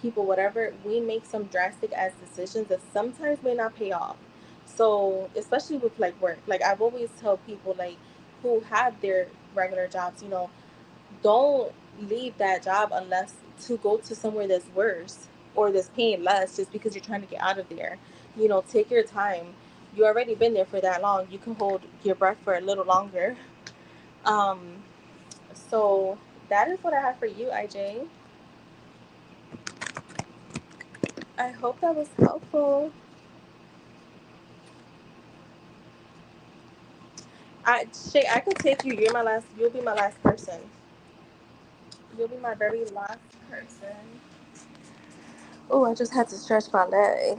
Speaker 1: people, whatever, we make some drastic ass decisions that sometimes may not pay off. So especially with like work, like I've always tell people like who have their regular jobs, don't leave that job unless to go to somewhere that's worse or that's paying less just because you're trying to get out of there. Take your time. You already been there for that long. You can hold your breath for a little longer. Um, so that is what I have for you, IJ. I hope that was helpful. Shay, I could take you. You're my last. You'll be my last person. You'll be my very last person. Oh, I just had to stretch my leg.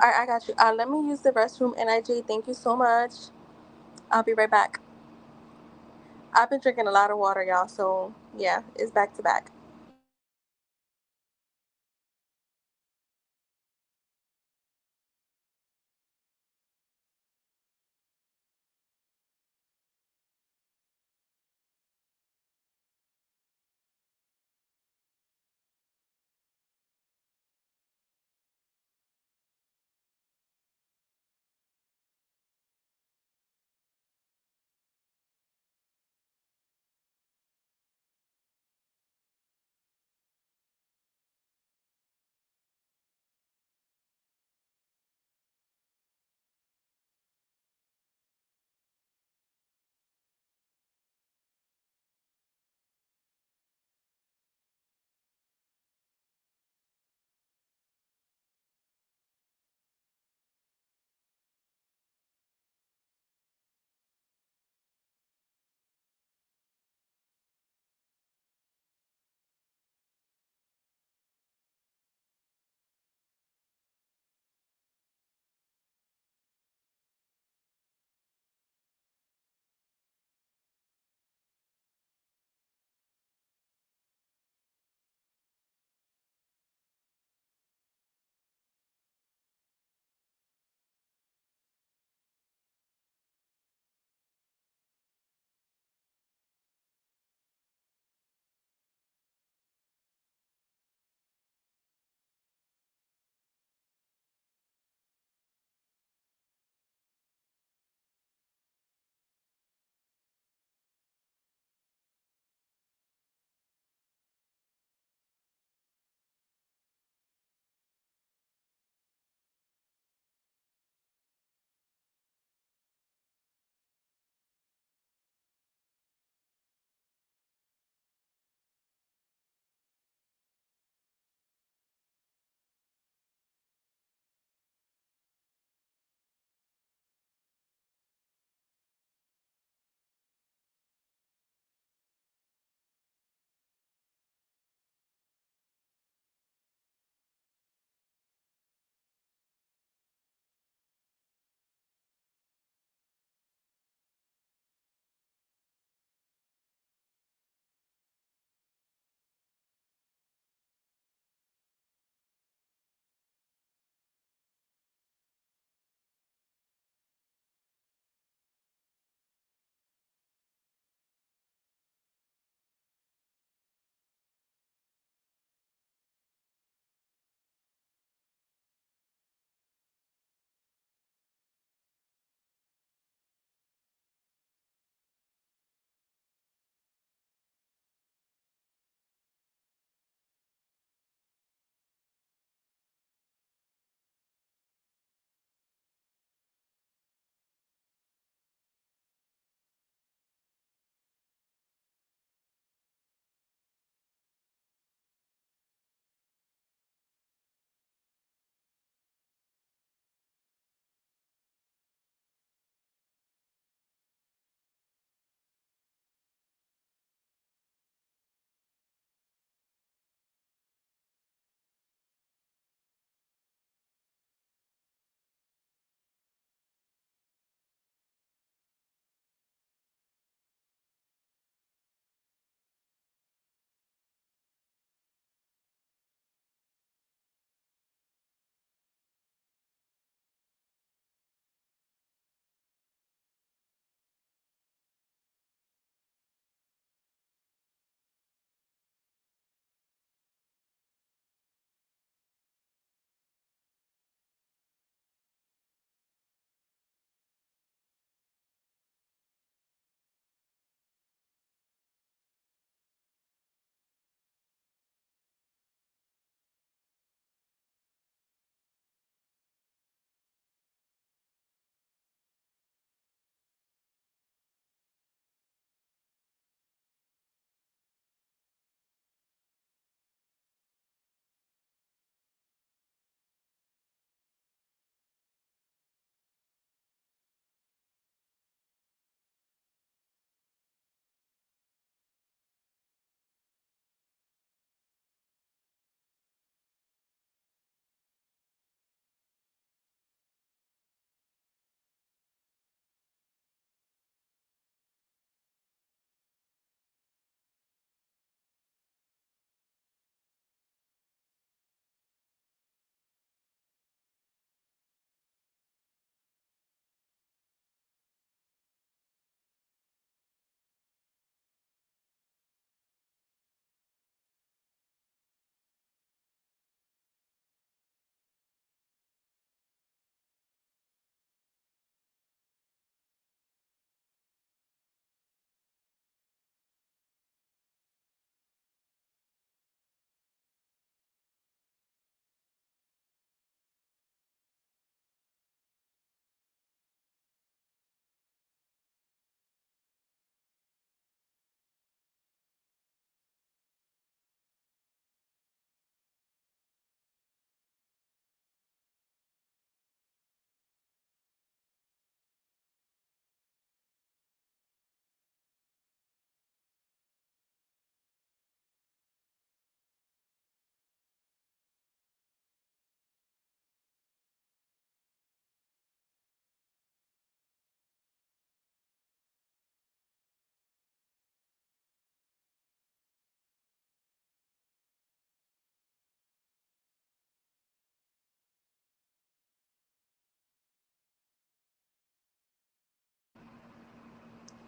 Speaker 1: All right, I got you. Let me use the restroom. And IJ, thank you so much. I'll be right back. I've been drinking a lot of water, y'all. So yeah, it's back to back.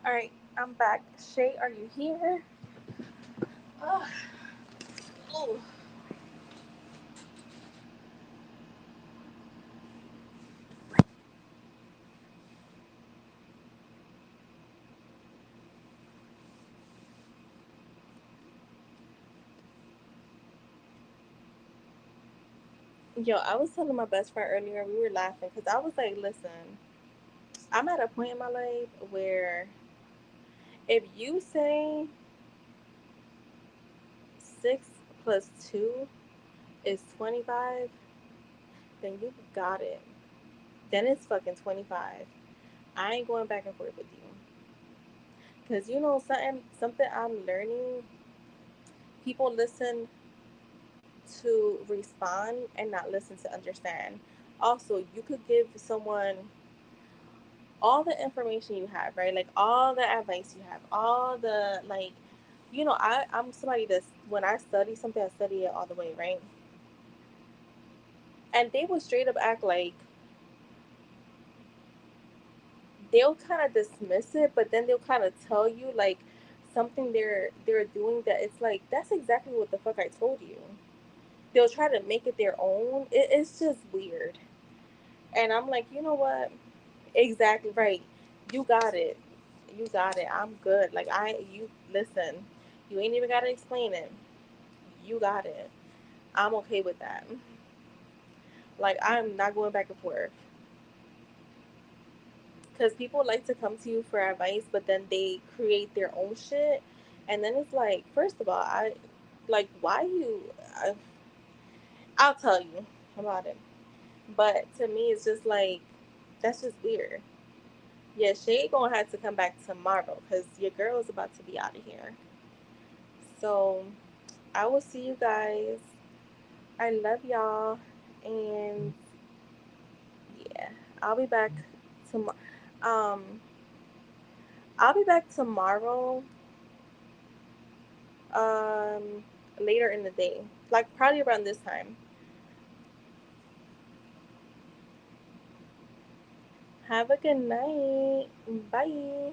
Speaker 1: All right, I'm back. Shay, are you here? Oh, oh. Yo, I was telling my best friend earlier, we were laughing because I was like, listen, I'm at a point in my life where if you say 6 plus 2 is 25, then you got it. Then it's fucking 25. I ain't going back and forth with you. Because you know something I'm learning, people listen to respond and not listen to understand. Also, you could give someone all the information you have, right? Like all the advice you have, all the like, I'm somebody that's when I study something, I study it all the way, right? And they will straight up act like they'll kind of dismiss it, but then they'll kind of tell you like something they're doing that it's like that's exactly what the fuck I told you. They'll try to make it their own. It's just weird. And I'm like, you know what? Exactly right. You got it. You got it. I'm good. Like you listen. You ain't even gotta explain it. You got it. I'm okay with that. Like I'm not going back and forth because people like to come to you for advice, but then they create their own shit, and then it's like, first of all, I like why you. I, I'll tell you about it, but to me, it's just like that's just weird. Yeah, Shay gonna have to come back tomorrow because your girl is about to be out of here. So I will see you guys. I love y'all, and yeah, I'll be back tomorrow. Um, I'll be back tomorrow. Um, later in the day, like probably around this time. Have a good night. Bye.